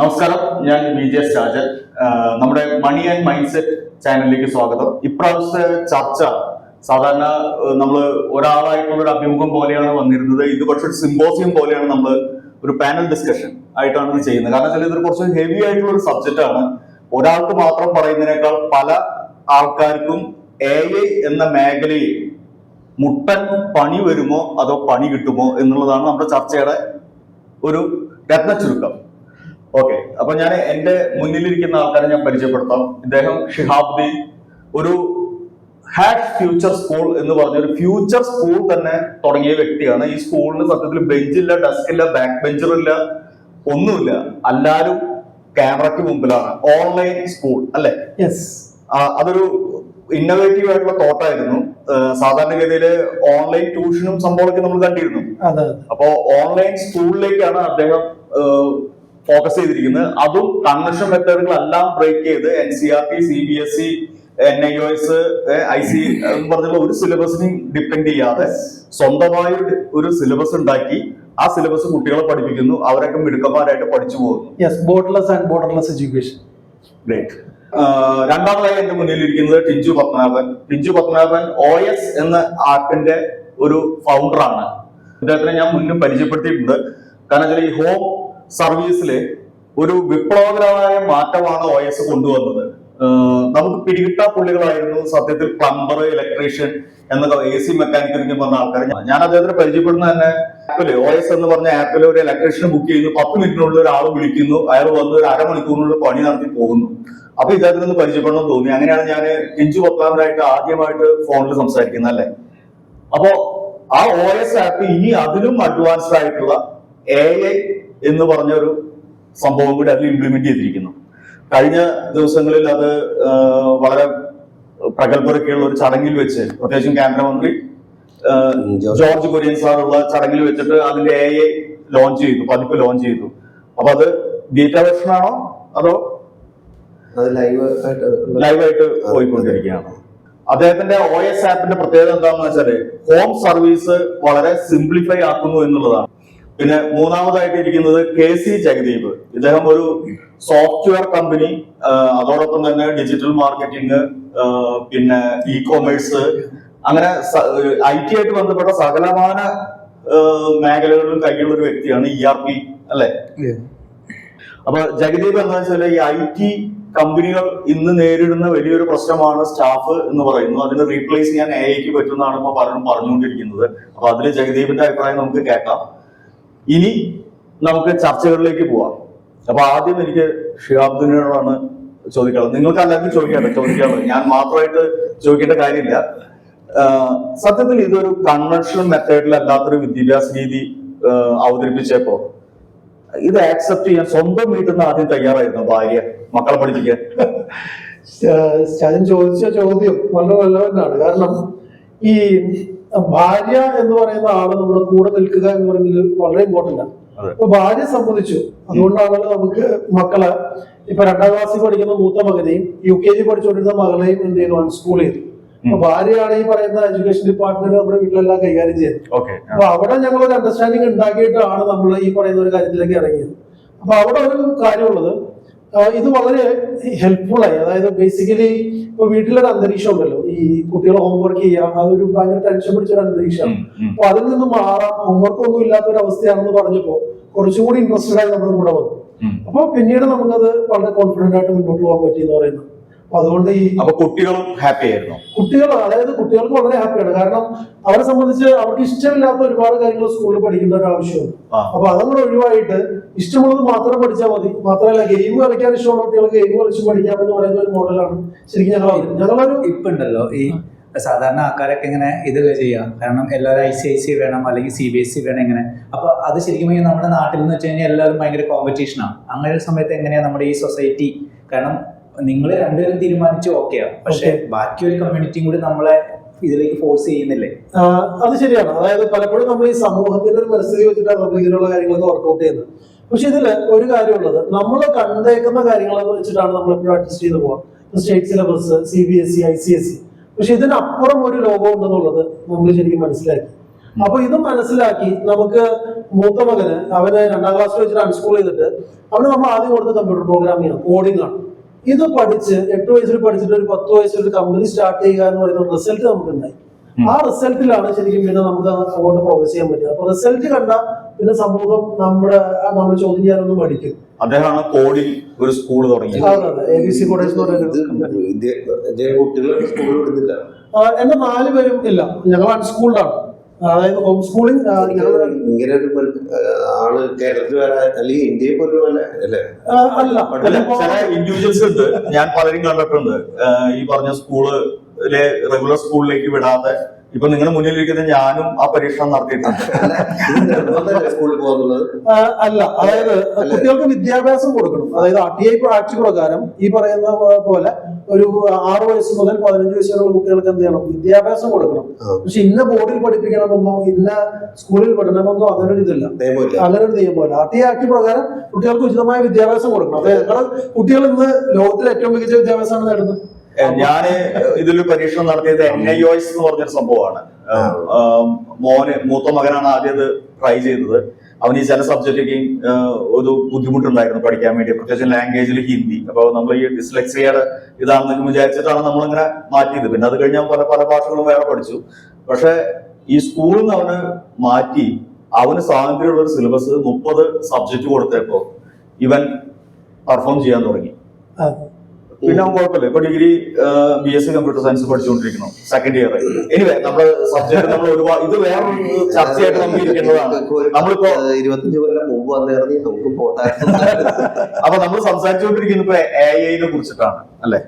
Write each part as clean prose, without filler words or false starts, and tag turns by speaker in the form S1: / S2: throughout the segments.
S1: നമസ്കാരം, ഞാൻ വിജയ രാജൻ. നമ്മുടെ മണി ആൻഡ് മൈൻഡ് സെറ്റ് ചാനലിലേക്ക് സ്വാഗതം. ഇപ്രാവശ്യത്തെ ചർച്ച സാധാരണ നമ്മൾ ഒരാളായിട്ടുള്ള ഒരു അഭിമുഖം പോലെയാണ് വന്നിരുന്നത്. ഇത് പക്ഷെ ഒരു സിമ്പോസിയം പോലെയാണ് നമ്മൾ ഒരു പാനൽ ഡിസ്കഷൻ ആയിട്ടാണ് ഇത് ചെയ്യുന്നത്. കാരണം വെച്ചാൽ ഇതൊരു കുറച്ച് ഹെവി ആയിട്ടുള്ള ഒരു സബ്ജക്റ്റ് ആണ്. ഒരാൾക്ക് മാത്രം പറയുന്നതിനേക്കാൾ പല ആൾക്കാർക്കും AI എന്ന മേഖലയിൽ മുട്ടൻ പണി വരുമോ അതോ പണി കിട്ടുമോ എന്നുള്ളതാണ് നമ്മുടെ ചർച്ചയുടെ ഒരു രത്ന ചുരുക്കം. ഓക്കെ, അപ്പൊ ഞാൻ എന്റെ മുന്നിലിരിക്കുന്ന ആൾക്കാരെ ഞാൻ പരിചയപ്പെടുത്താം. ഇദ്ദേഹം ഷിഹാബുദ്ദീൻ, ഒരു ഹാക്ക് ഫ്യൂച്ചർ സ്കൂൾ എന്ന് പറഞ്ഞ ഒരു ഫ്യൂച്ചർ സ്കൂൾ തന്നെ തുടങ്ങിയ വ്യക്തിയാണ്. ഈ സ്കൂളിന് സത്യത്തിൽ ബെഞ്ചില്ല, ഡെസ്ക് ഇല്ല, ബാക്ക് ബെഞ്ചർ ഇല്ല, ഒന്നുമില്ല. എല്ലാരും ക്യാമറയ്ക്ക് മുമ്പിലാണ്. ഓൺലൈൻ സ്കൂൾ അല്ലെ?
S2: യെസ്.
S1: അതൊരു ഇന്നോവേറ്റീവ് ആയിട്ടുള്ള തോട്ടായിരുന്നു. സാധാരണഗതിയിൽ ഓൺലൈൻ ട്യൂഷനും സംഭവമൊക്കെ നമ്മൾ കണ്ടിരുന്നു. അപ്പോ ഓൺലൈൻ സ്കൂളിലേക്കാണ് അദ്ദേഹം ഫോക്കസ് ചെയ്തിരിക്കുന്നത്. അതും കൺവെൻഷൻ മെത്തേഡുകളെല്ലാം ബ്രേക്ക് ചെയ്ത് NCERT, CBSE, NIOS, IC എന്ന് പറഞ്ഞുള്ള ഒരു സിലബസിനെയും ഡിപ്പെൻഡ് ചെയ്യാതെ സ്വന്തമായ ഒരു സിലബസ് ഉണ്ടാക്കി ആ സിലബസ് കുട്ടികളെ പഠിപ്പിക്കുന്നു. അവരൊക്കെ മിടുക്കന്മാരായിട്ട് പഠിച്ചു പോകുന്നു.
S2: Borderless and borderless education.
S1: Great. രണ്ടാമതായി എന്റെ മുന്നിലിരിക്കുന്നത് ടിഞ്ചു പത്മനാഭൻ. ടിഞ്ചു പത്മനാഭൻ OS എന്ന ആപ്പിന്റെ ഒരു ഫൗണ്ടറാണ്. ഇദ്ദേഹത്തിനെ ഞാൻ മുന്നും പരിചയപ്പെടുത്തിയിട്ടുണ്ട്. കാരണം ഈ ഹോം സർവീസില് ഒരു വിപ്ലവകരമായ മാറ്റമാണ് OS കൊണ്ടുവന്നത്. നമുക്ക് പിടികിട്ടാ പുള്ളികളായിരുന്നു സത്യത്തിൽ പ്ലംബർ, ഇലക്ട്രീഷ്യൻ എന്നൊക്കെ AC മെക്കാനിക് എന്നൊക്കെ പറഞ്ഞ ആൾക്കാർ. ഞാൻ അദ്ദേഹത്തിന് പരിചയപ്പെടുന്ന തന്നെ ആപ്പില് OS എന്ന് പറഞ്ഞ ആപ്പിൽ ഒരു ഇലക്ട്രീഷ്യനെ ബുക്ക് ചെയ്യുന്നു. 10 മിനിറ്റിനുള്ളിൽ ഒരാൾ വിളിക്കുന്നു, അയാൾ വന്ന് ഒരു അരമണിക്കൂറിനുള്ളിൽ പണി നടത്തി പോകുന്നു. അപ്പൊ ഇദ്ദേഹത്തിന് ഒന്ന് പരിചയപ്പെടണം തോന്നി. അങ്ങനെയാണ് ഞാൻ ടിഞ്ചു പത്മനാഭനായിട്ട് ആദ്യമായിട്ട് ഫോണിൽ സംസാരിക്കുന്നത് അല്ലെ. അപ്പോ ആ OS ആപ്പ് ഇനി അതിലും അഡ്വാൻസ്ഡ് ആയിട്ടുള്ള AI എന്ന് പറഞ്ഞ ഒരു സംഭവം കൂടി അതിൽ ഇംപ്ലിമെന്റ് ചെയ്തിരിക്കുന്നു. കഴിഞ്ഞ ദിവസങ്ങളിൽ അത് വളരെ പ്രഗത്ഭരൊക്കെയുള്ള ഒരു ചടങ്ങിൽ വെച്ച്, പ്രത്യേകിച്ചും കേന്ദ്രമന്ത്രി ജോർജ് കുര്യൻ സാറുള്ള ചടങ്ങിൽ വെച്ചിട്ട് അതിന്റെ AI ലോഞ്ച് ചെയ്തു, പതിപ്പ് ലോഞ്ച് ചെയ്തു. അപ്പൊ അത് ബീറ്റ വെർഷൻ ആണോ അതോ ലൈവായിട്ട് പോയിക്കൊണ്ടിരിക്കുകയാണ്. അദ്ദേഹത്തിന്റെ OS ആപ്പിന്റെ പ്രത്യേകത എന്താണെന്ന് വെച്ചാല് ഹോം സർവീസ് വളരെ സിംപ്ലിഫൈ ആക്കുന്നു എന്നുള്ളതാണ്. പിന്നെ മൂന്നാമതായിട്ട് ഇരിക്കുന്നത് KC ജഗദീപ്. ഇദ്ദേഹം ഒരു സോഫ്റ്റ്വെയർ കമ്പനി, അതോടൊപ്പം തന്നെ ഡിജിറ്റൽ മാർക്കറ്റിംഗ്, പിന്നെ ഇ-കോമേഴ്സ്, അങ്ങനെ IT ആയിട്ട് ബന്ധപ്പെട്ട സകലമാന മേഖലകളിലും കയ്യിലുള്ള ഒരു വ്യക്തിയാണ്. ERP അല്ലെ? അപ്പൊ ജഗദീപ് എന്താ വെച്ചാൽ ഈ IT കമ്പനികൾ ഇന്ന് നേരിടുന്ന വലിയൊരു പ്രശ്നമാണ് സ്റ്റാഫ് എന്ന് പറയുന്നു. അതിനെ റീപ്ലേസ് ചെയ്യാൻ AIക്ക് പറ്റുന്നതാണ് ഇപ്പൊ പലരും പറഞ്ഞുകൊണ്ടിരിക്കുന്നത്. അപ്പൊ അതില് ജഗദീപിന്റെ അഭിപ്രായം നമുക്ക് കേൾക്കാം. ഇനി നമുക്ക് ചർച്ചകളിലേക്ക് പോവാം. അപ്പൊ ആദ്യം എനിക്ക് ഷിഹാബുദ്ദീനോടാണ് ചോദിക്കാനുള്ളത്. നിങ്ങൾക്ക് എല്ലാവർക്കും ചോദിക്കാനുള്ളത്, ഞാൻ മാത്രമായിട്ട് ചോദിക്കേണ്ട കാര്യമില്ല. സത്യത്തിൽ ഇതൊരു കൺവെൻഷണൽ മെത്തേഡിലല്ലാത്തൊരു വിദ്യാഭ്യാസ രീതി അവതരിപ്പിച്ചപ്പോ ഇത് ആക്സെപ്റ്റ് ചെയ്യാൻ സ്വന്തം വീട്ടിൽ നിന്ന് ആദ്യം തയ്യാറായിരുന്നു ഭാര്യ മക്കളെ പഠിപ്പിക്കാൻ?
S2: ഞാൻ ചോദിച്ച ചോദ്യം വളരെ നല്ലവനാണ്. കാരണം ഈ ഭാര്യ എന്ന് പറയുന്ന ആള് നമ്മുടെ കൂടെ നിൽക്കുക എന്ന് പറയുന്നത് വളരെ ഇമ്പോർട്ടന്റ് ആണ്. അപ്പൊ ഭാര്യ സംബന്ധിച്ചു, അതുകൊണ്ടാണല്ലോ നമുക്ക് മക്കളെ ഇപ്പൊ 2ാം ക്ലാസ്സിൽ പഠിക്കുന്ന മൂത്ത മകനെയും UKG പഠിച്ചുകൊണ്ടിരുന്ന മകളെയും എന്ത് ചെയ്തു, അൺസ്കൂൾ ചെയ്തു. അപ്പൊ ഭാര്യയാണ് ഈ പറയുന്ന എഡ്യൂക്കേഷൻ ഡിപ്പാർട്ട്മെന്റ് നമ്മുടെ വീട്ടിലെല്ലാം കൈകാര്യം ചെയ്യുന്നത്. അപ്പൊ അവിടെ ഞങ്ങൾ ഒരു അണ്ടർസ്റ്റാൻഡിങ് ഉണ്ടാക്കിയിട്ടാണ് നമ്മൾ ഈ പറയുന്ന ഒരു കാര്യത്തിലേക്ക് ഇറങ്ങിയത്. അപ്പൊ അവിടെ ഒരു കാര്യമുള്ളത്, ഇത് വളരെ ഹെൽപ്ഫുൾ ആയി. അതായത് ബേസിക്കലി ഇപ്പൊ വീട്ടിലൊരു അന്തരീക്ഷം ഉണ്ടല്ലോ, ഈ കുട്ടികൾ ഹോംവർക്ക് ചെയ്യുക, അതൊരു ഭയങ്കര ടെൻഷൻ പിടിച്ചൊരു അന്തരീക്ഷമാണ്. അപ്പൊ അതിൽ നിന്ന് മാറാം, ഹോംവർക്ക് ഒന്നും ഇല്ലാത്ത ഒരു അവസ്ഥയാണെന്ന് പറഞ്ഞപ്പോ കുറച്ചും കൂടി ഇൻട്രസ്റ്റഡ് ആയി നമ്മുടെ കൂടെ വന്നു. അപ്പൊ പിന്നീട് നമുക്കത് വളരെ കോൺഫിഡന്റ് ആയിട്ട് മുന്നോട്ട് പോകാൻ പറ്റി എന്ന് പറയുന്നത്. അതുകൊണ്ട് ഈ
S1: കുട്ടികളും ഹാപ്പി ആയിരുന്നു.
S2: കുട്ടികൾക്ക് വളരെ ഹാപ്പിയാണ്. കാരണം അവരെ സംബന്ധിച്ച് അവർക്ക് ഇഷ്ടമില്ലാത്ത ഒരുപാട് കാര്യങ്ങൾ സ്കൂളിൽ പഠിക്കേണ്ട ഒരു ആവശ്യമുണ്ട്. അപ്പൊ അതങ്ങനെ ഒഴിവായിട്ട് ഇഷ്ടമുള്ളത് മാത്രം പഠിച്ചാൽ മതി. മാത്രമല്ല ഗെയിം കളിക്കാൻ ഇഷ്ടമുള്ള കുട്ടികൾക്ക് ഗെയിം കളിച്ച് പഠിക്കാമെന്ന് പറയുന്ന ഒരു മോഡലാണ് ശരിക്കും ഞങ്ങളൊരു
S3: ഇപ്പുണ്ടല്ലോ. ഈ സാധാരണ ആൾക്കാരൊക്കെ ഇങ്ങനെ ഇത് ചെയ്യാം, കാരണം എല്ലാവരും ICIC വേണം അല്ലെങ്കിൽ CBSE വേണം ഇങ്ങനെ. അപ്പൊ അത് ശരിക്കും നമ്മുടെ നാട്ടിൽ എന്ന് വെച്ച് കഴിഞ്ഞാൽ എല്ലാവരും ഭയങ്കര കോമ്പറ്റീഷനാണ്. അങ്ങനെ ഒരു സമയത്ത് എങ്ങനെയാ നമ്മുടെ ഈ സൊസൈറ്റി, കാരണം നിങ്ങൾ രണ്ടുപേരും തീരുമാനിച്ചു ഓക്കെയാണ്, പക്ഷെ ബാക്കി ഒരു കമ്മ്യൂണിറ്റിയും കൂടി നമ്മളെ ഇതിലേക്ക് ഫോഴ്സ് ചെയ്യുന്നില്ലേ?
S2: അത് ശരിയാണ്. അതായത് പലപ്പോഴും നമ്മൾ ഈ സമൂഹത്തിന്റെ ഒരു പരിസ്ഥിതി വെച്ചിട്ടാണ് നമ്മൾ ഇതിനുള്ള കാര്യങ്ങളൊക്കെ വർക്ക്ഔട്ട് ചെയ്യുന്നത്. പക്ഷെ ഇതില് ഒരു കാര്യമുള്ളത്, നമ്മൾ കണ്ടേക്കുന്ന കാര്യങ്ങളൊക്കെ വെച്ചിട്ടാണ് നമ്മൾ എപ്പോഴും അഡ്ജസ്റ്റ് ചെയ്ത് പോകാം. State syllabus, CBSE, ICSE. പക്ഷെ ഇതിനപ്പുറം ഒരു ലോകം ഉണ്ടെന്നുള്ളത് നമ്മൾ ശരിക്കും മനസ്സിലാക്കി. അപ്പൊ ഇത് മനസ്സിലാക്കി നമുക്ക് മൂത്ത മകന് അവന് 2ാം ക്ലാസ്സിൽ വെച്ചിട്ട് അൺസ്കൂൾ ചെയ്തിട്ട് അവിടെ നമ്മൾ ആദ്യം കൊടുത്ത കമ്പ്യൂട്ടർ പ്രോഗ്രാമിംഗ് ആണ്, കോഡിംഗ് ആണ്. ഇത് പഠിച്ച് 8 വയസ്സിൽ പഠിച്ചിട്ട് ഒരു 10 വയസ്സിൽ ഒരു കമ്പനി സ്റ്റാർട്ട് ചെയ്യുക എന്ന് പറയുന്ന റിസൾട്ട് നമുക്ക് ഉണ്ടായി. ആ റിസൾട്ടിലാണ് ശരിക്കും പിന്നെ നമുക്ക് അങ്ങോട്ട് പ്രോഗ്രസ് ചെയ്യാൻ പറ്റുക. അപ്പൊ റിസൾട്ട് കണ്ട പിന്നെ സമൂഹം നമ്മൾ ചോദ്യം ചെയ്യാനൊന്നും പഠിക്കും.
S1: അദ്ദേഹമാണ് കോഡിൽ ഒരു സ്കൂൾ തുടങ്ങിയത്.
S2: ABC കോഡേഴ്സ് എന്ന് പറയുന്നത്. എന്റെ 4 പേരും ഇല്ല, ഞങ്ങൾ അൺസ്കൂൾഡാണ്, അതായത് ഹോം സ്കൂളിംഗ്.
S4: ഇങ്ങനെ ഒരു ആള് കേരളത്തിൽ അല്ലെങ്കിൽ ഇന്ത്യയിൽ പോലും
S2: അല്ല,
S1: ചില ഇൻഡിവിജ്വൽസ് ഉണ്ട്, ഞാൻ പലരും കണ്ടിട്ടുണ്ട്. ഈ പറഞ്ഞ സ്കൂളിലെ റെഗുലർ സ്കൂളിലേക്ക് വിടാതെ ഇപ്പൊ നിങ്ങളുടെ മുന്നിലിരിക്കുന്ന ഞാനും ആ പരീക്ഷണം നടത്തിയിട്ടുണ്ട്.
S4: സ്കൂളിൽ പോകുന്നത്
S2: അല്ല, അതായത് കുട്ടികൾക്ക് വിദ്യാഭ്യാസം കൊടുക്കണം. അതായത് RTI ആക്ട് പ്രകാരം ഈ പറയുന്ന പോലെ ഒരു 6 വയസ്സ് മുതൽ 15 വയസ്സ് വരെയുള്ള കുട്ടികൾക്ക് എന്ത് ചെയ്യണം, വിദ്യാഭ്യാസം കൊടുക്കണം. പക്ഷെ ഇന്ന ബോർഡിൽ പഠിപ്പിക്കണമെന്നോ ഇന്ന സ്കൂളിൽ പഠനമെന്നോ അങ്ങനെ ഒരു ഇതില്ല, അങ്ങനെ ഒരു നിയമമല്ല. RTI ആക്ട് പ്രകാരം കുട്ടികൾക്ക് ഉചിതമായ വിദ്യാഭ്യാസം കൊടുക്കണം. അതായത് ഞങ്ങളുടെ കുട്ടികൾ ഇന്ന് ലോകത്തിലെ ഏറ്റവും മികച്ച വിദ്യാഭ്യാസമാണ് നേടുന്നത്.
S1: ഞാന് ഇതിലൊരു പരീക്ഷണം നടത്തിയത് NIOS എന്ന് പറഞ്ഞൊരു സംഭവമാണ്. മൂത്ത മകനാണ് ആദ്യം ഇത് ട്രൈ ചെയ്തത്. അവന് ഈ ചില സബ്ജക്റ്റൊക്കെ ഒരു ബുദ്ധിമുട്ടുണ്ടായിരുന്നു പഠിക്കാൻ വേണ്ടി, പ്രത്യേകിച്ച് ലാംഗ്വേജിൽ ഹിന്ദി. അപ്പൊ നമ്മൾ ഈ ഡിസ്ലെക്സിയയുടെ ഇതാണെന്നൊക്കെ വിചാരിച്ചിട്ടാണ് നമ്മളിങ്ങനെ മാറ്റിയത്. പിന്നെ അത് കഴിഞ്ഞാൽ പല ഭാഷകളും വേറെ പഠിച്ചു. പക്ഷെ ഈ സ്കൂളിൽ നിന്ന് അവന് മാറ്റി അവന് സ്വാതന്ത്ര്യമുള്ള ഒരു സിലബസ് 30 സബ്ജക്റ്റ് കൊടുത്തപ്പോ ഇവൻ പെർഫോം ചെയ്യാൻ തുടങ്ങി. പിന്നെ അവൻ കുഴപ്പമില്ല, ഇപ്പൊ ഡിഗ്രി BSc കമ്പ്യൂട്ടർ സയൻസ് പഠിച്ചുകൊണ്ടിരിക്കുന്നു, 2nd ഇയർ. എനിവേ നമ്മുടെ സബ്ജക്ട് നമ്മൾ ഒരുപാട് ഇത് വേറെ ചർച്ചയായിട്ട് നമുക്ക് ഇരിക്കേണ്ടതാണ്. നമ്മളിപ്പോ
S4: 25 കൊല്ലം മുമ്പ് വന്നേറി നമുക്ക് പോട്ടായിരുന്നു.
S1: അപ്പൊ നമ്മൾ സംസാരിച്ചുകൊണ്ടിരിക്കുന്നത് ഇപ്പൊ AI കുറിച്ചിട്ടാണ് അല്ലെ.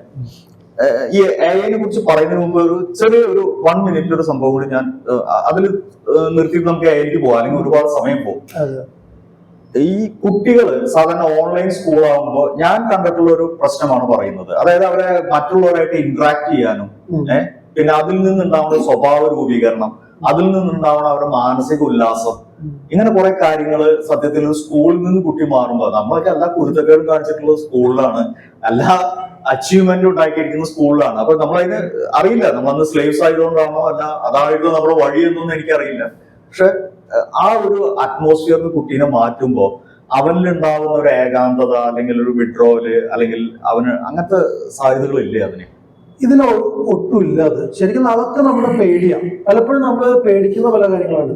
S1: ഈ AI കുറിച്ച് പറയുന്നതിന് മുമ്പ് ഒരു ചെറിയൊരു 1 മിനിറ്റ് ഒരു സംഭവം കൂടി ഞാൻ അതിൽ നിർത്തിയിട്ട് നമുക്ക് AI പോവാം, അല്ലെങ്കിൽ ഒരുപാട് സമയം പോകും. ഈ കുട്ടികൾ സാധാരണ ഓൺലൈൻ സ്കൂളാകുമ്പോൾ ഞാൻ കണ്ടിട്ടുള്ള ഒരു പ്രശ്നമാണ് പറയുന്നത്. അതായത് അവരെ മറ്റുള്ളവരായിട്ട് ഇന്ററാക്ട് ചെയ്യാനും പിന്നെ അതിൽ നിന്നുണ്ടാവുന്ന സ്വഭാവ രൂപീകരണം, അതിൽ നിന്നുണ്ടാവുന്ന അവരുടെ മാനസിക ഉല്ലാസം, ഇങ്ങനെ കുറെ കാര്യങ്ങള് സത്യത്തിൽ സ്കൂളിൽ നിന്ന് കുട്ടി മാറുമ്പോൾ നമ്മളൊക്കെ എല്ലാ കുരുത്തക്കേടും കാണിച്ചിട്ടുള്ള സ്കൂളിലാണ്, എല്ലാ അച്ചീവ്മെന്റും ഉണ്ടാക്കിയിരിക്കുന്ന സ്കൂളിലാണ്. അപ്പൊ നമ്മളതിന് അറിയില്ല, നമ്മളന്ന് സ്ലേവ്സ് ആയതുകൊണ്ടാണോ അല്ല അതായിരുന്നു നമ്മുടെ വഴിയെന്നൊന്നും എനിക്കറിയില്ല. പക്ഷെ ആ ഒരു അറ്റ്മോസ്ഫിയറിന് കുട്ടീനെ മാറ്റുമ്പോൾ അവനിലുണ്ടാവുന്ന ഒരു ഏകാന്തത അല്ലെങ്കിൽ ഒരു വിഡ്രോവല് അല്ലെങ്കിൽ അവന് അങ്ങനത്തെ സാധ്യതകളില്ലേ അതിന്?
S2: ഇതിന് ഒട്ടുമില്ല. അത് ശരിക്കും അതൊക്കെ നമ്മുടെ പേടിയാണ്. പലപ്പോഴും നമ്മൾ പേടിക്കുന്ന പല കാര്യങ്ങളാണ്.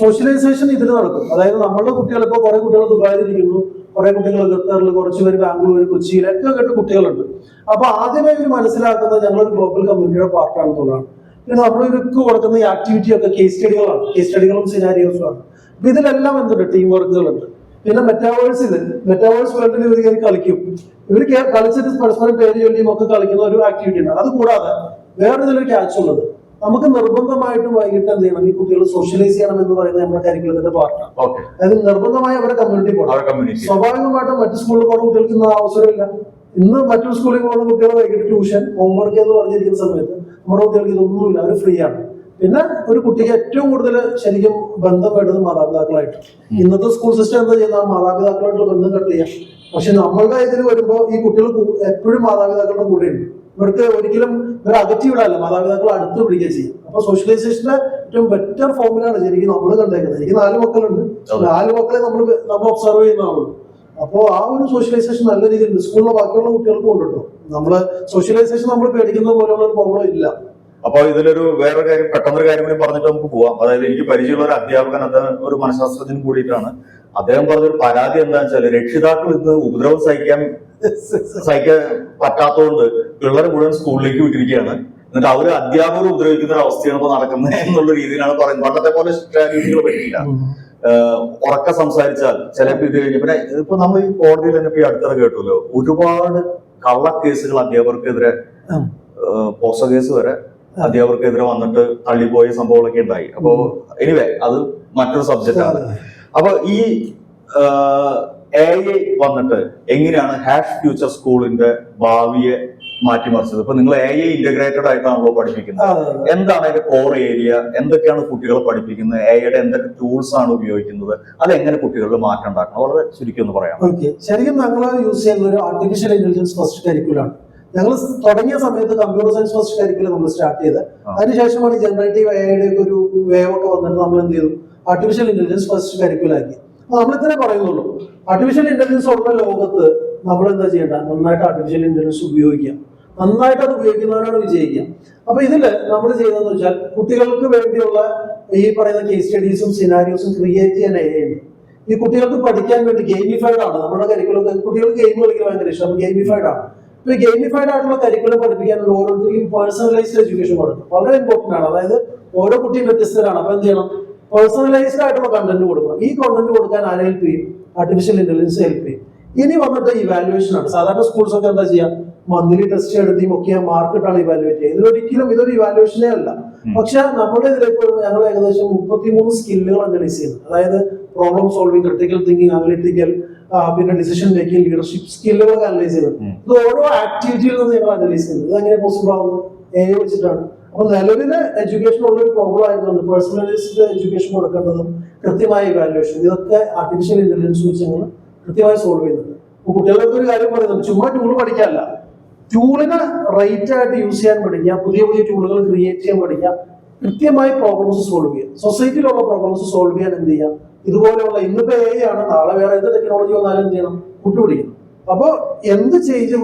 S2: സോഷ്യലൈസേഷൻ ഇതിൽ നടക്കും. അതായത് നമ്മളുടെ കുട്ടികൾ ഇപ്പോൾ കുറെ കുട്ടികൾ ദുബായിലിരിക്കുന്നു, കുറെ കുട്ടികൾ ഖത്തറിൽ, കുറച്ചുപേര് ബാംഗ്ലൂർ, കൊച്ചിയിലൊക്കെ കേട്ട് കുട്ടികളുണ്ട്. അപ്പൊ ആദ്യമേ ഇവർ മനസ്സിലാക്കുന്നത് ഞങ്ങളൊരു ഗ്ലോബൽ കമ്മ്യൂണിറ്റിയുടെ പാർട്ടാണെന്നുള്ളതാണ്. പിന്നെ നമ്മൾ ഇവർക്ക് കൊടുക്കുന്ന ഈ ആക്ടിവിറ്റി ഒക്കെ കേസ് സ്റ്റഡികളാണ്, കേസ് സ്റ്റഡികളും സിനാരിയോസും ആണ്. അപ്പൊ ഇതിലെല്ലാം എന്തുണ്ട്, ടീം വർക്കുകളുണ്ട്. പിന്നെ മെറ്റാവേഴ്സ് വേൾഡിൽ ഇവർ കയറി കളിക്കും. ഇവർ കളിച്ചിട്ട് പരസ്പരം പേര് ചൊല്ലിയും ഒക്കെ കളിക്കുന്ന ഒരു ആക്ടിവിറ്റി ഉണ്ട്. അത് കൂടാതെ വേറെ ഇതിലൊരു ക്യാച്ച് ഉള്ളത്, നമുക്ക് നിർബന്ധമായിട്ടും വൈകിട്ട് എന്ത് ചെയ്യണം, ഈ കുട്ടികൾ സോഷ്യലൈസ് ചെയ്യണം എന്ന് പറയുന്നത് നമ്മുടെ കരിക്കുലത്തിന്റെ പാർട്ടാണ്. അതായത് നിർബന്ധമായി അവരുടെ കമ്മ്യൂണിറ്റി പോകണം. സ്വാഭാവികമായിട്ടും മറ്റു സ്കൂളിൽ പോകുന്ന കുട്ടികൾക്ക് ഇന്ന് അവസരമില്ല. ഇന്ന് മറ്റൊരു സ്കൂളിൽ പോകുന്ന കുട്ടികൾ വൈകിട്ട് ട്യൂഷൻ, ഹോംവർക്ക് എന്ന് പറഞ്ഞിരിക്കുന്ന സമയത്ത് നമ്മുടെ കുട്ടികൾക്ക് ഇതൊന്നുമില്ല, അവർ ഫ്രീ ആണ്. പിന്നെ ഒരു കുട്ടിക്ക് ഏറ്റവും കൂടുതൽ ശരിക്കും ബന്ധം വേണ്ടത് മാതാപിതാക്കളായിട്ട്. ഇന്നത്തെ സ്കൂൾ സിസ്റ്റം എന്താ ചെയ്യുന്ന, മാതാപിതാക്കളായിട്ടുള്ള ബന്ധം കട്ട് ചെയ്യാം. പക്ഷെ നമ്മളുടെ ഇതിൽ വരുമ്പോൾ ഈ കുട്ടികൾ എപ്പോഴും മാതാപിതാക്കളുടെ കൂടെയുണ്ട്. ഇവർക്ക് ഒരിക്കലും ഇവർ അകറ്റി വിടാല്ല, മാതാപിതാക്കൾ അടുത്ത് പിടിക്കുക ചെയ്യും. അപ്പൊ സോഷ്യലൈസേഷന്റെ ഏറ്റവും ബെറ്റർ ഫോമിലാണ് ശരിക്കും നമ്മൾ കണ്ടേക്കുന്നത്. എനിക്ക് 4 മക്കളുണ്ട്, 4 മക്കളെ നമ്മൾ ഒബ്സർവ് ചെയ്യുന്ന ആളുണ്ട്. അപ്പോ ആ ഒരു സോഷ്യലൈസേഷൻ നല്ല രീതിയിലുണ്ട്. സ്കൂളിലെ ബാക്കിയുള്ള കുട്ടികൾക്കും ഉണ്ട് കേട്ടോ. നമ്മള് സോഷ്യലൈസേഷൻ നമ്മൾ പേടിക്കുന്ന പോലെയുള്ള ഒരു പ്രോബ്ലം ഇല്ല.
S1: അപ്പൊ ഇതിലൊരു വേറെ കാര്യം, പെട്ടെന്നൊരു കാര്യം കൂടി പറഞ്ഞിട്ട് നമുക്ക് പോവാം. അതായത് എനിക്ക് പരിചയമുള്ള ഒരു അധ്യാപകൻ, അദ്ദേഹം ഒരു മനഃശാസ്ത്രജ്ഞൻ കൂടിയിട്ടാണ്. അദ്ദേഹം പറഞ്ഞൊരു പരാതി എന്താണെന്ന് വെച്ചാൽ, രക്ഷിതാക്കൾ ഇന്ന് ഉപദ്രവം സഹിക്കാൻ പറ്റാത്തതുകൊണ്ട് പിള്ളേരെ മുഴുവൻ സ്കൂളിലേക്ക് വിട്ടിരിക്കുകയാണ്. എന്നിട്ട് അവര് അധ്യാപകർ ഉപദ്രവിക്കുന്ന ഒരു അവസ്ഥയാണ് ഇപ്പൊ നടക്കുന്നത് എന്നുള്ള രീതിയിലാണ് പറയുന്നത്. പണ്ടത്തെ പോലെ രീതികൾ പറ്റില്ല. ഉറക്ക സംസാരിച്ചാൽ ചിലപ്പോൾ ഇത് കഴിഞ്ഞ് പിന്നെ ഇപ്പൊ നമ്മൾ ഈ കോടതിയിൽ തന്നെ ഇപ്പൊ ഈ അടുത്തിടെ കേട്ടുമല്ലോ, ഒരുപാട് കള്ളക്കേസുകൾ അധ്യാപകർക്കെതിരെ, പോക്സോ കേസ് വരെ അധ്യാപകർക്കെതിരെ വന്നിട്ട് തള്ളിപ്പോയ സംഭവങ്ങളൊക്കെ ഉണ്ടായി. അപ്പോ എനിവേ അത് മറ്റൊരു സബ്ജക്റ്റ് ആണ്. അപ്പൊ ഈ AI വന്നിട്ട് എങ്ങനെയാണ് ഹാഷ് ഫ്യൂച്ചർ സ്കൂളിന്റെ ഭാവിയെ മാറ്റിമറിച്ചത്? ഇപ്പൊ നിങ്ങൾ AI ഇന്റഗ്രേറ്റഡ് ആയിട്ടാണല്ലോ പഠിപ്പിക്കുന്നത്. എന്താണ് അതിന്റെ കോർ ഏരിയ? എന്തൊക്കെയാണ് കുട്ടികളെ പഠിപ്പിക്കുന്നത്? AIയുടെ എന്തൊക്കെ ടൂൾസ് ആണ് ഉപയോഗിക്കുന്നത്? അതെങ്ങനെ കുട്ടികളിൽ മാറ്റം ഉണ്ടാക്കണം? വളരെ ചുരുക്കി ഒന്ന് പറയാം.
S2: ശരിക്കും ഞങ്ങൾ യൂസ് ചെയ്യുന്ന ഒരു ആർട്ടിഫിഷ്യൽ ഇന്റലിജൻസ് ഫസ്റ്റ് കരിക്കുലാണ്. ഞങ്ങൾ തുടങ്ങിയ സമയത്ത് കമ്പ്യൂട്ടർ സയൻസ് ഫസ്റ്റ് കരിക്കുലം നമ്മൾ സ്റ്റാർട്ട് ചെയ്ത്, അതിനുശേഷമാണ് ജനറേറ്റീവ് AIയുടെ ഒരു വേവ് ഒക്കെ വന്നിട്ട് നമ്മൾ എന്ത് ചെയ്തു, ആർട്ടിഫിഷ്യൽ ഇന്റലിജൻസ് ഫസ്റ്റ് കരിക്കുലാക്കി. നമ്മൾ ഇത്രേ പറയുന്നുള്ളൂ. ആർട്ടിഫിഷ്യൽ ഇന്റലിജൻസ് ഉള്ള ലോകത്ത് നമ്മൾ എന്താ ചെയ്യേണ്ട, നന്നായിട്ട് ആർട്ടിഫിഷ്യൽ ഇന്റലിജൻസ് ഉപയോഗിക്കാം, നന്നായിട്ട് അത് ഉപയോഗിക്കുന്നവരാണ് വിജയിക്കുക. അപ്പൊ ഇതില് നമ്മൾ ചെയ്യുന്നതെന്ന് വെച്ചാൽ കുട്ടികൾക്ക് വേണ്ടിയുള്ള ഈ പറയുന്ന കേസ് സ്റ്റഡീസും സിനാരിയോസും ക്രിയേറ്റ് ചെയ്യാൻ AI ഉണ്ട്. ഈ കുട്ടികൾക്ക് പഠിക്കാൻ വേണ്ടി ഗെയിമിഫൈഡ് ആണ് നമ്മുടെ കരിക്കുലം. കുട്ടികൾക്ക് ഗെയിം കളിക്കാൻ ഭയങ്കര ഇഷ്ടം, ഗെയിമിഫൈഡ് ആണ്. ഇപ്പൊ ഗെയിമിഫൈഡ് ആയിട്ടുള്ള കരിക്കുലം പഠിപ്പിക്കാൻ ഓരോരുത്തർക്കും പേഴ്സണലൈസ്ഡ് എഡ്യൂക്കേഷൻ കൊടുക്കും, വളരെ ഇമ്പോർട്ടന്റ് ആണ്. അതായത് ഓരോ കുട്ടിയും വ്യത്യസ്തരാണ്. അപ്പൊ എന്ത് ചെയ്യണം, പേഴ്സണലൈസ്ഡ് ആയിട്ടുള്ള കണ്ടന്റ് കൊടുക്കണം. ഈ കണ്ടന്റ് കൊടുക്കാൻ ആരെ ഹെൽപ്പ് ചെയ്യും? ആർട്ടിഫിഷ്യൽ ഇന്റലിജൻസ് ഹെൽപ്പ് ചെയ്യും. ഇനി വന്നിട്ട് ഇവാലുവേഷൻ ആണ്. സാധാരണ സ്കൂൾസ് ഒക്കെ എന്താ ചെയ്യാം, മന്ത്ലി ടെസ്റ്റ് എടുത്ത് ഒക്കെ മാർക്ക് ഇട്ടാണ് ഇവാലുവേറ്റ് ചെയ്യുക. ഇതിലൊരിക്കലും ഇതൊരു ഇവാലുവേഷനേ അല്ല. പക്ഷെ നമ്മുടെ ഇതിലേക്ക് ഞങ്ങൾ ഏകദേശം 33 സ്കില്ലുകൾ അനലൈസ് ചെയ്യുന്നത്. അതായത് problem solving, critical thinking, analytical, പിന്നെ ഡിസിഷൻ മേക്കിംഗ്, ലീഡർഷിപ്പ് സ്കില്ലുകളൊക്കെ അനലൈസ് ചെയ്യുന്നത്. ഇത് ഓരോ ആക്ടിവിറ്റിയിൽ നിന്ന് ഞങ്ങൾ അനലൈസ് ചെയ്യുന്നത്. ഇത് എങ്ങനെ പോസിബിൾ ആവുന്നത്? AI വെച്ചിട്ടാണ്. അപ്പൊ നിലവിലെ എഡ്യൂക്കേഷൻ ഉള്ള ഒരു പ്രോബ്ലം ആയിരുന്നു പേഴ്സണലൈസ്ഡ് എഡ്യൂക്കേഷൻ കൊടുക്കേണ്ടതും കൃത്യമായ ഇവാലുവേഷൻ. ഇതൊക്കെ ആർട്ടിഫിഷ്യൽ ഇന്റലിജൻസ് വെച്ച് ഞങ്ങൾ കൃത്യമായി സോൾവ് ചെയ്യുന്നുണ്ട്. അപ്പൊ കുട്ടികൾക്ക് ഒരു കാര്യം പറയുന്നത് ചുമ്മാ ടൂൾ പഠിക്കാനല്ല, ടൂളിനെ റൈറ്റ് ആയിട്ട് യൂസ് ചെയ്യാൻ പഠിക്കുക, പുതിയ പുതിയ ടൂളുകൾ ക്രിയേറ്റ് ചെയ്യാൻ പഠിക്കുക, കൃത്യമായി പ്രോബ്ലംസ് സോൾവ് ചെയ്യുക. സൊസൈറ്റിയിലുള്ള പ്രോബ്ലംസ് സോൾവ് ചെയ്യാൻ എന്ത് ചെയ്യാം, ഇതുപോലെയുള്ള ഇന്നിപ്പോ AI ആണ്, നാളെ വേറെ എന്ത് ടെക്നോളജി വന്നാലും എന്ത് ചെയ്യണം, കൂട്ടുപിടിക്കണം. അപ്പോൾ എന്ത് ചേഞ്ച്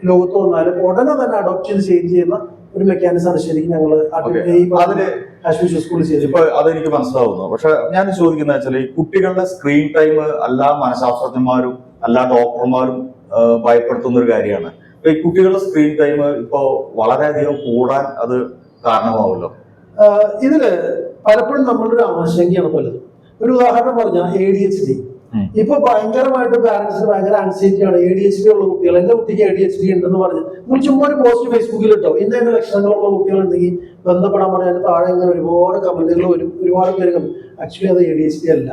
S2: ലോകത്ത് വന്നാലും ഉടനെ തന്നെ അഡോപ്റ്റ് ചെയ്ത് ചേഞ്ച് ചെയ്യുന്ന ഒരു മെക്കാനിസമാണ് ശരിക്കും ഞങ്ങൾ സ്കൂളിൽ ചെയ്തത്.
S1: ഇപ്പൊ അതെനിക്ക് മനസ്സിലാവുന്നു. പക്ഷെ ഞാൻ ചോദിക്കുന്ന വെച്ചാൽ ഈ കുട്ടികളുടെ സ്ക്രീൻ ടൈം എല്ലാ മനഃശാസ്ത്രജ്ഞന്മാരും എല്ലാ ഡോക്ടർമാരും ഭയപ്പെടുത്തുന്ന ഒരു കാര്യമാണ്. ഈ കുട്ടികളുടെ സ്ക്രീൻ ടൈം ഇപ്പോ വളരെയധികം കൂടാൻ അത് കാരണമാവുമല്ലോ.
S2: ഇതില് പലപ്പോഴും നമ്മളുടെ ഒരു ആശങ്കയാണ് പലതും. ഒരു ഉദാഹരണം പറഞ്ഞാൽ ADHD. ഇപ്പൊ ഭയങ്കരമായിട്ട് പാരന്റ്സിന് ഭയങ്കര ആൻസൈറ്റി ആണ്. ADHD ഉള്ള കുട്ടികൾ, എന്റെ കുട്ടിക്ക് ADHD ഉണ്ടെന്ന് പറഞ്ഞ് നിങ്ങൾ ചുമ്മാ ഒരു പോസ്റ്റ് ഫേസ്ബുക്കിൽ ഇട്ടോ, ഇന്ന ലക്ഷണങ്ങളുള്ള കുട്ടികളുണ്ടെങ്കിൽ ബന്ധപ്പെടാൻ പറഞ്ഞാൽ താഴെ ഇങ്ങനെ ഒരുപാട് കമന്റുകൾ വരും, ഒരുപാട് പേര്. ആക്ച്വലി അത് ADHD അല്ല.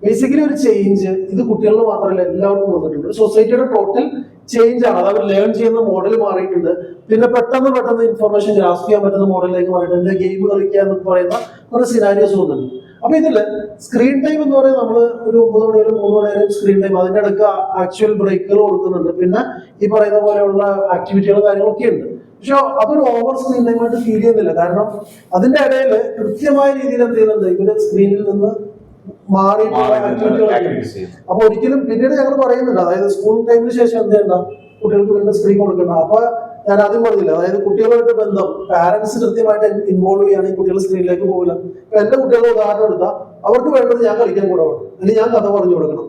S2: ബേസിക്കലി ഒരു ചേഞ്ച് ഇത് കുട്ടികളിൽ മാത്രമല്ല എല്ലാവർക്കും വന്നിട്ടുണ്ട്. സൊസൈറ്റിയുടെ ടോട്ടൽ ചേഞ്ച് ആണ്. അത് അവർ ലേൺ ചെയ്യുന്ന മോഡൽ മാറിയിട്ടുണ്ട്. പിന്നെ പെട്ടെന്ന് ഇൻഫർമേഷൻ ഗ്രാസ്പ് ചെയ്യാൻ പറ്റുന്ന മോഡലിലേക്ക് മാറിയിട്ടുണ്ട്. ഗെയിം കളിക്കുക എന്ന് പറയുന്ന കുറെ സിനാരിയോസ് വന്നിട്ടുണ്ട്. അപ്പൊ ഇതില് സ്ക്രീൻ ടൈം എന്ന് പറയുന്നത് നമ്മൾ ഒരു 9 മണി വരെ 3 മണി വരെ സ്ക്രീൻ ടൈം, അതിന്റെ ഇടയ്ക്ക് ആക്ച്വൽ ബ്രേക്കുകൾ കൊടുക്കുന്നുണ്ട്. പിന്നെ ഈ പറയുന്ന പോലെയുള്ള ആക്ടിവിറ്റികളും കാര്യങ്ങളൊക്കെ ഉണ്ട്. പക്ഷെ അതൊരു ഓവർ സ്ക്രീൻ ടൈം ആയിട്ട് ഫീൽ ചെയ്യുന്നില്ല. കാരണം അതിന്റെ ഇടയിൽ കൃത്യമായ രീതിയിൽ എന്ത് ചെയ്യുന്നുണ്ട്, ഇവര് സ്ക്രീനിൽ നിന്ന് മാറിയിട്ടുള്ള ആക്ടിവിറ്റികളൊക്കെ. അപ്പൊ ഒരിക്കലും പിന്നീട് ഞങ്ങൾ പറയുന്നുണ്ട്, അതായത് സ്കൂൾ ടൈമിന് ശേഷം എന്ത് ചെയ്യണ്ട, കുട്ടികൾക്ക് വീണ്ടും സ്ക്രീൻ കൊടുക്കണ്ട. അപ്പൊ ഞാൻ ആദ്യം പറഞ്ഞില്ല, അതായത് കുട്ടികളുമായിട്ട് ബന്ധം പാരന്റ്സ് കൃത്യമായിട്ട് ഇൻവോൾവ് ചെയ്യുകയാണെങ്കിൽ കുട്ടികൾ സ്ക്രീനിലേക്ക് പോകില്ല. ഇപ്പൊ എന്റെ കുട്ടികളുടെ ഉദാഹരണം എടുത്താൽ അവർക്ക് വേണ്ടത് ഞാൻ കളിക്കാൻ കൂടെ വേണം, അല്ലെങ്കിൽ ഞാൻ കഥ പറഞ്ഞു കൊടുക്കണം.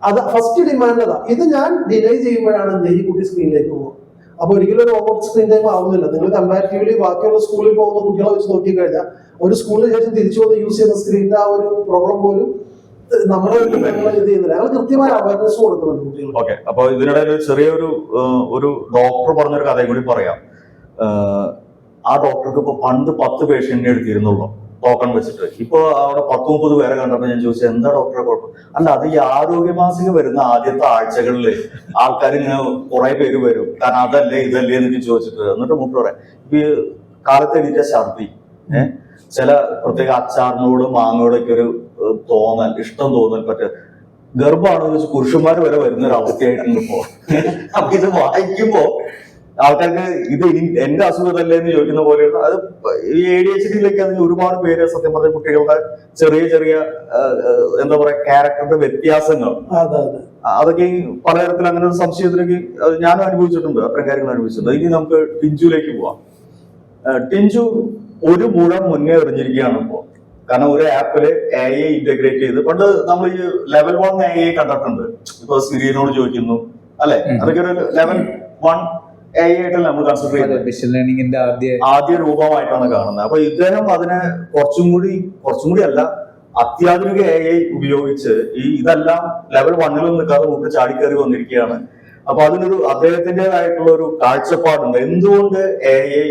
S2: അത് ഫസ്റ്റ് ഡിമാൻഡ് അതാ. ഇത് ഞാൻ ഡിലേ ചെയ്യുമ്പോഴാണ് എന്ത് ഈ കുട്ടി സ്ക്രീനിലേക്ക് പോകുക. അപ്പൊ ഒരിക്കലും ഒരു ഓവർ സ്ക്രീൻ ടൈം ആവുന്നില്ല. നിങ്ങൾ കമ്പാരിറ്റീവ്ലി ബാക്കിയുള്ള സ്കൂളിൽ പോകുന്ന കുട്ടികളെ വെച്ച് നോക്കിക്കഴിഞ്ഞാൽ ഒരു സ്കൂളിന് ശേഷം തിരിച്ചു വന്ന് യൂസ് ചെയ്യുന്ന സ്ക്രീനിന്റെ ആ ഒരു പ്രോബ്ലം പോലും നമ്മുടെ ഇത് ചെയ്യുന്നില്ല. ഞങ്ങൾ കൃത്യമായ അവയർനെസ് കൊടുക്കുന്നുണ്ട് കുട്ടികൾ.
S1: ഓക്കെ, അപ്പൊ ഇതിനിടയിൽ ചെറിയൊരു ഒരു ഡോക്ടർ പറഞ്ഞൊരു കഥയും കൂടി പറയാം. ആ ഡോക്ടർക്ക് ഇപ്പൊ പണ്ട് 10 പേഷ്യന്റിനെ എടുത്തിരുന്നുള്ളൂ ടോക്കൺ വെച്ചിട്ട്. ഇപ്പൊ അവിടെ 10-30 പേരെ കണ്ടപ്പോ ഞാൻ ചോദിച്ചത് എന്താ ഡോക്ടറെ കുഴപ്പം? അല്ല, അത് ഈ ആരോഗ്യമാസിക വരുന്ന ആദ്യത്തെ ആഴ്ചകളിൽ ആൾക്കാർ ഇങ്ങനെ കുറെ പേര് വരും, കാരണം അതല്ലേ ഇതല്ലേ എന്നൊക്കെ ചോദിച്ചിട്ട്. എന്നിട്ട് മുട്ട് പറയാം, ഇപ്പൊ ഈ കാലത്ത് എണീറ്റ ഛർദി, ചില പ്രത്യേക അച്ചാറിനോട് മാങ്ങയോടൊക്കെ ഒരു തോന്നൽ, ഇഷ്ടം തോന്നൽ, മറ്റേ ഗർഭമാണെന്ന് വെച്ച് പുരുഷന്മാർ വരെ വരുന്ന ഒരു അവസ്ഥയായിട്ടുണ്ട് ഇപ്പോ. അപ്പൊ ഇത് വായിക്കുമ്പോ ആൾക്കാർക്ക് ഇത് എന്റെ അസുഖമല്ലേ എന്ന് ചോദിക്കുന്ന പോലെയുള്ള അത് ഈ ADHD-യിലേക്ക് അതിന് ഒരുപാട് പേര് സത്യം പറഞ്ഞ കുട്ടികളുടെ ചെറിയ എന്താ പറയാ ക്യാരക്ടറിന്റെ വ്യത്യാസങ്ങൾ, അതൊക്കെ പലതരത്തിൽ അങ്ങനെ ഒരു സംശയത്തിലേക്ക് ഞാനും അനുഭവിച്ചിട്ടുണ്ട്, അത്തരം കാര്യങ്ങൾ അനുഭവിച്ചിട്ടുണ്ട്. ഇനി നമുക്ക് ടിഞ്ചുലേക്ക് പോവാം. ടിഞ്ചു ഒരു മുഴം മുന്നേ എറിഞ്ഞിരിക്കുകയാണ് ഇപ്പോ. കാരണം ഒരു ആപ്പില് AI ഇന്റഗ്രേറ്റ് ചെയ്ത്, പണ്ട് നമ്മൾ ഈ ലെവൽ 1 AI കണ്ടിട്ടുണ്ട്. ഇപ്പൊ സിരിയനോട് ചോദിക്കുന്നു അല്ലെ, അതൊക്കെ ഒരു ലെവൽ 1 AI ആയിട്ടല്ല നമ്മൾ കൺസിഡർ ചെയ്യുന്നത്.
S3: മെഷീൻ ലേണിംഗിന്റെ
S1: ആദ്യ രൂപമായിട്ടാണ് കാണുന്നത്. അപ്പൊ ഇദ്ദേഹം അതിനെ കുറച്ചും കൂടി അല്ല, അത്യാധുനിക AI ഉപയോഗിച്ച് ഇതെല്ലാം ലെവൽ 1-ലും നിൽക്കാതെ മുമ്പ് ചാടിക്കയറി വന്നിരിക്കുകയാണ്. അപ്പൊ അതിനൊരു അദ്ദേഹത്തിൻ്റെതായിട്ടുള്ള ഒരു കാഴ്ചപ്പാടുണ്ട്. എന്തുകൊണ്ട് AI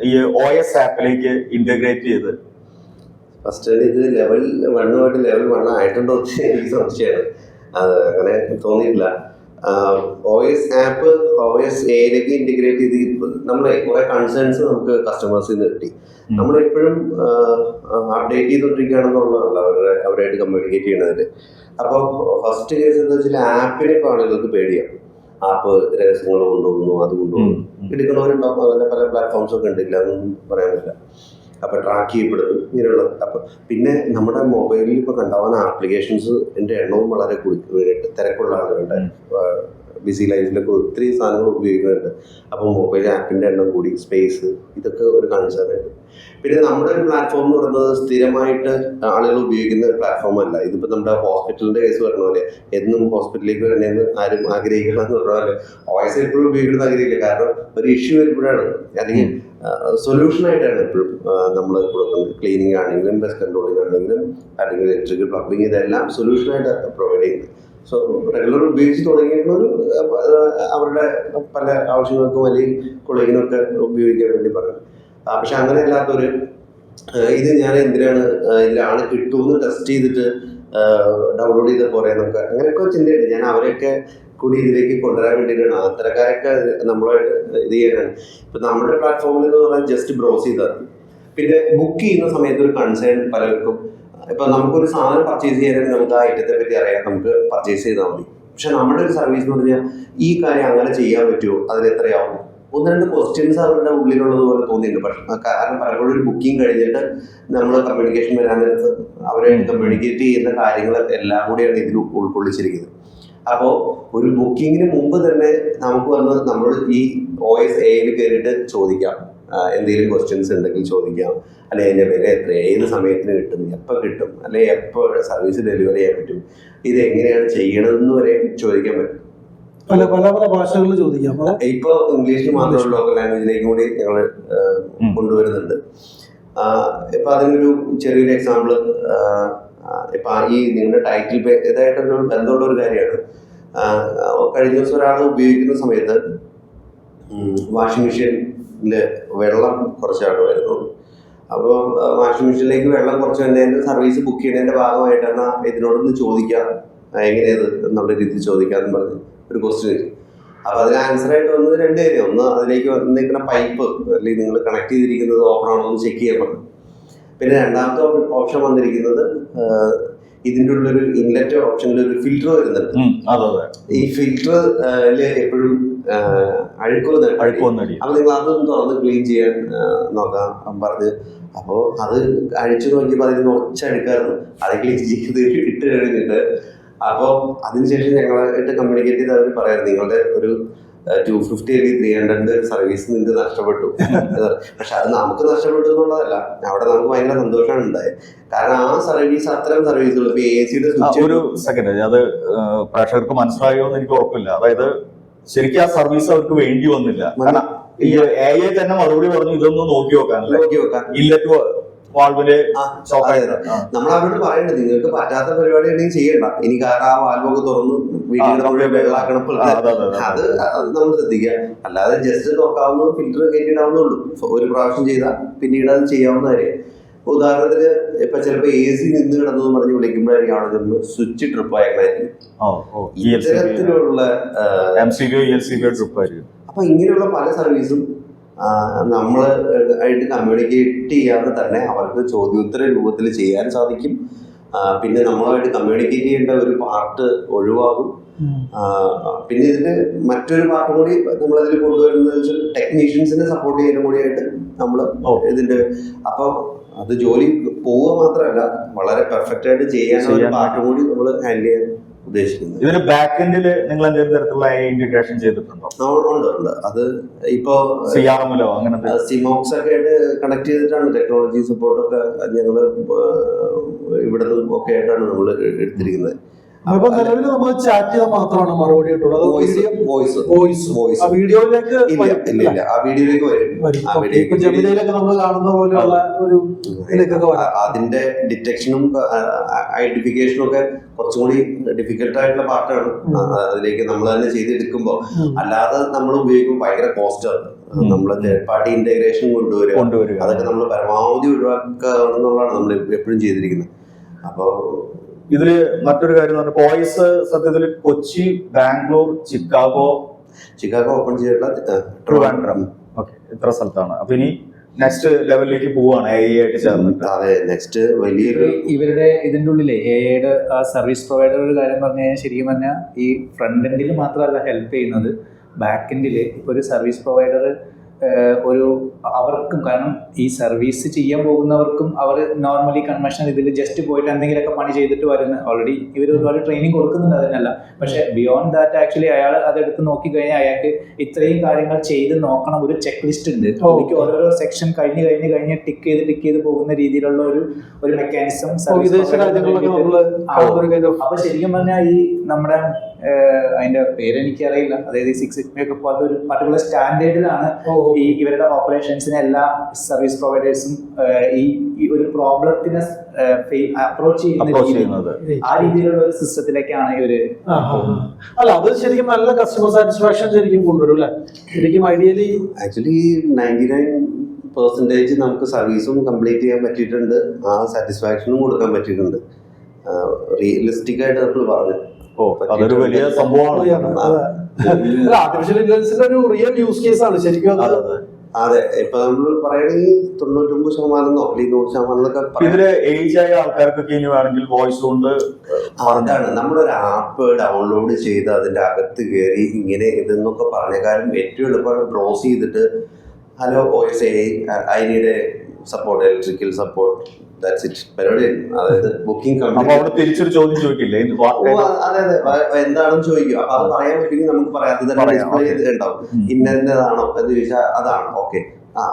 S1: ഈ OS ആപ്പിലേക്ക് ഇന്റഗ്രേറ്റ് ചെയ്ത്?
S4: ഫസ്റ്റ് ഇത് ലെവൽ 1 ലെവൽ 1 ആയിട്ടുണ്ടോ എനിക്ക് സംശയമാണ്. അത് അങ്ങനെ തോന്നിയിട്ടില്ല. OS ആപ്പ് OS എയിലേക്ക് ഇന്റഗ്രേറ്റ് ചെയ്ത് നമ്മളെ കുറെ കൺസേൺസ് നമുക്ക് കസ്റ്റമേഴ്സിൽ നിന്ന് കിട്ടി. നമ്മളെപ്പോഴും അപ്ഡേറ്റ് ചെയ്തുകൊണ്ടിരിക്കുകയാണെന്നുള്ളതല്ല അവരായിട്ട് കമ്മ്യൂണിക്കേറ്റ് ചെയ്യണതിൽ. അപ്പോൾ ഫസ്റ്റ് കേസ് എന്താ വെച്ചാൽ ആപ്പിനെ ഇപ്പോൾ ആളുകൾക്ക് പേടിയാണ്. ആപ്പ് രഹസ്യങ്ങൾ കൊണ്ടുപോകുന്നു, അത് കൊണ്ടുപോകുന്നു, എടുക്കണവരുണ്ടാവും. അങ്ങനെ പല പ്ലാറ്റ്ഫോംസൊക്കെ ഉണ്ടില്ല, അതൊന്നും പറയാൻ പറ്റില്ല. അപ്പോൾ ട്രാക്ക് ചെയ്യപ്പെടുന്നു ഇങ്ങനെയുള്ളത്. അപ്പോൾ പിന്നെ നമ്മുടെ മൊബൈലിൽ ഇപ്പോൾ കണ്ടാവുന്ന ആപ്ലിക്കേഷൻസിൻ്റെ എണ്ണവും വളരെ തിരക്കുള്ള ആളുകളുടെ ബിസി ലൈഫിലൊക്കെ ഒത്തിരി സാധനങ്ങൾ ഉപയോഗിക്കുന്നുണ്ട്. അപ്പോൾ മൊബൈൽ ആപ്പിൻ്റെ എണ്ണം കൂടി, സ്പേസ്, ഇതൊക്കെ ഒരു കൺസേൺ. പിന്നെ നമ്മുടെ ഒരു പ്ലാറ്റ്ഫോം എന്ന് പറയുന്നത് സ്ഥിരമായിട്ട് ആളുകൾ ഉപയോഗിക്കുന്ന ഒരു പ്ലാറ്റ്ഫോം അല്ല. ഇതിപ്പോൾ നമ്മുടെ ഹോസ്പിറ്റലിൻ്റെ കേസ് പറഞ്ഞ പോലെ എന്നും ഹോസ്പിറ്റലിലേക്ക് വരണമെന്ന് ആരും ആഗ്രഹിക്കണം എന്ന് പറഞ്ഞ പോലെ OS എപ്പോഴും ഉപയോഗിക്കുന്നത് ആഗ്രഹിക്കില്ല. കാരണം ഒരു ഇഷ്യൂ വരുമ്പോഴാണ്, അല്ലെങ്കിൽ സൊല്യൂഷനായിട്ടാണ് എപ്പോഴും നമ്മൾ കൊടുക്കുന്നത്. ക്ലീനിങ് ആണെങ്കിലും ബസ് കൺട്രോളിങ് ആണെങ്കിലും അല്ലെങ്കിൽ ഇലക്ട്രിക്കൽ പ്ലംബിങ്, ഇതെല്ലാം സൊല്യൂഷനായിട്ട് പ്രൊവൈഡ് ചെയ്യുന്നത്. സോ റെഗുലർ ഉപയോഗിച്ച് തുടങ്ങിയവർ അവരുടെ പല ആവശ്യങ്ങൾക്കും അല്ലെങ്കിൽ കൊളീഗിനൊക്കെ ഉപയോഗിക്കാൻ വേണ്ടി പറഞ്ഞു. പക്ഷെ അങ്ങനെ അല്ലാത്തൊരു ഇത് ഞാൻ എന്തിനാണ് ഇതിലാണ് കിട്ടുമെന്ന് ടെസ്റ്റ് ചെയ്തിട്ട് ഡൗൺലോഡ് ചെയ്ത പോരെ നമുക്ക് അങ്ങനെയൊക്കെ ചിന്തയുണ്ട്. ഞാൻ അവരെയൊക്കെ കൂടി ഇതിലേക്ക് കൊണ്ടുവരാൻ വേണ്ടിയിട്ടാണ്. അത്തരക്കാരൊക്കെ നമ്മളുമായിട്ട് ഇത് ചെയ്യാനാണ്. ഇപ്പം നമ്മുടെ പ്ലാറ്റ്ഫോമിൽ എന്ന് പറഞ്ഞാൽ ജസ്റ്റ് ബ്രൗസ് ചെയ്താൽ മതി. പിന്നെ ബുക്ക് ചെയ്യുന്ന സമയത്ത് ഒരു കൺസേൺ പലർക്കും, ഇപ്പം നമുക്കൊരു സാധനം പർച്ചേസ് ചെയ്യാനാണെങ്കിൽ നമുക്ക് ആ ഐറ്റത്തെ പറ്റി അറിയാം, നമുക്ക് പർച്ചേസ് ചെയ്താൽ മതി. പക്ഷെ നമ്മുടെ ഒരു സർവീസ് എന്ന് പറഞ്ഞാൽ ഈ കാര്യം അങ്ങനെ ചെയ്യാൻ പറ്റുമോ, അതിന് എത്രയാവും, 1-2 ക്വസ്റ്റ്യൻസ് അവരുടെ ഉള്ളിലുള്ളത് പോലെ തോന്നിയിട്ടുണ്ട്. പക്ഷെ കാരണം പലപ്പോഴും ഒരു ബുക്കിംഗ് കഴിഞ്ഞിട്ട് നമ്മൾ കമ്മ്യൂണിക്കേഷൻ വരാൻ നേരത്ത് അവരെ കമ്മ്യൂണിക്കേറ്റ് ചെയ്യുന്ന കാര്യങ്ങൾ എല്ലാം കൂടിയാണ് ഇതിൽ ഉൾക്കൊള്ളിച്ചിരിക്കുന്നത്. അപ്പോൾ ഒരു ബുക്കിങ്ങിന് മുമ്പ് തന്നെ നമുക്ക് വന്ന് നമ്മൾ ഈ OS AI കയറിയിട്ട് ചോദിക്കാം, എന്തെങ്കിലും ക്വസ്റ്റ്യൻസ് ഉണ്ടെങ്കിൽ ചോദിക്കാം, അല്ലെങ്കിൽ അതിൻ്റെ വില എത്ര, ഏത് സമയത്തിന് കിട്ടും, എപ്പോൾ കിട്ടും, അല്ലെങ്കിൽ എപ്പോൾ സർവീസ് ഡെലിവറി ചെയ്യാൻ പറ്റും, ഇത് എങ്ങനെയാണ് ചെയ്യണതെന്ന് വരെ ചോദിക്കാൻ പറ്റും.
S2: പല പല പല ഭാഷകളിൽ ചോദിക്കാം.
S4: ഇപ്പോൾ ഇംഗ്ലീഷിൽ മാത്രമല്ല ലോക്കൽ ലാംഗ്വേജിലേക്കും കൂടി ഞങ്ങൾ കൊണ്ടുവരുന്നുണ്ട്. ഇപ്പം അതിനൊരു ചെറിയൊരു എക്സാമ്പിൾ, ഇപ്പം ഈ നിങ്ങളുടെ ടൈറ്റിൽ ഇതായിട്ടൊരു ബന്ധമുള്ള ഒരു കാര്യമാണ്. കഴിഞ്ഞ ദിവസം ഒരാൾ ഉപയോഗിക്കുന്ന സമയത്ത് വാഷിംഗ് മെഷീനിൽ വെള്ളം കുറച്ചാണ് വരുന്നത്. അപ്പോൾ വാഷിംഗ് മെഷീനിലേക്ക് വെള്ളം കുറച്ച് തന്നെ സർവീസ് ബുക്ക് ചെയ്യുന്നതിൻ്റെ ഭാഗമായിട്ടാണ് ഇതിനോടൊന്ന് ചോദിക്കാം, എങ്ങനെയത് എന്നുള്ള രീതിയിൽ ചോദിക്കാമെന്ന് പറഞ്ഞ് ഒരു ക്വസ്റ്റ്യൻ. അപ്പോൾ അതിന് ആൻസറായിട്ട് വന്നത് 2 കാര്യം. ഒന്ന്, അതിലേക്ക് വന്നിരിക്കുന്ന പൈപ്പ് അല്ലെങ്കിൽ നിങ്ങൾ കണക്ട് ചെയ്തിരിക്കുന്നത് ഓപ്പൺ ആണോ എന്ന് ചെക്ക് ചെയ്യാൻ പറഞ്ഞു. പിന്നെ രണ്ടാമത്തെ ഓപ്ഷൻ വന്നിരിക്കുന്നത് ഇതിൻ്റെ ഉള്ളൊരു ഇൻലെറ്റ് ഓപ്ഷനിൽ ഒരു ഫിൽറ്റർ വരുന്നുണ്ട്. ഈ ഫിൽറ്ററിൽ എപ്പോഴും അഴുക്കുവന്നടി. അപ്പോൾ നിങ്ങൾ അതൊന്ന് തുറന്ന് ക്ലീൻ ചെയ്യാൻ നോക്കാം പറഞ്ഞ്. അപ്പോൾ അത് അഴിച്ചു നോക്കിയപ്പോൾ അതിന് കുറച്ചഴുക്കായിരുന്നു. അത് ക്ലീൻ ചെയ്ത് ഇട്ട് കഴിഞ്ഞിട്ട് അപ്പോൾ അതിനുശേഷം ഞങ്ങളായിട്ട് കമ്മ്യൂണിക്കേറ്റ് ചെയ്ത് അവർ പറയാറ്, നിങ്ങളുടെ ഒരു 250 അല്ലെങ്കിൽ 300 സർവീസ് നിങ്ങൾക്ക് നഷ്ടപ്പെട്ടു. പക്ഷെ അത് നമുക്ക് നഷ്ടപ്പെട്ടു എന്നുള്ളതല്ല, അവിടെ നമുക്ക് ഭയങ്കര സന്തോഷമാണ് ഉണ്ടായത്. കാരണം ആ സർവീസ്, അത്തരം സർവീസുകൾ ഇപ്പൊ AC-യുടെ
S1: ഒരു സെക്കൻഡ്, അത് പ്രേക്ഷകർക്ക് മനസ്സിലായോ എന്ന് എനിക്ക് ഉറപ്പില്ല. അതായത് ശരിക്കും ആ സർവീസ് അവർക്ക് വേണ്ടി വന്നില്ല. കാരണം ഈ AI തന്നെ മറുപടി പറഞ്ഞു ഇതൊന്നും നോക്കി നോക്കാൻ ഇല്ലറ്റ് വാൾവില്
S4: നമ്മൾ അവരോട് പറയണ്ടത്, നിങ്ങൾക്ക് പറ്റാത്ത പരിപാടി ഉണ്ടെങ്കിൽ ചെയ്യണ്ട, ഇനി കാരണം ആ വാൽവൊക്കെ തുറന്ന് വീട്ടിൽ വെള്ളാക്കണം, അത് നമ്മൾ ശ്രദ്ധിക്കുക. അല്ലാതെ ജസ്റ്റ് നോക്കാവുന്ന ഫിൽറ്റർ കയറ്റിയിടാവുന്നുള്ളൂ. ഒരു പ്രാവശ്യം ചെയ്താൽ പിന്നീട് അത് ചെയ്യാവുന്ന കാര്യം. ഉദാഹരണത്തിന് ഇപ്പൊ ചിലപ്പോ AC നിന്ന് കിടന്നു പറഞ്ഞ് വിളിക്കുമ്പോഴായിരിക്കും അവിടെ നിന്ന് സ്വിച്ച് ട്രിപ്പ് ആയിരിക്കും. ഇത്തരത്തിലുള്ള അപ്പൊ ഇങ്ങനെയുള്ള പല സർവീസും നമ്മൾ ആയിട്ട് കമ്മ്യൂണിക്കേറ്റ് ചെയ്യാതെ തന്നെ അവർക്ക് ചോദ്യോത്തര രൂപത്തിൽ ചെയ്യാൻ സാധിക്കും. പിന്നെ നമ്മളുമായിട്ട് കമ്മ്യൂണിക്കേറ്റ് ചെയ്യേണ്ട ഒരു പാർട്ട് ഒഴിവാകും. പിന്നെ ഇതിന് മറ്റൊരു പാർട്ട് കൂടി നമ്മളതിൽ കൊണ്ടുവരുന്നത് വെച്ചാൽ ടെക്നീഷ്യൻസിനെ സപ്പോർട്ട് ചെയ്യാനും കൂടിയായിട്ട് നമ്മൾ ഇതിന്റെ, അപ്പം അത് ജോലി പോവുക മാത്രമല്ല വളരെ പെർഫെക്റ്റ് ആയിട്ട് ചെയ്യാനുള്ള പാർട്ട് കൂടി നമ്മൾ ഹാൻഡിൽ ചെയ്യാൻ ഉദ്ദേശിക്കുന്നത്.
S1: ഇതിന് ബാക്ക് എൻഡിൽ നിങ്ങൾ എന്തെങ്കിലും തരത്തിലുള്ള ഇന്റഗ്രേഷൻ ചെയ്തിട്ടുണ്ടോ?
S4: ഉണ്ട്. അത് ഇപ്പോ
S1: CRM-ലോ അങ്ങനെ
S4: സിമോക്സ് ഒക്കെ ആയിട്ട് കണക്ട് ചെയ്തിട്ടാണ് ടെക്നോളജി സപ്പോർട്ടൊക്കെ ഞങ്ങൾ ഇവിടെ നിന്നും ഒക്കെ ആയിട്ടാണ് നമ്മൾ എടുത്തിരിക്കുന്നത്.
S2: അപ്പൊ നിലവിൽ നമ്മൾ ചാറ്റ് ചെയ്താൽ മാത്രമാണ് മറുപടി കിട്ടുള്ളത്. വീഡിയോയിലേക്ക്
S4: ഇല്ല, ആ വീഡിയോയിലേക്ക് വരും.
S2: ജമിനിയിലൊക്കെ നമ്മൾ കാണുന്ന പോലെയുള്ള ഒരു ഇതിലേക്കൊക്കെ വരാം.
S4: അതിന്റെ ഡിറ്റക്ഷനും ഐഡന്റിഫിക്കേഷനും ഒക്കെ കുറച്ചും കൂടി ഡിഫിക്കൽട്ട് ആയിട്ടുള്ള പാർട്ടാണ്. അതിലേക്ക് നമ്മൾ തന്നെ ചെയ്തെടുക്കുമ്പോൾ, അല്ലാതെ നമ്മൾ ഉപയോഗിക്കുമ്പോൾ ഭയങ്കര കോസ്റ്റാണ്. നമ്മള് തേർഡ് പാർട്ടി ഇന്റഗ്രേഷൻ കൊണ്ടുവരിക, അതൊക്കെ നമ്മൾ പരമാവധി ഒഴിവാക്കുക എന്നുള്ളതാണ് നമ്മൾ എപ്പോഴും ചെയ്തിരിക്കുന്നത്. അപ്പോൾ
S1: ഇതില് മറ്റൊരു കാര്യം എന്ന് പറഞ്ഞാൽ OS സത്യത്തിൽ കൊച്ചി, ബാംഗ്ലൂർ, ചിക്കാഗോ
S4: ഓപ്പൺ ചെയ്തിട്ടുള്ള
S1: ട്രിവാൻഡ്രം, ഇത്ര സ്ഥലത്താണ്. അപ്പൊ ഇനി നെക്സ്റ്റ് ലെവലിലേക്ക് പോവാണ് AI ആയിട്ട് ചേർന്നിട്ട്.
S4: അതെ, നെക്സ്റ്റ് വലിയൊരു
S3: ഇവരുടെ ഇതിൻ്റെ ഉള്ളിലെ AIയുടെ ആ സർവീസ് പ്രൊവൈഡർ ഒരു കാര്യം പറഞ്ഞു കഴിഞ്ഞാൽ ശരിക്കും പറഞ്ഞാൽ ഈ ഫ്രണ്ട് എൻഡിൽ മാത്രമല്ല ഹെൽപ്പ് ചെയ്യുന്നത്, ബാക്ക് എൻഡിൽ ഇപ്പോൾ ഒരു സർവീസ് പ്രൊവൈഡർ ഒരു അവർക്കും, കാരണം ഈ സർവീസ് ചെയ്യാൻ പോകുന്നവർക്കും അവർ നോർമലി കൺവെൻഷൻ ഇതിൽ ജസ്റ്റ് പോയിട്ട് എന്തെങ്കിലുമൊക്കെ പണി ചെയ്തിട്ട് വരുന്ന, ഓൾറെഡി ഇവർ ഒരുപാട് ട്രെയിനിങ് കൊടുക്കുന്നുണ്ട് അതിനല്ല. പക്ഷെ ബിയോണ്ട് ദാറ്റ് ആക്ച്വലി അയാൾ അതെടുത്ത് നോക്കിക്കഴിഞ്ഞാൽ അയാൾക്ക് ഇത്രയും കാര്യങ്ങൾ ചെയ്ത് നോക്കണം, ഒരു ചെക്ക് ലിസ്റ്റ് ഉണ്ട്. എനിക്ക് ഓരോരോ സെക്ഷൻ കഴിഞ്ഞ് ടിക്ക് ചെയ്ത് പോകുന്ന രീതിയിലുള്ള ഒരു മെക്കാനിസം. അപ്പൊ ശരിക്കും പറഞ്ഞാൽ ഈ നമ്മുടെ അതിന്റെ പേരെനിക്കറിയില്ല, അതായത് 6 സിഗ്മയൊക്കെ പോലത്തെ ഒരു പർട്ടിക്കുലർ സ്റ്റാൻഡേർഡിലാണ് ഈ ഇവരുടെ ഓപ്പറേഷൻസിനെ എല്ലാ സർവീസ് പ്രൊവൈഡേഴ്സും ഈ ഒരു പ്രോബ്ലത്തിനെ അപ്രോച്ച് ചെയ്യുന്നത്. ആ രീതിയിലുള്ള ഒരു സിസ്റ്റത്തിലേക്കാണ് ഇവര്.
S2: അല്ല, അത് ശരിക്കും നല്ല കസ്റ്റമർ സാറ്റിസ്ഫാക്ഷൻ ശരിക്കും കൊണ്ടുവരും അല്ലെ? ശരിക്കും ഐഡിയലി
S4: ആക്ച്വലി 99% നമുക്ക് സർവീസും കംപ്ലീറ്റ് ചെയ്യാൻ പറ്റിയിട്ടുണ്ട്, ആ സാറ്റിസ്ഫാക്ഷനും കൊടുക്കാൻ പറ്റിയിട്ടുണ്ട്. റിയലിസ്റ്റിക് ആയിട്ട് നമ്മൾ പറഞ്ഞു.
S1: അതൊരു വലിയ സംഭവമാണ്.
S2: ആർട്ടിഫിഷ്യൽ ഇന്റലിജൻസിന്റെ ഒരു റിയൽ യൂസ് കേസ് ആണ് ശരിക്കും.
S4: അതെ, ഇപ്പൊ നമ്മൾ പറയണെങ്കിൽ 99% അല്ലെങ്കിൽ 100%
S1: ഇതില് ഏജ് ആയ ആൾക്കാർക്കൊക്കെ ഇനി വേണമെങ്കിൽ വോയിസ് കൊണ്ട്
S4: അതാണ് നമ്മളൊരു ആപ്പ് ഡൗൺലോഡ് ചെയ്ത് അതിന്റെ അകത്ത് കയറി ഇങ്ങനെ ഇതെന്നൊക്കെ പറഞ്ഞ കാര്യം ഏറ്റവും എളുപ്പമാണ് ബ്രൗസ് ചെയ്തിട്ട് hello OS I need support, electrical support, that's it, പരിപാടി. അതായത് ബുക്കിംഗ്
S1: തിരിച്ചൊരു ചോദ്യം ചോദിക്കില്ലേ,
S4: അതെ എന്താണെന്ന് ചോദിക്കും. അപ്പൊ അത് പറയാൻ പറ്റുമെങ്കിൽ നമുക്ക് പറയാത്തത് ഡിസ്പ്ലേ ചെയ്തിട്ടുണ്ടാവും. ഇന്നതാണോ എന്ന് ചോദിച്ചാൽ അതാണ്, ഓക്കെ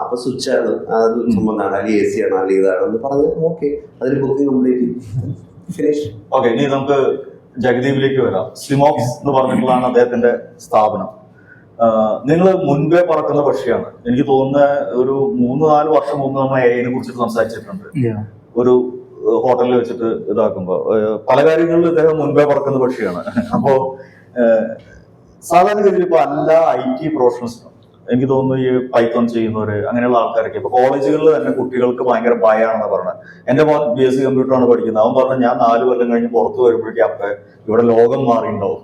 S4: അപ്പൊ സ്വിച്ച് ആണ്, അത് സംബന്ധമാണ്, അല്ലെങ്കിൽ AC ആണ്, അല്ലെങ്കിൽ ഇതാണെന്ന് പറഞ്ഞാൽ ഓക്കെ, അതിൽ ബുക്കിംഗ് കംപ്ലീറ്റ് ഫിനിഷ്.
S1: ഓക്കെ, ഇനി നമുക്ക് ജഗദീപിലേക്ക് വരാം. സ്ലിമോക്സ് എന്ന് പറഞ്ഞിട്ടുള്ളതാണ് അദ്ദേഹത്തിന്റെ സ്ഥാപനം. നിങ്ങൾ മുൻപേ പറക്കുന്ന പക്ഷിയാണ്. എനിക്ക് തോന്നുന്ന ഒരു 3-4 വർഷം മുമ്പ് നമ്മൾ AI നെ കുറിച്ചിട്ട് സംസാരിച്ചിട്ടുണ്ട്. ഒരു ഹോട്ടലിൽ വെച്ചിട്ട് ഇതാക്കുമ്പോ പല കാര്യങ്ങളിലും ഇദ്ദേഹം മുൻപേ പറക്കുന്ന പക്ഷിയാണ്. അപ്പോ സാധാരണഗതിയിൽ ഇപ്പൊ എല്ലാ IT പ്രൊഫഷണൽസിനും എനിക്ക് തോന്നുന്നു ഈ പൈത്തോൺ ചെയ്യുന്നവര് അങ്ങനെയുള്ള ആൾക്കാരൊക്കെ ഇപ്പൊ കോളേജുകളിൽ തന്നെ കുട്ടികൾക്ക് ഭയങ്കര ഭയമാണെന്ന് പറഞ്ഞത്. എന്റെ മോൻ BSc കമ്പ്യൂട്ടറാണ് പഠിക്കുന്നത്. അവൻ പറഞ്ഞ ഞാൻ 4 കൊല്ലം കഴിഞ്ഞ് പുറത്തു വരുമ്പോഴേക്കും അപ്പൊ ഇവിടെ ലോകം മാറിയിട്ടുണ്ടാവും,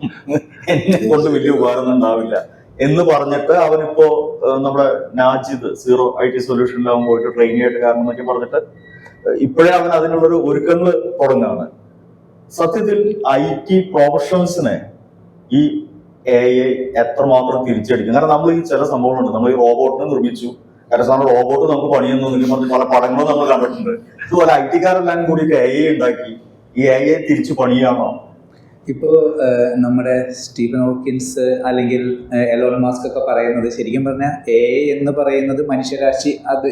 S1: എന്നെ കൊണ്ട് വലിയ ഉപകാരം ഉണ്ടാവില്ല എന്ന് പറഞ്ഞിട്ട് അവനിപ്പോ നമ്മുടെ നാജിദ് സീറോ IT സൊല്യൂഷനിലാവും പോയിട്ട് ട്രെയിനിങ് ആയിട്ട് കാരണം എന്നൊക്കെ പറഞ്ഞിട്ട് ഇപ്പോഴേ അവൻ അതിനുള്ളൊരു ഒരുക്കങ്ങൾ തുടങ്ങുകയാണ്. സത്യത്തിൽ IT പ്രൊഫഷണൽസിനെ ഈ AI എത്രമാത്രം തിരിച്ചടിക്കും? കാരണം നമ്മൾ ഈ ചില സംഭവങ്ങളുണ്ട്, നമ്മൾ ഈ റോബോട്ടിനെ നിർമ്മിച്ചു, കാരണം റോബോട്ട് നമുക്ക് പണിയെന്ന് പറഞ്ഞ് പല പടങ്ങളും നമ്മൾ കണ്ടിട്ടുണ്ട്. ഇതുപോലെ IT-കാരെല്ലാം കൂടി AI ഉണ്ടാക്കി ഈ AI തിരിച്ചു പണിയാണോ?
S3: ഇപ്പോൾ നമ്മുടെ സ്റ്റീഫൻ ഹോക്കിൻസ് അല്ലെങ്കിൽ എലോൺ മാസ്ക് ഒക്കെ പറയുന്നത് ശരിക്കും പറഞ്ഞാൽ AI എന്ന് പറയുന്നത് മനുഷ്യരാശി, അത്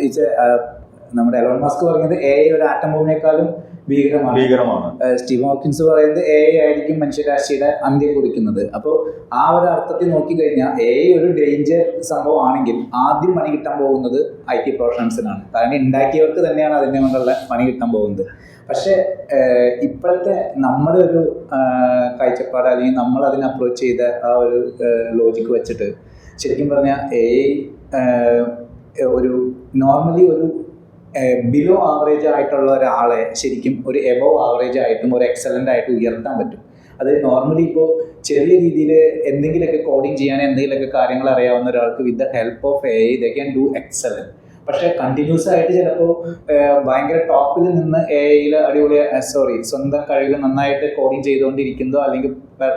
S3: നമ്മുടെ എലോൺ മാസ്ക് പറയുന്നത് AI ഒരു ആറ്റം ബോംബിനേക്കാളും ഭീകരമാണ്. സ്റ്റീഫൻ ഹോക്കിൻസ് പറയുന്നത് AI ആയിരിക്കും മനുഷ്യരാശിയുടെ അന്ത്യം കുറിക്കുന്നത്. അപ്പോൾ ആ ഒരു അർത്ഥത്തിൽ നോക്കിക്കഴിഞ്ഞാൽ AI ഒരു ഡേഞ്ചർ സംഭവമാണെങ്കിൽ ആദ്യം പണി കിട്ടാൻ പോകുന്നത് IT പ്രൊഫഷണൽസിനാണ്. കാരണം ഉണ്ടാക്കിയവർക്ക് തന്നെയാണ് അതിനെ കൊണ്ടുള്ള പണി കിട്ടാൻ പോകുന്നത്. പക്ഷെ ഇപ്പോഴത്തെ നമ്മുടെ ഒരു കാഴ്ചപ്പാട്, അല്ലെങ്കിൽ നമ്മൾ അതിനെ അപ്രോച്ച് ചെയ്ത ആ ഒരു ലോജിക്ക് വെച്ചിട്ട് ശരിക്കും പറഞ്ഞാൽ AI ഒരു നോർമലി ഒരു ബിലോ ആവറേജ് ആയിട്ടുള്ള ഒരാളെ ശരിക്കും ഒരു എബോവ് ആവറേജ് ആയിട്ടും ഒരു എക്സലൻ്റ് ആയിട്ട് ഉയർത്താൻ പറ്റും. അത് നോർമലി ഇപ്പോൾ ചെറിയ രീതിയിൽ എന്തെങ്കിലുമൊക്കെ കോഡിങ് ചെയ്യാൻ എന്തെങ്കിലുമൊക്കെ കാര്യങ്ങൾ അറിയാവുന്ന ഒരാൾക്ക് with the help of AI they can do excellent. പക്ഷെ കണ്ടിന്യൂസ് ആയിട്ട് ചിലപ്പോൾ ഭയങ്കര ടോപ്പിൽ നിന്ന് AI സ്വന്തം കഴിവിൽ നന്നായിട്ട് കോഡിങ് ചെയ്തുകൊണ്ടിരിക്കുന്നതോ അല്ലെങ്കിൽ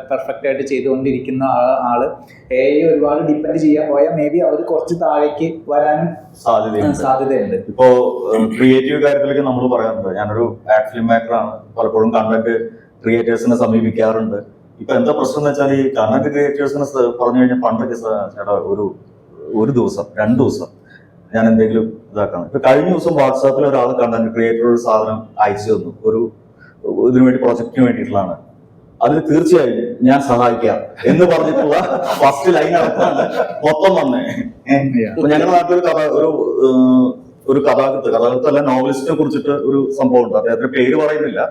S3: പെർഫെക്റ്റ് ആയിട്ട് ചെയ്തുകൊണ്ടിരിക്കുന്ന ആള് AI ഒരുപാട് ഡിപ്പെൻഡ് ചെയ്യാൻ പോയാൽ മേ ബി അവർ കുറച്ച് താഴേക്ക് വരാനും സാധ്യതയുണ്ട്.
S1: ഇപ്പോ ക്രിയേറ്റീവ് കാര്യത്തിലേക്ക് നമ്മൾ പറയാറുണ്ട്. ഞാനൊരു ആഡ് ഫിലിം മേക്കറാണ്. പലപ്പോഴും കണ്ടന്റ് ക്രിയേറ്റേഴ്സിനെ സമീപിക്കാറുണ്ട്. ഇപ്പൊ എന്താ പ്രശ്നം എന്ന് വെച്ചാൽ ഈ കണ്ടന്റ് ക്രിയേറ്റേഴ്സിനെ പറഞ്ഞു കഴിഞ്ഞാൽ പണ്ടൊക്കെ ചേട്ടാ ഒരു ദിവസം 2 ദിവസം ഞാൻ എന്തെങ്കിലും ഇതാക്കണം. ഇപ്പൊ കഴിഞ്ഞ ദിവസം വാട്സാപ്പിൽ ഒരാൾ കണ്ടന്റ് ക്രിയേറ്റർ ഒരു സാധനം അയച്ചു തന്നു, ഇതിനു വേണ്ടി പ്രൊജക്ടിന് വേണ്ടിയിട്ടുള്ളതാണ്. അതിൽ തീർച്ചയായും ഞാൻ സഹായിക്കാം എന്ന് പറഞ്ഞിട്ടുള്ള ഫസ്റ്റ് ലൈൻ അടക്കാണ് മൊത്തം വന്നേ. അപ്പൊ ഞങ്ങളുടെ നാട്ടിലൊരു ഒരു കഥാകൃത്തല്ല, നോവലിസ്റ്റിനെ കുറിച്ചിട്ട് ഒരു സംഭവം ഉണ്ട്. അദ്ദേഹത്തിന്റെ പേര് പറയുന്നില്ല.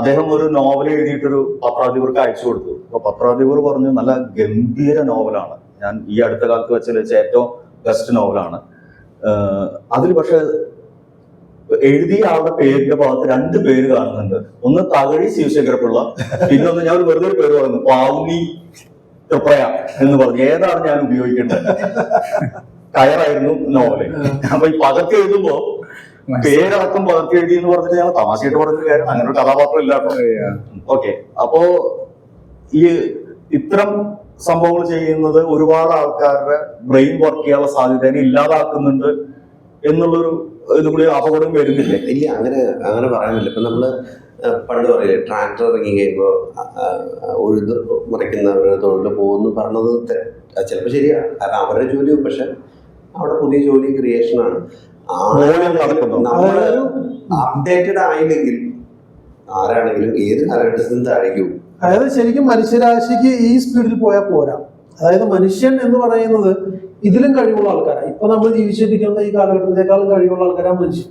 S1: അദ്ദേഹം ഒരു നോവൽ എഴുതിയിട്ടൊരു പത്രാധിപർക്ക് അയച്ചു കൊടുത്തു. അപ്പൊ പത്രാധിപർ പറഞ്ഞു നല്ല ഗംഭീര നോവലാണ്, ഞാൻ ഈ അടുത്ത കാലത്ത് വെച്ച ഏറ്റവും ബെസ്റ്റ് നോവലാണ്. അതിൽ പക്ഷെ എഴുതിയ ആളുടെ പേരിന്റെ ഭാഗത്ത് 2 പേര് കാണുന്നുണ്ട്. ഒന്ന് തകഴി ശിവശങ്കരപ്പിള്ള, പിന്നെ ഒന്ന് ഞാൻ വെറുതെ ഒരു പേര് പറഞ്ഞു പാവുനി തൃപ്രയ എന്ന് പറഞ്ഞു. ഏതാണ് ഞാൻ ഉപയോഗിക്കേണ്ടത്? കയറായിരുന്നു നോവല്. അപ്പൊ ഈ പകർത്തി എഴുതുമ്പോ പേരടക്കം പകർത്തി എഴുതി എന്ന് പറഞ്ഞിട്ട് ഞാൻ തമാശയായിട്ട് പറഞ്ഞൊരു കാര്യം, അങ്ങനെ ഒരു കഥാപാത്രം ഇല്ലാട്ടോ. ഓക്കെ, അപ്പോ ഈ ഇത്തരം സംഭവങ്ങൾ ചെയ്യുന്നത് ഒരുപാട് ആൾക്കാരുടെ ബ്രെയിൻ വർക്ക് ചെയ്യാനുള്ള സാധ്യതയെ ഇല്ലാതാക്കുന്നുണ്ട് എന്നുള്ളൊരു ഇതുകൂടി അപകടം വരുന്നില്ലേ?
S4: ഇല്ല, അങ്ങനെ പറയാനില്ല. ഇപ്പൊ നമ്മള് പണ്ട് പറയില്ലേ, ട്രാക്ടർ ഇറങ്ങി കഴിയുമ്പോൾ ഉഴുത് മറിക്കുന്ന തൊഴിൽ പോകുന്നു പറഞ്ഞത് ചിലപ്പോൾ ശരിയാണ്, കാരണം അവരുടെ ജോലി, പക്ഷെ അവിടെ പുതിയ ജോലി ക്രിയേഷനാണ്. നമ്മൾ അപ്ഡേറ്റഡ് ആയില്ലെങ്കിൽ ആരാണെങ്കിലും ഏത് കാലഘട്ടത്തിലും താഴേക്കും.
S2: അതായത് ശരിക്കും മനുഷ്യരാശിക്ക് ഈ സ്പീഡിൽ പോയാൽ പോരാ. അതായത് മനുഷ്യൻ എന്ന് പറയുന്നത് ഇതിലും കഴിവുള്ള ആൾക്കാരാണ്. ഇപ്പൊ നമ്മൾ ജീവിച്ചിരിക്കുന്ന ഈ കാലഘട്ടത്തെക്കാളും കഴിവുള്ള ആൾക്കാരാണ് മനുഷ്യൻ.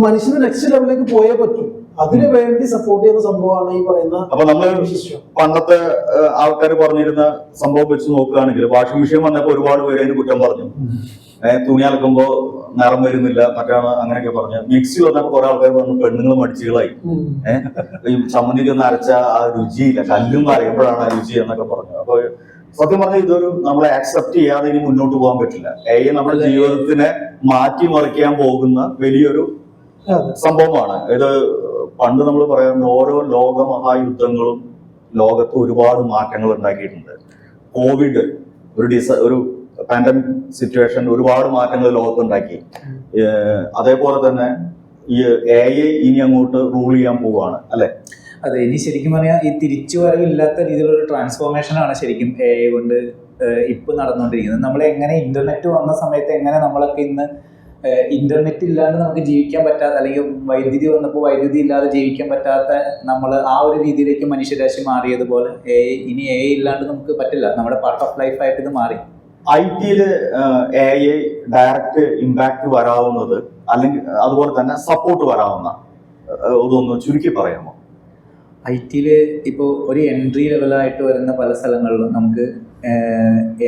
S2: മനുഷ്യന് നെക്സ്റ്റ് ലെവലിലേക്ക് പോയേ പറ്റും. അതിനു വേണ്ടി സപ്പോർട്ട് ചെയ്യുന്ന സംഭവമാണ് ഈ പറയുന്ന.
S1: അപ്പൊ നമ്മൾ പണ്ടത്തെ ആൾക്കാർ പറഞ്ഞിരുന്ന സംഭവം വെച്ച് നോക്കുകയാണെങ്കിൽ വാഷിംഗ് മെഷീൻ വന്നപ്പോ ഒരുപാട് പേര് അതിന് കുറ്റം പറഞ്ഞു. തുണി അലക്കുമ്പോ നിറം വരുന്നില്ല, മറ്റാണ് അങ്ങനെയൊക്കെ പറഞ്ഞു. മിക്സി വന്നപ്പോ കുറെ ആൾക്കാർ പറഞ്ഞു പെണ്ണുങ്ങൾ മടിച്ചുകളായി, ഈ ചമ്മന്തിക്ക് ഒന്ന് അരച്ച ആ രുചിയില്ല, കല്ലും അറിയപ്പോഴാണ് ആ രുചി എന്നൊക്കെ പറഞ്ഞു. അപ്പൊ സത്യം പറഞ്ഞാൽ ഇതൊരു നമ്മളെ ആക്സെപ്റ്റ് ചെയ്യാതെ ഇനി മുന്നോട്ട് പോകാൻ പറ്റില്ല. നമ്മുടെ ജീവിതത്തിനെ മാറ്റിമറിക്കാൻ പോകുന്ന വലിയൊരു സംഭവമാണ് ഇത്. പണ്ട് നമ്മൾ പറയുന്ന ഓരോ ലോകമഹായുദ്ധങ്ങളും ലോകത്ത് ഒരുപാട് മാറ്റങ്ങൾ ഉണ്ടാക്കിയിട്ടുണ്ട്. കോവിഡ് ഒരു പാൻഡമിക് സിറ്റുവേഷൻ ഒരുപാട് മാറ്റങ്ങൾ ലോകത്തുണ്ടാക്കി. അതേപോലെ തന്നെ ഈ AI ഇനി അങ്ങോട്ട് റൂൾ ചെയ്യാൻ പോവുകയാണ് അല്ലെ?
S3: അതെ, ഇനി ശരിക്കും പറഞ്ഞാൽ ഈ തിരിച്ചുവരവില്ലാത്ത രീതിയിലുള്ള ട്രാൻസ്ഫോർമേഷൻ ആണ് ശരിക്കും AI കൊണ്ട് ഇപ്പൊ നടന്നുകൊണ്ടിരിക്കുന്നത്. നമ്മൾ എങ്ങനെ ഇന്റർനെറ്റ് വന്ന സമയത്ത് എങ്ങനെ നമ്മളൊക്കെ ഇന്ന് ഇന്റർനെറ്റ് ഇല്ലാണ്ട് നമുക്ക് ജീവിക്കാൻ പറ്റാത്ത, അല്ലെങ്കിൽ വൈദ്യുതി വന്നപ്പോൾ വൈദ്യുതി ഇല്ലാതെ ജീവിക്കാൻ പറ്റാത്ത നമ്മൾ ആ ഒരു രീതിയിലേക്ക് മനുഷ്യരാശി മാറിയതുപോലെ ഇനി AI ഇല്ലാണ്ട് നമുക്ക് പറ്റില്ല. നമ്മുടെ പാർട്ട് ഓഫ് ലൈഫ് ആയിട്ട് ഇത് മാറി.
S1: IT-ല് AI ഡയറക്റ്റ് ഇമ്പാക്ട് വരാവുന്നത്, അല്ലെങ്കിൽ അതുപോലെ തന്നെ സപ്പോർട്ട് വരാവുന്ന ഇതൊന്ന് ചുരുക്കി പറയാമോ?
S3: IT-ല് ഇപ്പോൾ ഒരു എൻട്രി ലെവലായിട്ട് വരുന്ന പല സ്ഥലങ്ങളിലും നമുക്ക്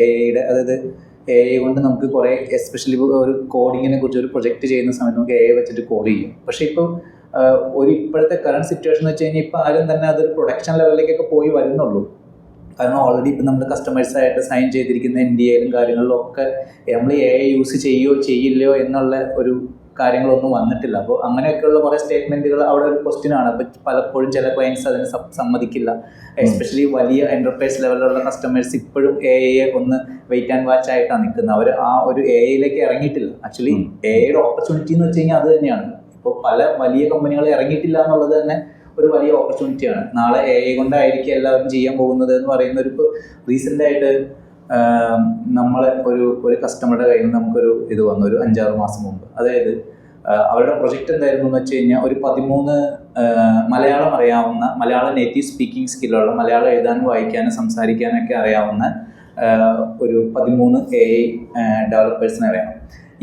S3: AI-യുടെ, അതായത് AI കൊണ്ട് നമുക്ക് കുറേ, എസ്പെഷ്യലി ഒരു കോഡിങ്ങിനെ കുറിച്ച് ഒരു പ്രൊജക്റ്റ് ചെയ്യുന്ന സമയത്ത് നമുക്ക് AI വെച്ചിട്ട് കോഡ് ചെയ്യും. പക്ഷേ ഇപ്പോൾ ഇപ്പോഴത്തെ കറണ്ട് സിറ്റുവേഷൻ എന്ന് വെച്ച് കഴിഞ്ഞാൽ ഇപ്പോൾ ആരും തന്നെ അതൊരു പ്രൊഡക്ഷൻ ലെവലിലേക്കൊക്കെ പോയി വരുന്നുള്ളൂ. കാരണം ഓൾറെഡി ഇപ്പം നമ്മൾ കസ്റ്റമേഴ്സായിട്ട് സൈൻ ചെയ്തിരിക്കുന്ന NDA-ലും കാര്യങ്ങളിലും ഒക്കെ നമ്മൾ AI യൂസ് ചെയ്യുകയോ ചെയ്യില്ലയോ എന്നുള്ള ഒരു കാര്യങ്ങളൊന്നും വന്നിട്ടില്ല. അപ്പോൾ അങ്ങനെയൊക്കെയുള്ള കുറേ സ്റ്റേറ്റ്മെൻറ്റുകൾ അവിടെ ഒരു ക്വസ്റ്റ്യനാണ്. അപ്പോൾ പലപ്പോഴും ചില ക്ലയൻസ് അതിന് സമ്മതിക്കില്ല. എസ്പെഷ്യലി വലിയ എൻ്റർപ്രൈസ് ലെവലിലുള്ള കസ്റ്റമേഴ്സ് ഇപ്പോഴും AI ഒന്ന് വെയിറ്റ് ആൻഡ് വാച്ച് ആയിട്ടാണ് നിൽക്കുന്നത്. അവർ ആ ഒരു AI-യിലേക്ക് ഇറങ്ങിയിട്ടില്ല. ആക്ച്വലി AI-യുടെ ഓപ്പർച്യൂണിറ്റി എന്ന് വെച്ച് കഴിഞ്ഞാൽ അത് തന്നെയാണ്. ഇപ്പോൾ പല വലിയ കമ്പനികൾ ഇറങ്ങിയിട്ടില്ല എന്നുള്ളത് തന്നെ ഒരു വലിയ ഓപ്പർച്യൂണിറ്റിയാണ്. നാളെ AI കൊണ്ടായിരിക്കും എല്ലാവരും ചെയ്യാൻ പോകുന്നത് എന്ന് പറയുന്ന ഒരു, ഇപ്പോൾ റീസെൻ്റായിട്ട് നമ്മളെ ഒരു കസ്റ്റമറുടെ കയ്യിൽ നിന്ന് നമുക്കൊരു ഇത് വന്നു ഒരു 5-6 മാസം മുമ്പ്. അതായത് അവരുടെ പ്രൊജക്റ്റ് എന്തായിരുന്നു എന്ന് വെച്ച് കഴിഞ്ഞാൽ ഒരു 13 മലയാളം അറിയാവുന്ന, മലയാളം നേറ്റീവ് സ്പീക്കിംഗ് സ്കില്ലുള്ള, മലയാളം എഴുതാനും വായിക്കാനും സംസാരിക്കാനൊക്കെ അറിയാവുന്ന ഒരു 13 AI ഡെവലപ്പേഴ്സിനെ വേണം.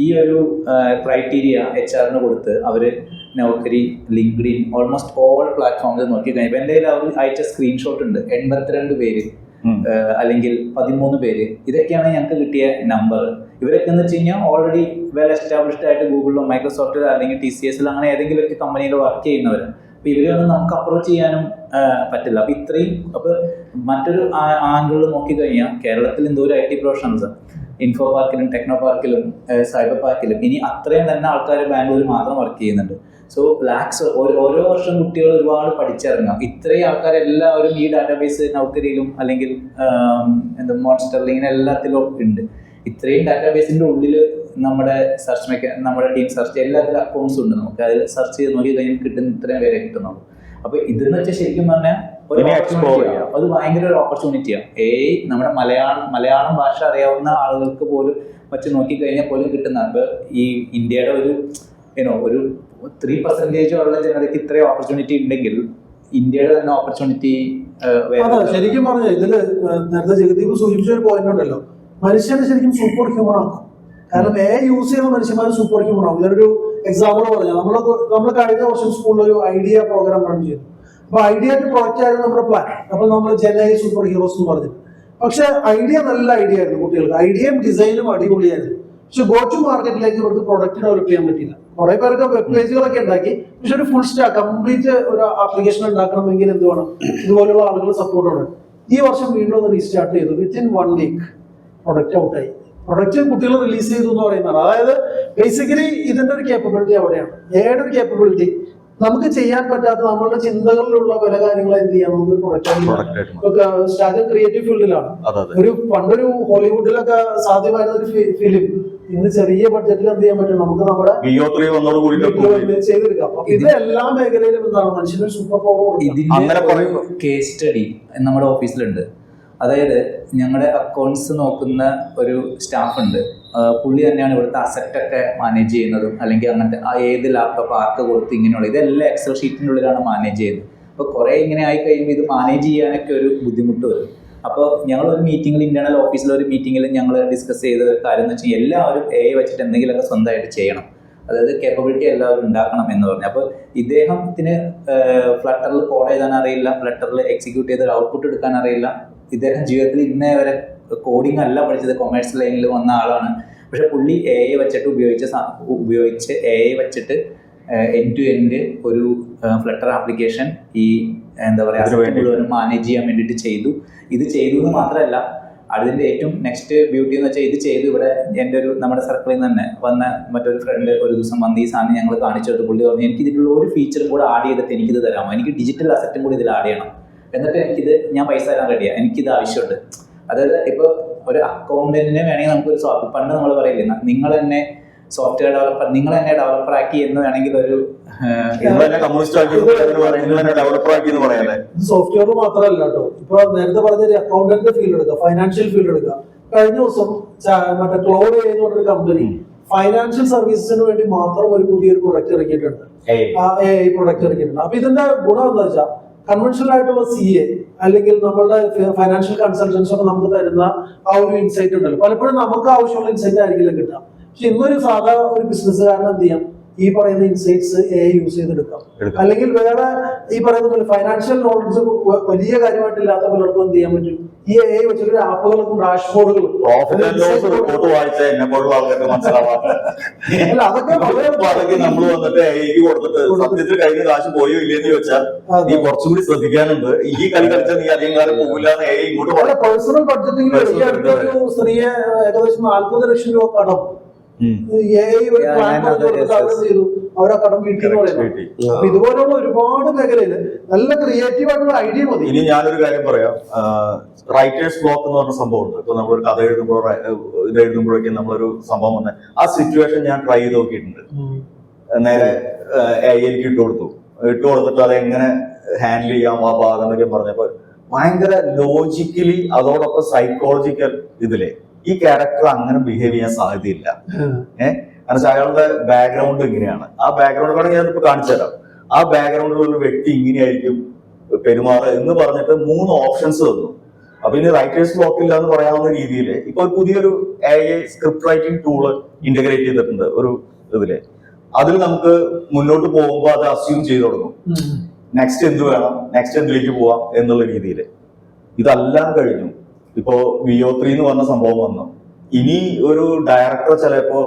S3: ഈ ഒരു ക്രൈറ്റീരിയ HR-ന് കൊടുത്ത് അവർ നൗകരി, ലിങ്ക്ഡിൻ, ഓൾമോസ്റ്റ് ഓൾ പ്ലാറ്റ്ഫോമിൽ നോക്കി കഴിഞ്ഞപ്പോൾ എൻ്റെ കയ്യിൽ അവർ അയച്ച സ്ക്രീൻഷോട്ട് ഉണ്ട്. 82 പേര് അല്ലെങ്കിൽ 13 പേര്, ഇതൊക്കെയാണ് ഞങ്ങൾക്ക് കിട്ടിയ നമ്പർ. ഇവരൊക്കെ എന്ന് വെച്ച് കഴിഞ്ഞാൽ ഓൾറെഡി വെൽ എസ്റ്റാബ്ലിഷ്ഡ് ആയിട്ട് ഗൂഗിളിലോ മൈക്രോസോഫ്റ്റിലോ അല്ലെങ്കിൽ TCS-ലോ അങ്ങനെ ഏതെങ്കിലുമൊക്കെ കമ്പനിയിൽ വർക്ക് ചെയ്യുന്നവരാണ്. അപ്പോൾ ഇവരൊന്നും നമുക്ക് അപ്രോച്ച് ചെയ്യാനും പറ്റില്ല. അപ്പോൾ ഇത്രയും, അപ്പോൾ മറ്റൊരു ആംഗിളിൽ നോക്കിക്കഴിഞ്ഞാൽ കേരളത്തിൽ എന്തോ ഒരു IT പ്രൊഫഷണൽസ് ഇൻഫോ പാർക്കിലും ടെക്നോ പാർക്കിലും സൈബർ പാർക്കിലും ഇനി അത്രയും തന്നെ ആൾക്കാർ ബാംഗ്ലൂരിൽ മാത്രം വർക്ക് ചെയ്യുന്നുണ്ട്. സോ ലാക്സ് ഓരോ വർഷം കുട്ടികൾ ഒരുപാട് പഠിച്ചിറങ്ങാം. ഇത്രയും ആൾക്കാരെല്ലാവരും ഈ ഡാറ്റാബേസ് നൗകരിയിലും അല്ലെങ്കിൽ മോൺസ്റ്ററിലും ഇങ്ങനെ എല്ലാത്തിലും ഉണ്ട്. ഇത്രയും ഡാറ്റാബേസിൻ്റെ ഉള്ളിൽ നമ്മുടെ നമ്മുടെ ടീം സെർച്ച് എല്ലാത്തിലും അക്കൗണ്ട്സ് ഉണ്ട്. നമുക്ക് അതിൽ സെർച്ച് ചെയ്ത് നോക്കി കഴിഞ്ഞാൽ കിട്ടുന്ന ഇത്രയും പേരെ കിട്ടുന്നുള്ളൂ. അപ്പോൾ ഇതെന്ന് വെച്ചാൽ ശരിക്കും പറഞ്ഞാൽ അത് ഭയങ്കര ഒരു ഓപ്പർച്യൂണിറ്റിയാണ്. നമ്മുടെ മലയാളം ഭാഷ അറിയാവുന്ന ആളുകൾക്ക് പോലും വെച്ച് നോക്കിക്കഴിഞ്ഞാൽ പോലും കിട്ടുന്ന, അപ്പോൾ ഈ ഇന്ത്യയുടെ ഒരു 3% ഉള്ള ജനതയ്ക്ക് ഇത്രയും ഓപ്പർച്യൂണിറ്റി ഉണ്ടെങ്കിൽ ഇന്ത്യയുടെ തന്നെ ഓപ്പർച്യൂണിറ്റി.
S2: ശരിക്കും പറഞ്ഞാൽ ഇതില് നേരത്തെ ജഗദീപ് സൂചിപ്പിച്ച ഒരു പോയിന്റ് ഉണ്ടല്ലോ, മനുഷ്യനെ ശരിക്കും സൂപ്പർ ഹ്യൂമൺ ആക്കും. കാരണം AI യൂസ് ചെയ്യുന്ന മനുഷ്യന്മാർ സൂപ്പർ ഹ്യൂമൺ ആകും. ഇതിനൊരു എക്സാമ്പിൾ പറഞ്ഞാൽ നമ്മൾ കഴിഞ്ഞ വർഷം സ്കൂളിൽ ഒരു ഐഡിയ പ്രോഗ്രാം റൺ ചെയ്തു. അപ്പൊ ഐഡിയ പ്രോജക്റ്റ് ആയിരുന്നു നമ്മുടെ പ്ലാൻ. അപ്പൊ നമ്മൾ ജെനൈ സൂപ്പർ ഹീറോസ് എന്ന് പറഞ്ഞു. പക്ഷെ ഐഡിയ നല്ല ഐഡിയ ആയിരുന്നു, കുട്ടികൾക്ക് ഐഡിയയും ഡിസൈനും അടിപൊളിയായിരുന്നു. പക്ഷെ ഗോ ടു മാർക്കറ്റിലേക്ക് ഇവർക്ക് പ്രൊഡക്റ്റ് ഡെവലപ്പ് ചെയ്യാൻ പറ്റില്ല. കുറെ പേർക്ക് വെബ് പേജുകളൊക്കെ ഉണ്ടാക്കി, പക്ഷെ ഒരു ഫുൾ സ്റ്റാക്ക് കംപ്ലീറ്റ് ഒരു ആപ്ലിക്കേഷൻ ഉണ്ടാക്കണമെങ്കിൽ എന്ത് വേണം, ഇതുപോലുള്ള ആളുകൾ സപ്പോർട്ട് വേണം. ഈ വർഷം വീണ്ടും ഒന്ന് റീസ്റ്റാർട്ട് ചെയ്തു. വിത്തിൻ 1 വീക്ക് പ്രൊഡക്റ്റ് ഔട്ടായി. പ്രൊഡക്റ്റ് കുട്ടികൾ റിലീസ് ചെയ്തു എന്ന് പറയുന്നതാണ്. അതായത് ബേസിക്കലി ഇതിന്റെ ഒരു കേപ്പബിലിറ്റി അവിടെയാണ്. ഏതൊരു കേപ്പബിലിറ്റി നമുക്ക് ചെയ്യാൻ പറ്റാത്ത നമ്മളുടെ ചിന്തകളിലുള്ള പല കാര്യങ്ങളും എന്ത് ചെയ്യാം നമുക്ക് പ്രൊഡക്റ്റ് സ്റ്റാർട്ട് ക്രിയേറ്റീവ് ഫീൽഡിലാണ്. പണ്ടൊരു ഹോളിവുഡിലൊക്കെ സാധ്യമായിരുന്ന ഒരു ഫിലിം ഇന്ന് ചെറിയ ബഡ്ജറ്റിൽ എന്ത് ചെയ്യാൻ പറ്റും, നമുക്ക് നമ്മുടെ ചെയ്തെടുക്കാം. ഇത് എല്ലാ മേഖലയിലും എന്താണ് മനുഷ്യന് സൂപ്പർ പവർ.
S3: ഇതിന്റെ കേസ് സ്റ്റഡി നമ്മുടെ ഓഫീസിലുണ്ട്. അതായത് ഞങ്ങളുടെ അക്കൗണ്ട്സ് നോക്കുന്ന ഒരു സ്റ്റാഫ് ഉണ്ട്. പുള്ളി തന്നെയാണ് ഇവിടുത്തെ അസറ്റൊക്കെ മാനേജ് ചെയ്യുന്നതും, അല്ലെങ്കിൽ അങ്ങനത്തെ ഏത് ലാപ്ടോപ്പ് ആർക്ക് കൊടുത്ത് ഇങ്ങനെയുള്ള ഇതെല്ലാം എക്സൽ ഷീറ്റിൻ്റെ ഉള്ളിലാണ് മാനേജ് ചെയ്യുന്നത്. അപ്പോൾ കുറേ ഇങ്ങനെ ആയി കഴിയുമ്പോൾ ഇത് മാനേജ് ചെയ്യാനൊക്കെ ഒരു ബുദ്ധിമുട്ട് വരും. അപ്പോൾ ഞങ്ങളൊരു മീറ്റിങ്ങിൽ, ഇന്റേണൽ ഓഫീസിലൊരു മീറ്റിങ്ങിൽ ഞങ്ങൾ ഡിസ്കസ് ചെയ്ത ഒരു കാര്യം എന്ന് വെച്ചാൽ എല്ലാവരും AI വെച്ചിട്ട് എന്തെങ്കിലുമൊക്കെ സ്വന്തമായിട്ട് ചെയ്യണം, അതായത് കേപ്പബിലിറ്റി എല്ലാവരും ഉണ്ടാക്കണം എന്ന് പറഞ്ഞു. അപ്പോൾ ഇദ്ദേഹത്തിന് ഫ്ലട്ടറിൽ കോഡ് എഴുതാൻ അറിയില്ല, ഫ്ലട്ടറിൽ എക്സിക്യൂട്ട് ചെയ്ത് ഔട്ട്പുട്ട് എടുക്കാൻ അറിയില്ല. ഇദ്ദേഹം ജീവിതത്തിൽ ഇന്നേ വരെ കോഡിംഗ് അല്ല പഠിച്ചത്, കൊമേഴ്സ് ലൈനിൽ വന്ന ആളാണ്. പക്ഷെ പുള്ളി AI വെച്ചിട്ട് ഉപയോഗിച്ച് AI വെച്ചിട്ട് എൻഡ് ടു എൻഡ് ഒരു ഫ്ലട്ടർ ആപ്ലിക്കേഷൻ ഈ എന്താ പറയുക മുഴുവനും മാനേജ് ചെയ്യാൻ വേണ്ടിയിട്ട് ചെയ്തു. ഇത് ചെയ്തു എന്ന് മാത്രമല്ല, അതിൻ്റെ ഏറ്റവും നെക്സ്റ്റ് ബ്യൂട്ടി എന്ന് വെച്ചാൽ ഇത് ചെയ്തു ഇവിടെ എൻ്റെ നമ്മുടെ സർക്കിളിൽ നിന്ന് തന്നെ വന്ന മറ്റൊരു ഫ്രണ്ട് ഒരു ദിവസം വന്ന് ഈ സാധനം ഞങ്ങൾ കാണിച്ചിട്ട് പുള്ളി പറഞ്ഞു, എനിക്ക് ഇതിലുള്ള ഒരു ഫീച്ചറും കൂടെ ആഡ് ചെയ്തിട്ട് എനിക്കിത് തരാമോ, എനിക്ക് ഡിജിറ്റൽ അസറ്റും കൂടി ഇതിൽ ആഡ് ചെയ്യണം, എന്നിട്ട് എനിക്കിത് ഞാൻ പൈസ തരാൻ റെഡിയാണ്, എനിക്കിത് ആവശ്യമുണ്ട്. അതായത് ഇപ്പോൾ ഒരു അക്കൗണ്ടന്റിനെ വേണമെങ്കിൽ നമുക്കൊരു പണ്ട് നമ്മൾ പറയില്ല, നിങ്ങൾ തന്നെ സോഫ്റ്റ്വെയർ ഡെവലപ്പർ, നിങ്ങൾ തന്നെ ഡെവലപ്പർ ആക്കി എന്ന് വേണമെങ്കിൽ ഒരു
S2: സോഫ്റ്റ്വെയർ മാത്രമല്ല കേട്ടോ. ഇപ്പൊ നേരത്തെ പറഞ്ഞ അക്കൗണ്ടന്റ് ഫീൽഡ് എടുക്കുക, ഫൈനാൻഷ്യൽ ഫീൽഡ് എടുക്കുക. കഴിഞ്ഞ ദിവസം മറ്റേ ക്ലോഡ് എന്ന് പറഞ്ഞൊരു കമ്പനി ഫൈനാൻഷ്യൽ സർവീസസിന് വേണ്ടി മാത്രം ഒരു പുതിയൊരു പ്രൊഡക്റ്റ് ഇറക്കിയിട്ടുണ്ട്, പ്രൊഡക്റ്റ് ഇറക്കിയിട്ടുണ്ട്. അപ്പൊ ഇതിന്റെ ഗുണം എന്താ വെച്ചാൽ കൺവെൻഷണൽ ആയിട്ടുള്ള CA അല്ലെങ്കിൽ നമ്മളുടെ ഫൈനാൻഷ്യൽ കൺസൾട്ടൻസ് ഒക്കെ നമുക്ക് തരുന്ന ആ ഒരു ഇൻസൈറ്റ് ഉണ്ടല്ലോ, പലപ്പോഴും നമുക്ക് ആവശ്യമുള്ള ഇൻസൈറ്റ് ആയിരിക്കില്ല കിട്ടാം. പക്ഷെ ഇന്നൊരു സാധാ ഒരു ബിസിനസ്സുകാരൻ എന്ത് ചെയ്യാം, ഈ പറയുന്ന ഇൻസൈറ്റ്സ് AI യൂസ് ചെയ്തെടുക്കാം. അല്ലെങ്കിൽ വേറെ ഈ പറയുന്ന പോലെ ഫൈനാൻഷ്യൽ നോളജ് വലിയ കാര്യമായിട്ടില്ലാത്ത പലർക്കും എന്ത് ചെയ്യാൻ പറ്റും, ഈ AI വെച്ചിട്ട് ആപ്പുകളും ഡാഷ്ബോർഡുകളും അല്ല അതൊക്കെ
S1: നമ്മൾ വന്നിട്ട് AI കൊടുത്തിട്ട് സത്യത്തിൽ കയ്യിൽ കാശ് പോയോ ഇല്ലെന്ന് ചോദിച്ചാൽ നീ കുറച്ചുകൂടി ശ്രദ്ധിക്കാനുണ്ട്, ഈ കളി കളിച്ചാൽ നീ അധികം കാലം പോകില്ല എന്ന് AI ഇങ്ങോട്ട്.
S2: പേഴ്സണൽ ബഡ്ജറ്റിംഗിൽ ഈ അടുത്തൊരു സ്ത്രീയെ ഏകദേശം 40 ലക്ഷം രൂപ കടം അവരാ കടം വീട്ടിൽ പറയുന്നത്. ഇതുപോലുള്ള ഒരുപാട് മേഖലയില് നല്ല ക്രിയേറ്റീവ് ആയിട്ടുള്ള ഐഡിയ മതി.
S1: ഇനി ഞാനൊരു കാര്യം പറയാം, റൈറ്റേഴ്സ് ബ്ലോക്ക് എന്ന് പറഞ്ഞ സംഭവം ഉണ്ട്. ഇപ്പൊ നമ്മളൊരു കഥ എഴുതുമ്പോഴേക്കും നമ്മളൊരു സംഭവം വന്ന് ആ സിറ്റുവേഷൻ ഞാൻ ട്രൈ ചെയ്ത് നോക്കിയിട്ടുണ്ട്. നേരെ എനിക്ക് ഇട്ട് കൊടുത്തിട്ട് അതെങ്ങനെ ഹാൻഡിൽ ചെയ്യാം ആ ഭാഗം എന്നൊക്കെ പറഞ്ഞപ്പോ ഭയങ്കര ലോജിക്കലി അതോടൊപ്പം സൈക്കോളജിക്കൽ ഇതിലെ ഈ ക്യാരക്ടർ അങ്ങനെ ബിഹേവ് ചെയ്യാൻ സാധ്യതയില്ല. കാരണം അയാളുടെ ബാക്ക്ഗ്രൗണ്ട് ഇങ്ങനെയാണ്. ആ ബാക്ക്ഗ്രൗണ്ട് ഞാനിപ്പോ കാണിച്ചു തരാം. ആ ബാക്ക്ഗ്രൗണ്ടിലുള്ള ഒരു വ്യക്തി ഇങ്ങനെയായിരിക്കും പെരുമാറുക എന്ന് പറഞ്ഞിട്ട് 3 ഓപ്ഷൻസ് തന്നു. അപ്പൊ ഇനി റൈറ്റേഴ്സ് ബ്ലോക്ക് ഇല്ല എന്ന് പറയാവുന്ന രീതിയിൽ ഇപ്പൊ പുതിയൊരു AI script writing tool integrate ചെയ്തിട്ടുണ്ട് ഒരു ഇതില്. അതിൽ നമുക്ക് മുന്നോട്ട് പോകുമ്പോൾ അത് അസ്യൂം ചെയ്ത് തുടങ്ങും, നെക്സ്റ്റ് എന്ത് വേണം, നെക്സ്റ്റ് എന്തിലേക്ക് പോവാം എന്നുള്ള രീതിയിൽ. ഇതെല്ലാം കഴിഞ്ഞു. ഇപ്പോ VO3 എന്ന് പറഞ്ഞ സംഭവം വന്നു. ഇനി ഒരു ഡയറക്ടർ ചിലപ്പോ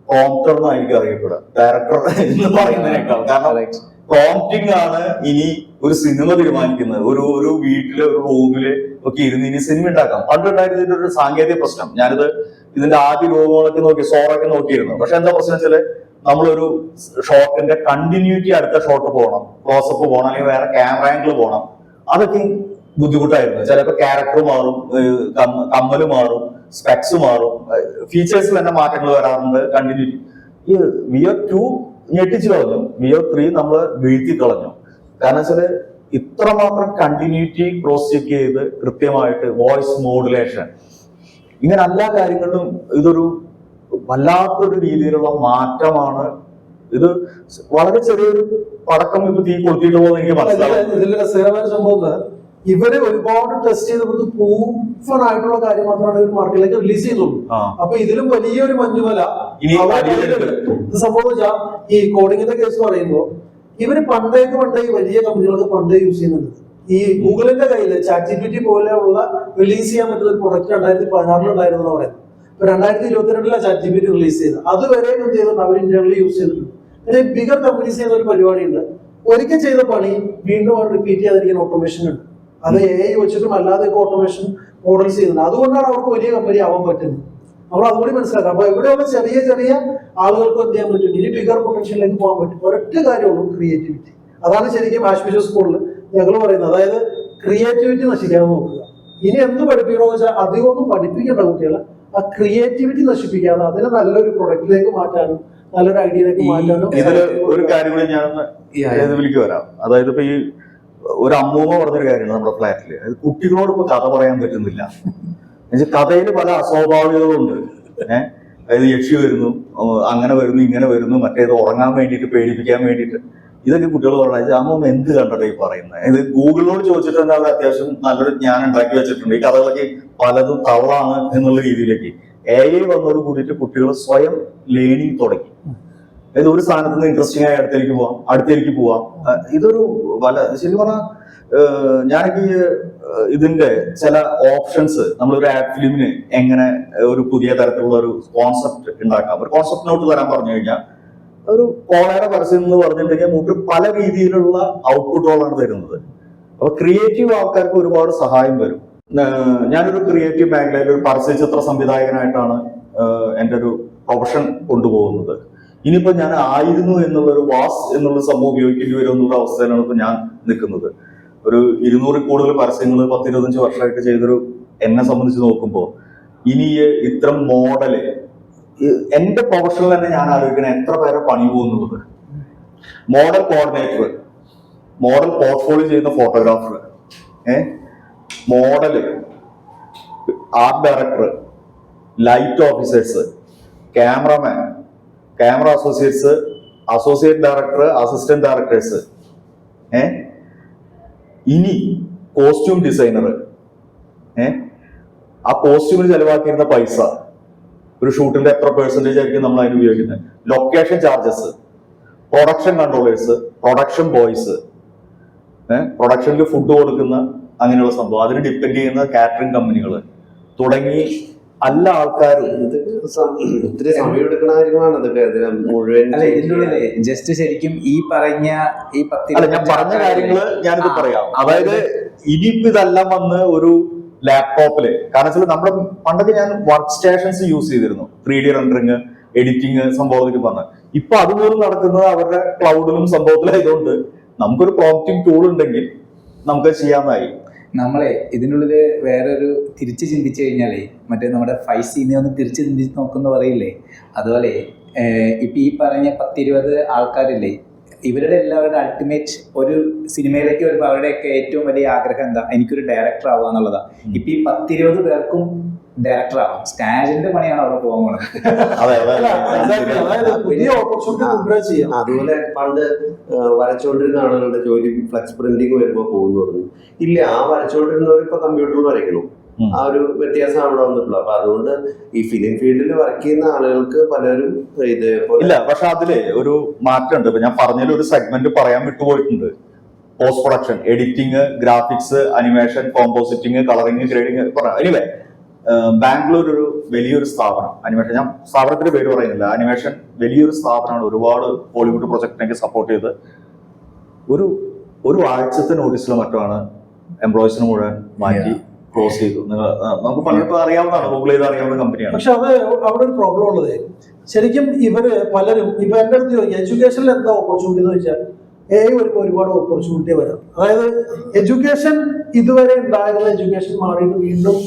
S1: പ്രോംപ്റ്റർ എന്നായിരിക്കും അറിയപ്പെടുക, ഡയറക്ടർ എന്ന് പറയുന്നതിനേക്കാൾ. കാരണം പ്രോംപ്റ്റിംഗ് ആണ് ഇനി ഒരു സിനിമ തീരുമാനിക്കുന്നത്. ഒരു വീട്ടില് ഒരു റൂമില് ഒക്കെ ഇരുന്ന് ഇനി സിനിമ ഉണ്ടാക്കാം. പണ്ടുണ്ടായിരുന്ന ഇതിന്റെ ഒരു സാങ്കേതിക പ്രശ്നം, ഞാനിത് ഇതിന്റെ ആദ്യ രൂപങ്ങളൊക്കെ നോക്കി സോറൊക്കെ നോക്കിയിരുന്നു. പക്ഷെ എന്താ പ്രശ്നം വെച്ചാല് നമ്മളൊരു ഷോട്ടിന്റെ കണ്ടിന്യൂറ്റി അടുത്ത ഷോട്ട് പോകണം, ക്ലോസപ്പ് പോകണം, അല്ലെങ്കിൽ വേറെ ക്യാമറ ആംഗിൾ പോകണം. അതൊക്കെ ബുദ്ധിമുട്ടായിരുന്നു. ചിലപ്പോൾ ക്യാരക്ടർ മാറും, കമ്മല് മാറും, സ്പെക്സ് മാറും, ഫീച്ചേഴ്സിൽ തന്നെ മാറ്റങ്ങൾ വരാറുണ്ട്. കണ്ടിന്യൂറ്റി ഈ VO2 ഞെട്ടിച്ചു കളഞ്ഞു, VO3 നമ്മൾ വീഴ്ത്തി കളഞ്ഞു. കാരണം വെച്ചാല് ഇത്രമാത്രം കണ്ടിന്യൂറ്റി ക്രോസ് ചെക്ക് ചെയ്ത് കൃത്യമായിട്ട് വോയിസ് മോഡുലേഷൻ, ഇങ്ങനെ എല്ലാ കാര്യങ്ങളിലും ഇതൊരു വല്ലാത്തൊരു രീതിയിലുള്ള മാറ്റമാണ്. ഇത് വളരെ ചെറിയൊരു പടക്കം ഇപ്പൊ തീ കൊളുത്തിയിട്ട് പോകുന്ന എനിക്ക് മനസ്സിലാവും.
S2: ഇതിൽ രസകരമായ സംഭവം, ഇവര് ഒരുപാട് ടെസ്റ്റ് ചെയ്തപ്പോൾ പ്രൂഫൺ ആയിട്ടുള്ള കാര്യം മാത്രമാണ് ഇവർ മാർക്കറ്റിലേക്ക് റിലീസ് ചെയ്യുന്നുള്ളൂ. അപ്പൊ ഇതിലും വലിയൊരു മഞ്ഞുമല ഇത് സംഭവിച്ചാൽ ഈ കോഡിങ്ങിന്റെ കേസ് പറയുമ്പോൾ ഇവര് പണ്ടേ ഈ വലിയ കമ്പനികളൊക്കെ പണ്ടേ യൂസ് ചെയ്യുന്നുണ്ട്. ഈ ഗൂഗിളിന്റെ കയ്യിൽ ChatGPT പോലെയുള്ള റിലീസ് ചെയ്യാൻ പറ്റുന്ന ഒരു പ്രൊഡക്റ്റ് 2016 ഉണ്ടായിരുന്നു എന്ന് പറയുന്നത്. 2022 ChatGPT റിലീസ് ചെയ്തത്. അതുവരെ എന്ത് ചെയ്തിട്ടുണ്ട്, അവർ ഇന്റർണലി യൂസ് ചെയ്തിട്ടുണ്ട്. പിന്നെ ബിഗർ കമ്പനീസ് ചെയ്യുന്ന ഒരു പരിപാടിയുണ്ട്, ഒരിക്കൽ ചെയ്ത പണി വീണ്ടും അവർ റിപ്പീറ്റ് ചെയ്യാതിരിക്കുന്ന ഓട്ടോമേഷൻ ഉണ്ട്. അത് AI വെച്ചിട്ടും അല്ലാതെ ഓട്ടോമേഷൻ മോഡൽസ് ചെയ്യുന്നുണ്ട്. അതുകൊണ്ടാണ് അവർക്ക് വലിയ കമ്പനി ആവാൻ പറ്റുന്നത്. നമ്മൾ അതുകൂടി മനസ്സിലാക്കാം. അപ്പൊ ഇവിടെയുള്ള ചെറിയ ചെറിയ ആളുകൾക്ക് എന്ത് ചെയ്യാൻ പറ്റും, ഇനി ബിഗർ പൊട്ടൻഷ്യലിലേക്ക് പോകാൻ പറ്റും. ഒരൊറ്റ കാര്യമുള്ളൂ, ക്രിയേറ്റിവിറ്റി. അതാണ് ശരിക്കും ആശുപത്രി സ്കൂളിൽ ഞങ്ങൾ പറയുന്നത്. അതായത് ക്രിയേറ്റിവിറ്റി നശിക്കാതെ നോക്കുക. ഇനി എന്ത് പഠിപ്പിക്കണമെന്ന് വെച്ചാൽ അധികമൊന്നും പഠിപ്പിക്കേണ്ട കുട്ടികളെ, ആ ക്രിയേറ്റിവിറ്റി നശിപ്പിക്കാതെ അതിനെ നല്ലൊരു പ്രൊഡക്റ്റിലേക്ക് മാറ്റാനും നല്ലൊരു ഐഡിയയിലേക്ക് മാറ്റാനും.
S1: ഇതില് ഒരു കാര്യം കൂടി ഞാനൊന്ന് ഇതിലേക്ക് വരാം. അതായത് ഇപ്പൊ ഈ ഒരു അമ്മൂമ്മ പറഞ്ഞൊരു കാര്യമാണ് നമ്മുടെ ഫ്ലാറ്റില്, അത് കുട്ടികളോട് ഇപ്പൊ കഥ പറയാൻ പറ്റുന്നില്ല. എന്നുവെച്ചാൽ കഥയിൽ പല അസ്വാഭാവികതകളുണ്ട്. അതായത് യക്ഷി വരുന്നു, അങ്ങനെ വരുന്നു, ഇങ്ങനെ വരുന്നു, മറ്റേത് ഉറങ്ങാൻ വേണ്ടിയിട്ട് പേടിപ്പിക്കാൻ വേണ്ടിയിട്ട്, ഇതൊക്കെ കുട്ടികൾ പറഞ്ഞാൽ അമ്മൂമ്മ എന്ത് കണ്ടിട്ട് ഈ പറയുന്നത്. ഇത് ഗൂഗിളിനോട് ചോദിച്ചിട്ടുണ്ട്, അവർ അത്യാവശ്യം നല്ലൊരു ജ്ഞാനം ഉണ്ടാക്കി വെച്ചിട്ടുണ്ട്. ഈ കഥകളൊക്കെ പലതും തവളാണ് എന്നുള്ള രീതിയിലേക്ക് AI വന്നോട് കൂടിയിട്ട് കുട്ടികൾ സ്വയം ലേണിംഗ് തുടങ്ങി. അതായത് ഒരു സ്ഥാനത്ത് നിന്ന് ഇൻട്രസ്റ്റിംഗ് ആയി അടുത്തേക്ക് പോവാം. ഇതൊരു ശരിക്കും പറഞ്ഞാൽ ഞാനൊക്കെ ഇതിന്റെ ചില ഓപ്ഷൻസ് നമ്മളൊരു ആഡ് ഫിലിമിന് എങ്ങനെ ഒരു പുതിയ തരത്തിലുള്ള ഒരു കോൺസെപ്റ്റ് ഉണ്ടാക്കാം, ഒരു കോൺസെപ്റ്റ് നോട്ട് തരാൻ പറഞ്ഞു കഴിഞ്ഞാൽ ഒരു കോളയുടെ പരസ്യം എന്ന് പറഞ്ഞിട്ടുണ്ടെങ്കിൽ നമുക്ക് പല രീതിയിലുള്ള ഔട്ട്പുട്ടുകളാണ് തരുന്നത്. അപ്പൊ ക്രിയേറ്റീവ് ആൾക്കാർക്ക് ഒരുപാട് സഹായം വരും. ഞാനൊരു ക്രിയേറ്റീവ് മേഖലയിൽ ഒരു പരസ്യചിത്ര സംവിധായകനായിട്ടാണ് എൻ്റെ ഒരു പ്രൊഫഷൻ കൊണ്ടുപോകുന്നത്. ഇനിയിപ്പോ ഞാൻ ആയിരുന്നു എന്നുള്ള ഒരു വാസ് എന്നുള്ള സംഭവം ഉപയോഗിക്കേണ്ടി വരും എന്നുള്ള അവസ്ഥയിലാണ് ഇപ്പൊ ഞാൻ നിൽക്കുന്നത്. ഒരു 200 കൂടുതൽ പരസ്യങ്ങൾ 10-25 വർഷമായിട്ട് ചെയ്തൊരു എന്നെ സംബന്ധിച്ച് നോക്കുമ്പോൾ ഇനി ഇത്തരം മോഡല് എന്റെ പ്രൊഫഷനിൽ തന്നെ ഞാൻ ആലോചിക്കണേ എത്ര പേരെ പണി പോകുന്നുള്ളത്. മോഡൽ കോർഡിനേറ്റർ, മോഡൽ പോർട്ട്ഫോളിയോ ചെയ്യുന്ന photographer, model, art director, light officers, cameraman, camera associates, associate director, assistant directors, ഇനി കോസ്റ്റ്യൂം ഡിസൈനർ, ആ കോസ്റ്റ്യൂമിന് ചെലവാക്കിയിരുന്ന പൈസ, ഒരു ഷൂട്ടിന്റെ എത്ര പെർസെന്റേജ് ആയിരിക്കും നമ്മൾ അതിന് ഉപയോഗിക്കുന്നത്, location charges, production controllers, production boys, പ്രൊഡക്ഷനിൽ ഫുഡ് കൊടുക്കുന്ന അങ്ങനെയുള്ള സംഭവം, അതിന് ഡിപ്പെൻഡ് ചെയ്യുന്ന കാറ്ററിംഗ് കമ്പനികൾ തുടങ്ങി അല്ല ആൾക്കാരും.
S4: ഒത്തിരി സമയം എടുക്കുന്ന കാര്യങ്ങളാണ് അതൊക്കെ. മുഴുവൻ
S3: അല്ല, ഇതിൻ്റെ ഉള്ളില് ജസ്റ്റ് ശരിക്കും ഈ പറഞ്ഞ
S1: ഞാൻ പറഞ്ഞ കാര്യങ്ങള് ഞാനിത് പറയാം. അതായത് ഇനിയിപ്പോ ഇതെല്ലാം വന്ന് ഒരു ലാപ്ടോപ്പില്, കാരണം വെച്ചാൽ നമ്മുടെ പണ്ടൊക്കെ ഞാൻ വർക്ക് സ്റ്റേഷൻസ് യൂസ് ചെയ്തിരുന്നു, 3D റെൻഡറിങ്, എഡിറ്റിംഗ് സംഭവത്തിലേക്ക് പറഞ്ഞ. ഇപ്പൊ അതുപോലും നടക്കുന്നത് അവരുടെ ക്ലൗഡിലും സംഭവത്തിലായതുകൊണ്ട് നമുക്കൊരു പ്രോംപ്റ്റിംഗ് ടൂൾ ഉണ്ടെങ്കിൽ നമുക്ക് ചെയ്യാവുന്നതായി.
S3: നമ്മളെ ഇതിനുള്ളില് വേറൊരു തിരിച്ച് ചിന്തിച്ചു കഴിഞ്ഞാലേ, മറ്റേ നമ്മുടെ 5C ഒന്ന് തിരിച്ച് ചിന്തിച്ച് നോക്കുന്ന പറയില്ലേ, അതുപോലെ ഇപ്പൊ ഈ പറഞ്ഞ 10-20 ആൾക്കാരില്ലേ, ഇവരുടെ എല്ലാവരുടെ അൾട്ടിമേറ്റ് ഒരു സിനിമയിലേക്ക് വരുമ്പോൾ അവരുടെയൊക്കെ ഏറ്റവും വലിയ ആഗ്രഹം എന്താ, എനിക്കൊരു ഡയറക്ടർ ആവുക എന്നുള്ളതാ. ഇപ്പൊ ഈ 10-20 പേർക്കും ഡയറക്ടർ ആവാം. സ്റ്റാൻഡിന്റെ പണിയാണ് അവിടെ പോകാൻ പോണത്.
S4: അതുപോലെ പണ്ട് വരച്ചോണ്ടിരുന്ന ആളുകളുടെ ജോലി ഫ്ലക്സ് പ്രിന്റിങ് വരുമ്പോ പോകുന്നു പറഞ്ഞു. ഇല്ല, ആ വരച്ചോണ്ടിരുന്നവർ ഇപ്പൊ കമ്പ്യൂട്ടറിൽ വരയ്ക്കണം. ആ ഒരു വ്യത്യാസം അവിടെ വന്നിട്ടുള്ളൂ. അപ്പൊ അതുകൊണ്ട് ഈ ഫിലിം ഫീൽഡിൽ വർക്ക് ചെയ്യുന്ന ആളുകൾക്ക് പലരും ഇത്
S1: ഇല്ല. പക്ഷെ അതില് ഒരു മാറ്റമുണ്ട്. ഇപ്പൊ ഞാൻ പറഞ്ഞതിൽ ഒരു സെഗ്മെന്റ് പറയാൻ വിട്ടുപോയിട്ടുണ്ട്. Post production, editing, graphics, animation, compositing, colouring, grading. Anyway, Bangalore ഒരു വലിയൊരു സ്ഥാപനം, അനിമേഷൻ, ഞാൻ സ്ഥാപനത്തിന്റെ പേര് പറയുന്നില്ല, അനിമേഷൻ വലിയൊരു സ്ഥാപനമാണ്. ഒരുപാട് ബോളിവുഡ് പ്രൊജക്ടിനൊക്കെ സപ്പോർട്ട് ചെയ്ത് ഒരു ആഴ്ചത്തെ നോട്ടീസിലോ മറ്റാണ് എംപ്ലോയീസിന് മുഴുവൻ മാറ്റി ക്ലോസ് ചെയ്തു. നമുക്ക് പലർക്കും അറിയാവുന്നതാണ്, ഗൂഗിൾ ചെയ്ത് അറിയാവുന്ന കമ്പനിയാണ്.
S2: പക്ഷെ അത് അവിടെ ഒരു പ്രോബ്ലം ഉള്ളത്, ശരിക്കും ഇവര് പലരും ഇപ്പൊ എന്റെ അടുത്ത് ചോദിക്കും എഡ്യൂക്കേഷനിൽ എന്താ ഓപ്പർച്യൂണിറ്റി എന്ന് വെച്ചാൽ വരുമ്പോൾ ഒരുപാട് ഓപ്പർച്യൂണിറ്റി വരാം. അതായത് എഡ്യൂക്കേഷൻ ഇതുവരെ ഉണ്ടായിരുന്ന എഡ്യൂക്കേഷൻ മാറിയിട്ട് വീണ്ടും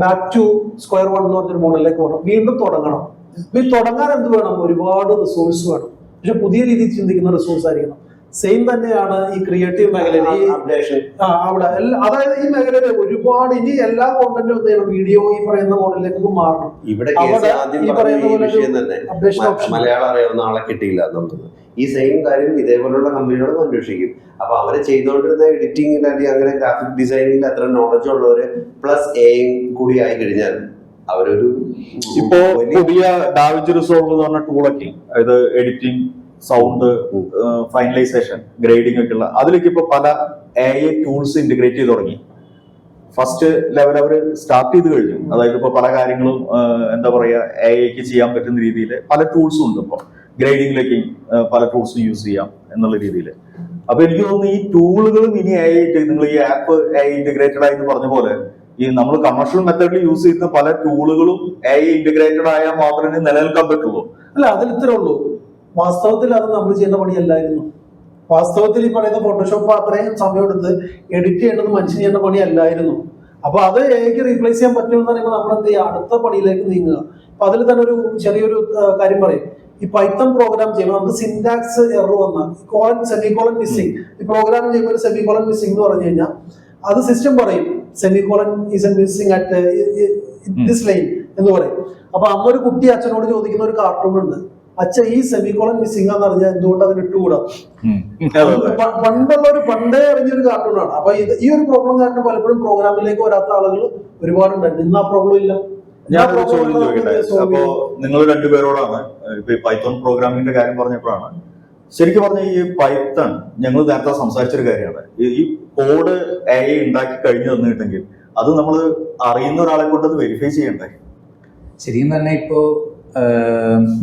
S2: ബാക്ക് ടു സ്ക്വയർ വൺ എന്ന് പറഞ്ഞൊരു മോഡലിലേക്ക് പോകണം, വീണ്ടും തുടങ്ങണം. ഈ തുടങ്ങാൻ എന്ത് വേണം? ഒരുപാട് റിസോഴ്സ് വേണം. പക്ഷെ പുതിയ രീതിയിൽ ചിന്തിക്കുന്ന റിസോഴ്സ് ആയിരിക്കണം. സെയിം തന്നെയാണ് ഈ ക്രിയേറ്റീവ് മേഖലയിൽ അവിടെ അതായത് ഈ മേഖലയിൽ ഒരുപാട് ഇനി എല്ലാ കോണ്ടന്റും എന്ത് ചെയ്യണം, വീഡിയോ ഈ പറയുന്ന മോഡലിലേക്ക് മാറണം.
S4: ഇവിടെ മലയാളം അറിയാവുന്ന ആളെ കിട്ടിയില്ല എന്നുള്ളത് ഈ സെയിം കാര്യം ഇതേപോലുള്ള കമ്പനികളും അന്വേഷിക്കും. അപ്പൊ അവരെ ചെയ്തുകൊണ്ടിരുന്ന എഡിറ്റിംഗിൽ അല്ലെങ്കിൽ അങ്ങനെ ഗ്രാഫിക് ഡിസൈനിങ്ങിൽ അത്ര നോളജ് ഉള്ളവര് പ്ലസ് കൂടി ആയി കഴിഞ്ഞാൽ അവരൊരു
S1: ഇപ്പോ പുതിയ ഡാവിഞ്ചി റിസോൾവ് എന്ന് പറഞ്ഞ ടൂളൊക്കെ, അതായത് എഡിറ്റിംഗ്, സൗണ്ട്, ഫൈനലൈസേഷൻ, ഗ്രേഡിംഗ് ഒക്കെ ഉള്ള അതിലേക്ക് ഇപ്പൊ പല AI ടൂൾസ് ഇന്റഗ്രേറ്റ് ചെയ്ത് തുടങ്ങി. ഫസ്റ്റ് ലെവൽ അവർ സ്റ്റാർട്ട് ചെയ്ത് കഴിഞ്ഞു. അതായത് ഇപ്പൊ പല കാര്യങ്ങളും എന്താ പറയാ AIക്ക് ചെയ്യാൻ പറ്റുന്ന രീതിയിൽ പല ടൂൾസും ഉണ്ട്. ഇപ്പൊ ഗ്രേഡിംഗിലേക്ക് പല ടൂൾസും യൂസ് ചെയ്യാം എന്നുള്ള രീതിയിൽ. അപ്പൊ എനിക്ക് തോന്നുന്നു ഈ ടൂളുകളും ഇനി AI നിങ്ങൾ ഈ ആപ്പ് AI ഇന്റഗ്രേറ്റഡ് ആയി എന്ന് പറഞ്ഞ പോലെ ഈ നമ്മൾ കമേഴ്ഷ്യൽ മെത്തേഡിൽ യൂസ് ചെയ്യുന്ന പല ടൂളുകളും AI ഇന്റഗ്രേറ്റഡ് ആയാൽ മാത്രമേ നിലനിൽക്കാൻ പറ്റുള്ളൂ.
S2: അല്ല, അതിൽ ഇത്രേ ഉള്ളൂ. വാസ്തവത്തിൽ അത് നമ്മൾ ചെയ്യുന്ന പണിയല്ലായിരുന്നു. വാസ്തവത്തിൽ ഈ പറയുന്ന ഫോട്ടോഷോപ്പ് അത്രയും സമയമെടുത്ത് എഡിറ്റ് ചെയ്യേണ്ടത് മനുഷ്യൻ ചെയ്യേണ്ട പണിയല്ലായിരുന്നു. അപ്പൊ അത് എനിക്ക് റീപ്ലേസ് ചെയ്യാൻ പറ്റുമെന്ന് പറയുമ്പോൾ നമ്മൾ എന്ത് ചെയ്യുക, അടുത്ത പണിയിലേക്ക് നീങ്ങുക. അപ്പൊ അതിൽ തന്നെ ഒരു ചെറിയൊരു കാര്യം പറയും. ഈ പൈത്തൺ പ്രോഗ്രാം ചെയ്യുമ്പോൾ നമുക്ക് സിന്റാക്സ് എറർ വന്നാൽ സെമികോളൻ മിസ്സിംഗ്, ഈ പ്രോഗ്രാം ചെയ്യുമ്പോൾ ഒരു സെമികോളൻ മിസ്സിംഗ് എന്ന് പറഞ്ഞു കഴിഞ്ഞാൽ അത് സിസ്റ്റം പറയും semicolon is missing at this line എന്ന് പറയും. അപ്പൊ അന്നൊരു കുട്ടി അച്ഛനോട് ചോദിക്കുന്ന ഒരു കാർട്ടൂൺ ഉണ്ട്, അച്ഛൻ ഈ സെമികോളൻ മിസ്സിംഗ് എന്ന് പറഞ്ഞാൽ എന്തുകൊണ്ട് അതിന് ഇട്ടുകൂടാ? പണ്ടേ അറിഞ്ഞൊരു കാർട്ടൂണാണ്. അപ്പൊ ഈ ഒരു പ്രോബ്ലം കാരണം പലപ്പോഴും പ്രോഗ്രാമിലേക്ക് വരാത്ത ആളുകൾ ഒരുപാടുണ്ടായിരുന്നു. ഇന്ന് ആ പ്രോബ്ലം ഇല്ല.
S1: ഞാനൊരു ചോദ്യം ചോദിക്കട്ടെ. അപ്പോ നിങ്ങൾ രണ്ടുപേരോടാണ് ഇപ്പൊ ഈ പൈത്തോൺ പ്രോഗ്രാമിംഗിന്റെ കാര്യം പറഞ്ഞപ്പോഴാണ് ശരിക്കും പറഞ്ഞ ഈ പൈത്തൺ ഞങ്ങൾ നേരത്തെ സംസാരിച്ചൊരു കാര്യമാണ്. ഈ കോഡ് AI ഉണ്ടാക്കി കഴിഞ്ഞു തന്നിട്ടുണ്ടെങ്കിൽ അത് നമ്മൾ അറിയുന്ന ഒരാളെ കൊണ്ട് അത് വെരിഫൈ ചെയ്യണ്ടേ?
S3: ശരിക്കും പറഞ്ഞാൽ ഇപ്പോ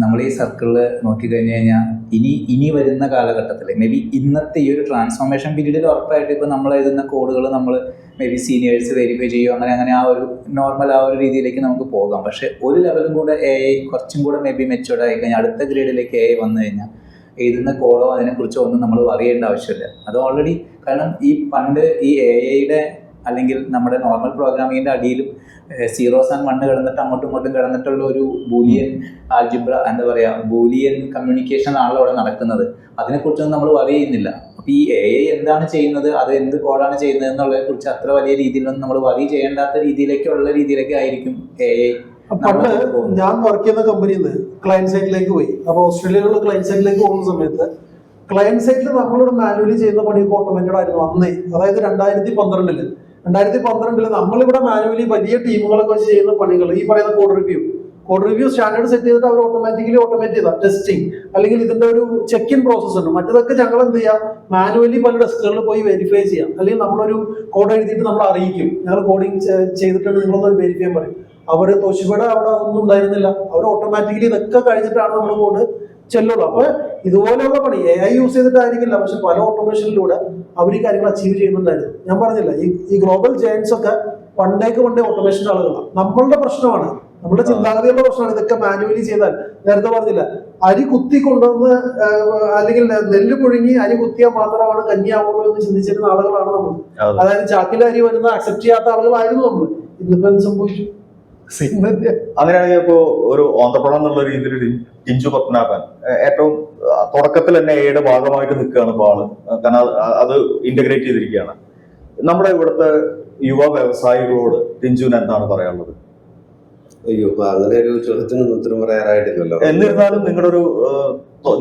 S3: നമ്മൾ ഈ സർക്കിളിൽ നോക്കിക്കഴിഞ്ഞു കഴിഞ്ഞാൽ ഇനി വരുന്ന കാലഘട്ടത്തിൽ മേ ബി ഇന്നത്തെ ഈ ഒരു ട്രാൻസ്ഫോർമേഷൻ പീരീഡിൽ ഉറപ്പായിട്ട് ഇപ്പോൾ നമ്മൾ എഴുതുന്ന കോഡുകൾ നമ്മൾ മേ ബി സീനിയേഴ്സ് വെരിഫൈ ചെയ്യും, അങ്ങനെ ആ ഒരു നോർമൽ ആ ഒരു രീതിയിലേക്ക് നമുക്ക് പോകാം. പക്ഷെ ഒരു ലെവലും കൂടെ AI കുറച്ചും കൂടെ മേ ബി മെച്ചുവേർഡ് ആയി കഴിഞ്ഞാൽ അടുത്ത ഗ്രേഡിലേക്ക് AI വന്നു കഴിഞ്ഞാൽ എഴുതുന്ന കോഡോ അതിനെക്കുറിച്ചോ ഒന്നും നമ്മൾ അറിയേണ്ട ആവശ്യമില്ല. അത് ഓൾറെഡി, കാരണം ഈ പണ്ട് ഈ AIയുടെ അല്ലെങ്കിൽ നമ്മുടെ നോർമൽ പ്രോഗ്രാമിങ്ങിൻ്റെ അടിയിലും സീറോസ് ആൻഡ് 1 കിടന്നിട്ട് അങ്ങോട്ടും ഇങ്ങോട്ടും കിടന്നിട്ടുള്ള ഒരു ബൂലിയൻ ആൽജിബ്ര, എന്താ പറയുക, ബൂലിയൻ കമ്മ്യൂണിക്കേഷൻ ആണല്ലോ അവിടെ നടക്കുന്നത്. അതിനെക്കുറിച്ചൊന്നും നമ്മൾ വറി ചെയ്യുന്നില്ല. അപ്പോൾ ഈ AI എന്താണ് ചെയ്യുന്നത്, അത് എന്ത് കോഡാണ് ചെയ്യുന്നത് എന്നുള്ളതിനെ കുറിച്ച് അത്ര വലിയ രീതിയിലൊന്നും നമ്മൾ വറി ചെയ്യേണ്ടാത്ത രീതിയിലേക്ക് ആയിരിക്കും AI.
S2: പണ്ട് ഞാൻ വർക്ക് ചെയ്യുന്ന കമ്പനിയിൽ നിന്ന് ക്ലയന്റ് സൈറ്റിലേക്ക് പോയി. അപ്പൊ ഓസ്ട്രേലിയയിലുള്ള ക്ലയന്റ് സൈറ്റിലേക്ക് പോകുന്ന സമയത്ത് ക്ലയന്റ് സൈറ്റിൽ നമ്മളിവിടെ മാനുവലി ചെയ്യുന്ന പണിയൊക്കെ ഓട്ടോമേറ്റഡ് ആയിരുന്നു അന്നേ. അതായത് 2012 നമ്മളിവിടെ മാനുവലി വലിയ ടീമുകളൊക്കെ വെച്ച് ചെയ്യുന്ന പണികൾ, ഈ പറയുന്ന കോഡ് റിവ്യൂ സ്റ്റാൻഡേർഡ് സെറ്റ് ചെയ്തിട്ട് അവർ ഓട്ടോമാറ്റ് ചെയ്താൽ ടെസ്റ്റിംഗ് അല്ലെങ്കിൽ ഇതിന്റെ ഒരു ചെക്ക് ഇൻ പ്രോസസ് ഉണ്ട്. മറ്റേതൊക്കെ ഞങ്ങൾ എന്ത് ചെയ്യാം, മാനുവലി പല ഡെസ്കുകളിൽ പോയി വെരിഫൈ ചെയ്യാം. അല്ലെങ്കിൽ നമ്മളൊരു കോഡ് എഴുതിയിട്ട് നമ്മൾ അറിയിക്കും, ഞങ്ങൾ കോഡിങ് ചെയ്തിട്ടുണ്ട്, നിങ്ങളൊന്ന് വെരിഫൈ ചെയ്യാൻ പറയും. അവര് തോശിബയുടെ അവിടെ അതൊന്നും ഉണ്ടായിരുന്നില്ല. അവർ ഓട്ടോമാറ്റിക്കലി ഇതൊക്കെ കഴിഞ്ഞിട്ടാണ് നമ്മൾ കോഡ് ചെല്ലുള്ളൂ. അപ്പൊ ഇതുപോലെയുള്ള പണി AI യൂസ് ചെയ്തിട്ടായിരിക്കില്ല, പക്ഷെ പല ഓട്ടോമേഷനിലൂടെ അവർ ഈ കാര്യങ്ങൾ അച്ചീവ് ചെയ്യുന്നുണ്ടായിരുന്നു. ഞാൻ പറഞ്ഞില്ല, ഈ ഗ്ലോബൽ ജയൻസ് ഒക്കെ പണ്ടേ ഓട്ടോമേഷൻ ആളുകളാണ്. നമ്മളുടെ പ്രശ്നമാണ്, നമ്മുടെ ചിന്താഗതിയുള്ള പ്രശ്നമാണ്. ഇതൊക്കെ മാനുവലി ചെയ്താൽ, നേരത്തെ പറഞ്ഞില്ല, അരി കുത്തി കൊണ്ടുവന്ന് അല്ലെങ്കിൽ നെല്ല് പുഴുങ്ങി അരി കുത്തിയാൽ മാത്രമാണ് കഞ്ഞിയാവുള്ളൂ എന്ന് ചിന്തിച്ചിരുന്ന ആളുകളാണ് നമ്മൾ. അതായത് ചാക്കിലെ അരി വരുന്ന അക്സെപ്റ്റ് ചെയ്യാത്ത ആളുകളായിരുന്നു നമ്മൾ. ഇന്നിപ്പോ എന്ത് സംഭവിച്ചു?
S1: അങ്ങനെയാണെങ്കിൽ ഇപ്പോ ഒരു ഓന്തപ്പണം എന്നുള്ള രീതിയിൽ ടിഞ്ചു പത്മനാഭൻ ഏറ്റവും തുടക്കത്തിൽ തന്നെ AI ഭാഗമായിട്ട് നിൽക്കുകയാണ് ഇപ്പോൾ ആള്. കാരണം അത് ഇന്റഗ്രേറ്റ് ചെയ്തിരിക്കുകയാണ്. നമ്മുടെ ഇവിടുത്തെ യുവ വ്യവസായികളോട് ടിഞ്ചുവിന് എന്താണ് പറയാനുള്ളത്?
S4: അയ്യോ, അങ്ങനെ ഒരു ചോദ്യത്തിന് ഉത്തരം പറയാറായിട്ടില്ലല്ലോ.
S1: എന്നിരുന്നാലും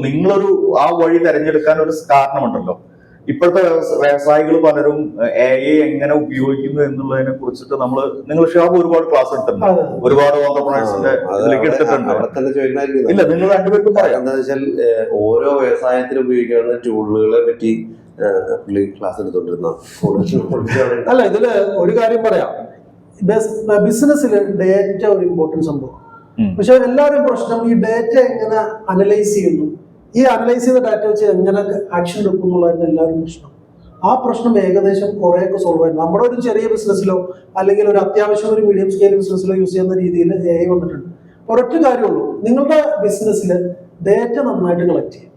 S1: നിങ്ങളൊരു ആ വഴി തെരഞ്ഞെടുക്കാൻ ഒരു കാരണമുണ്ടല്ലോ. ഇപ്പോഴത്തെ വ്യവസായികൾ പലരും AI എങ്ങനെ ഉപയോഗിക്കുന്നു എന്നുള്ളതിനെ കുറിച്ചിട്ട് നിങ്ങൾ ഷാബ് ഒരുപാട് ക്ലാസ് എടുത്തിട്ടുണ്ട്, ഒരുപാട് ഓന്റർപ്രണേഴ്സിന്റെ ഇതിലേക്ക് എടുത്തിട്ടുണ്ട്.
S4: അവിടെ തന്നെ ചോദിക്കണമായിരിക്കും.
S1: ഇല്ല, നിങ്ങൾ രണ്ടുപേർക്കും പറയാം.
S4: എന്താണെന്ന് വെച്ചാൽ ഓരോ വ്യവസായത്തിൽ ഉപയോഗിക്കുന്ന ടൂളുകളെ പറ്റി ക്ലാസ് എടുത്തോണ്ടിരുന്ന
S2: അല്ല, ഇതില് ഒരു കാര്യം പറയാം. ബിസിനസ്സിൽ ഡേറ്റ ഒരു ഇമ്പോർട്ടൻറ്റ് സംഭവം. പക്ഷെ എല്ലാവരും പ്രശ്നം ഈ ഡേറ്റ എങ്ങനെ അനലൈസ് ചെയ്യുന്നു, ഈ അനലൈസ് ചെയ്ത ഡാറ്റ വെച്ച് എങ്ങനെ ആക്ഷൻ എടുക്കും എന്നുള്ളതായിരുന്നു എല്ലാവരും പ്രശ്നം. ആ പ്രശ്നം ഏകദേശം കുറേയൊക്കെ സോൾവ് ആയിരുന്നു. നമ്മുടെ ഒരു ചെറിയ ബിസിനസ്സിലോ അല്ലെങ്കിൽ ഒരു അത്യാവശ്യം ഒരു മീഡിയം സ്കെയിൽ ബിസിനസ്സിലോ യൂസ് ചെയ്യുന്ന രീതിയിൽ AI വന്നിട്ടുണ്ട്. ഒരൊറ്റ കാര്യമുള്ളൂ, നിങ്ങളുടെ ബിസിനസ്സിൽ ഡേറ്റ നന്നായിട്ട് കളക്ട് ചെയ്യും.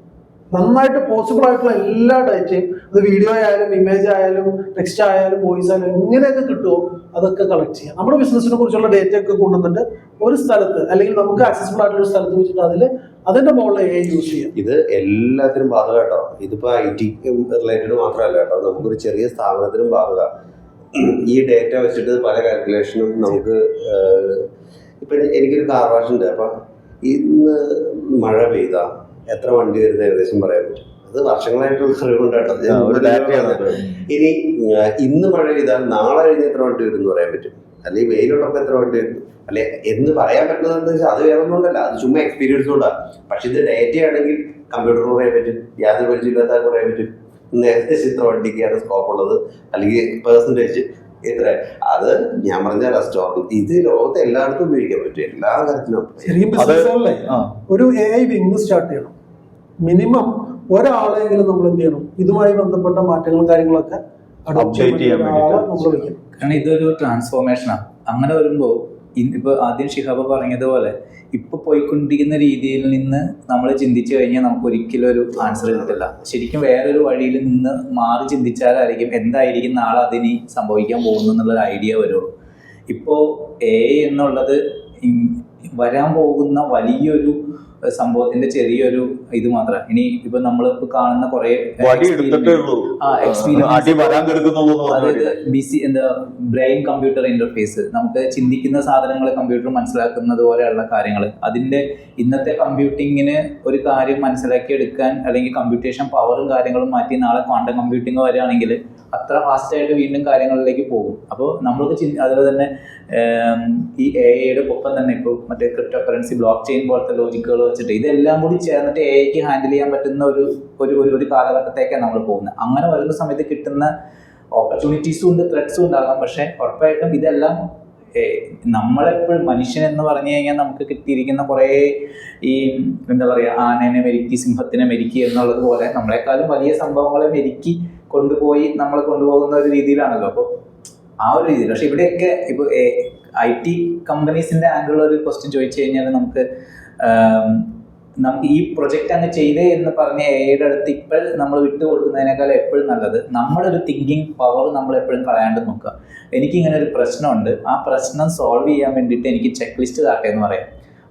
S2: നന്നായിട്ട് പോസിബിൾ ആയിട്ടുള്ള എല്ലാ ഡേറ്റയും, അത് വീഡിയോ ആയാലും ഇമേജ് ആയാലും ടെക്സ്റ്റ് ആയാലും വോയിസ് ആയാലും എങ്ങനെയൊക്കെ കിട്ടുമോ അതൊക്കെ കളക്ട് ചെയ്യാം. നമ്മുടെ ബിസിനസിനെ കുറിച്ചുള്ള ഡേറ്റ ഒക്കെ കൊണ്ടുവന്നിട്ട് ഒരു സ്ഥലത്ത് അല്ലെങ്കിൽ നമുക്ക് ആക്സസിബിൾ ആയിട്ടുള്ള സ്ഥലത്ത് വെച്ചിട്ട് അതിന്റെ മുകളിൽ AI യൂസ് ചെയ്യാം.
S4: ഇത് എല്ലാത്തിനും ബാധക കേട്ടോ. ഇതിപ്പോ IT റിലേറ്റഡ് മാത്രമല്ല കേട്ടോ, നമുക്കൊരു ചെറിയ സ്ഥാപനത്തിനും ബാധക. ഈ ഡേറ്റ വെച്ചിട്ട് പല കാൽക്കുലേഷനും നമുക്ക് ഇപ്പൊ എനിക്കൊരു കാർ വാഷ് ഉണ്ട്. അപ്പൊ ഇന്ന് മഴ പെയ്ത എത്ര വണ്ടി വരുന്നത് ഏകദേശം പറയാൻ പറ്റും. അത് വർഷങ്ങളായിട്ടുള്ള അറിവുണ്ട് കേട്ടോ. ഇനി ഇന്ന് മഴ പെയ്താൽ നാളെ കഴിഞ്ഞ് എത്ര വണ്ടി വരും എന്ന് പറയാൻ പറ്റും. അല്ലെങ്കിൽ വെയിലുള്ളപ്പോൾ എത്ര വണ്ടി വരുന്നു അല്ലെ എന്ന് പറയാൻ പറ്റുന്നതെന്ന് വെച്ചാൽ അത് വേറെ ഒന്നുകൊണ്ടല്ല, അത് ചുമ്മാ എക്സ്പീരിയൻസ് കൊണ്ടാണ്. പക്ഷെ ഇത് ഡേറ്റ ആണെങ്കിൽ കമ്പ്യൂട്ടർ പറയാൻ പറ്റും, യാതൊരു പരിചയമില്ലാത്ത പറയാൻ പറ്റും. ഏകദേശം ഇത്ര വണ്ടിക്കാണ് സ്കോപ്പ് ഉള്ളത്, അല്ലെങ്കിൽ പെർസെൻറ്റേജ് ഇത്ര. അത് ഞാൻ പറഞ്ഞ റെസ്റ്റോറൻറ്റ്, ഇത് ലോകത്ത് എല്ലായിടത്തും ഉപയോഗിക്കാൻ പറ്റും, എല്ലാ കാര്യത്തിലും.
S2: ചെറിയ ബിസിനസ്സുകളിലെ ഒരു AI വിങ് സ്റ്റാർട്ട് ചെയ്യണം. മിനിമം ഒരാളെങ്കിലും നമ്മൾ എന്ത് ചെയ്യണം, ഇതുമായി ബന്ധപ്പെട്ട മാറ്റങ്ങളും കാര്യങ്ങളൊക്കെ
S1: അപ്ഡേറ്റ് ചെയ്യാൻ വേണ്ടിയിട്ട്.
S3: കാരണം ഇതൊരു ട്രാൻസ്ഫോർമേഷനാണ്. അങ്ങനെ വരുമ്പോൾ ഇപ്പൊ ആദ്യം ഷിഹാബ് പറഞ്ഞതുപോലെ ഇപ്പൊ പോയിക്കൊണ്ടിരിക്കുന്ന രീതിയിൽ നിന്ന് നമ്മൾ ചിന്തിച്ചു കഴിഞ്ഞാൽ നമുക്ക് ഒരിക്കലും ഒരു ആൻസർ കിട്ടില്ല. ശരിക്കും വേറൊരു വഴിയിൽ നിന്ന് മാറി ചിന്തിച്ചാലായിരിക്കും എന്തായിരിക്കും നാളെ അതിന് സംഭവിക്കാൻ പോകുന്നു എന്നുള്ളൊരു ഐഡിയ വരുള്ളൂ. ഇപ്പോൾ AI എന്നുള്ളത് വരാൻ പോകുന്ന വലിയൊരു സംഭവത്തിന്റെ ചെറിയൊരു ഇത് മാത്രം. ഇനി ഇപ്പൊ നമ്മളിപ്പോ കാണുന്ന കുറെ അതായത് എന്താ ബ്രെയിൻ കമ്പ്യൂട്ടർ ഇന്റർഫേസ്, നമുക്ക് ചിന്തിക്കുന്ന സാധനങ്ങൾ കമ്പ്യൂട്ടർ മനസ്സിലാക്കുന്നത് പോലെയുള്ള കാര്യങ്ങൾ. അതിന്റെ ഇന്നത്തെ കമ്പ്യൂട്ടിങ്ങിന് ഒരു കാര്യം മനസ്സിലാക്കി എടുക്കാൻ അല്ലെങ്കിൽ കമ്പ്യൂട്ടേഷൻ പവറും കാര്യങ്ങളും മാറ്റി നാളെ ക്വാണ്ടം കമ്പ്യൂട്ടിങ് വരികയാണെങ്കിൽ അത്ര ഫാസ്റ്റായിട്ട് വീണ്ടും കാര്യങ്ങളിലേക്ക് പോകും. അപ്പോൾ നമ്മൾക്ക് അതുപോലെ തന്നെ ഈ AI-യുടെ ഒപ്പം തന്നെ ഇപ്പോൾ മറ്റേ ക്രിപ്റ്റോ കറൻസി, ബ്ലോക്ക് ചെയിൻ പോലത്തെ ലോജിക്കുകൾ വെച്ചിട്ട് ഇതെല്ലാം കൂടി ചേർന്നിട്ട് AI-ക്ക് ഹാൻഡിൽ ചെയ്യാൻ പറ്റുന്ന ഒരു കാലഘട്ടത്തേക്കാണ് നമ്മൾ പോകുന്നത്. അങ്ങനെ വരുന്ന സമയത്ത് കിട്ടുന്ന ഓപ്പർച്യൂണിറ്റീസും ഉണ്ട്, ത്രെഡ്സും ഉണ്ടാകാം. പക്ഷെ ഉറപ്പായിട്ടും ഇതെല്ലാം നമ്മളെപ്പോഴും മനുഷ്യൻ എന്ന് പറഞ്ഞു കഴിഞ്ഞാൽ നമുക്ക് കിട്ടിയിരിക്കുന്ന കുറേ ഈ എന്താ പറയുക, ആനേനെ മെരുക്കി സിംഹത്തിനെ മെരുക്കി എന്നുള്ളത് പോലെ നമ്മളെക്കാളും വലിയ സംഭവങ്ങളെ മെരുക്കി കൊണ്ടുപോയി നമ്മളെ കൊണ്ടുപോകുന്ന ഒരു രീതിയിലാണല്ലോ. അപ്പോൾ ആ ഒരു രീതിയിൽ. പക്ഷെ ഇവിടെയൊക്കെ ഇപ്പോൾ IT കമ്പനീസിന്റെ ആംഗിളിൽ ഒരു ക്വസ്റ്റ്യൻ ചോദിച്ചു കഴിഞ്ഞാൽ നമുക്ക് ഈ പ്രൊജക്റ്റ് അങ്ങ് ചെയ്തേ എന്ന് പറഞ്ഞ AI-യുടെ അടുത്ത് ഇപ്പോൾ നമ്മൾ വിട്ടു കൊടുക്കുന്നതിനേക്കാൾ എപ്പോഴും നല്ലത് നമ്മുടെ ഒരു തിങ്കിങ് പവർ നമ്മൾ എപ്പോഴും കളയാണ്ട് നോക്കുക. എനിക്കിങ്ങനെ ഒരു പ്രശ്നമുണ്ട്, ആ പ്രശ്നം സോൾവ് ചെയ്യാൻ വേണ്ടിയിട്ട് എനിക്ക് ചെക്ക് ലിസ്റ്റ് താട്ടെ എന്ന് പറയാം.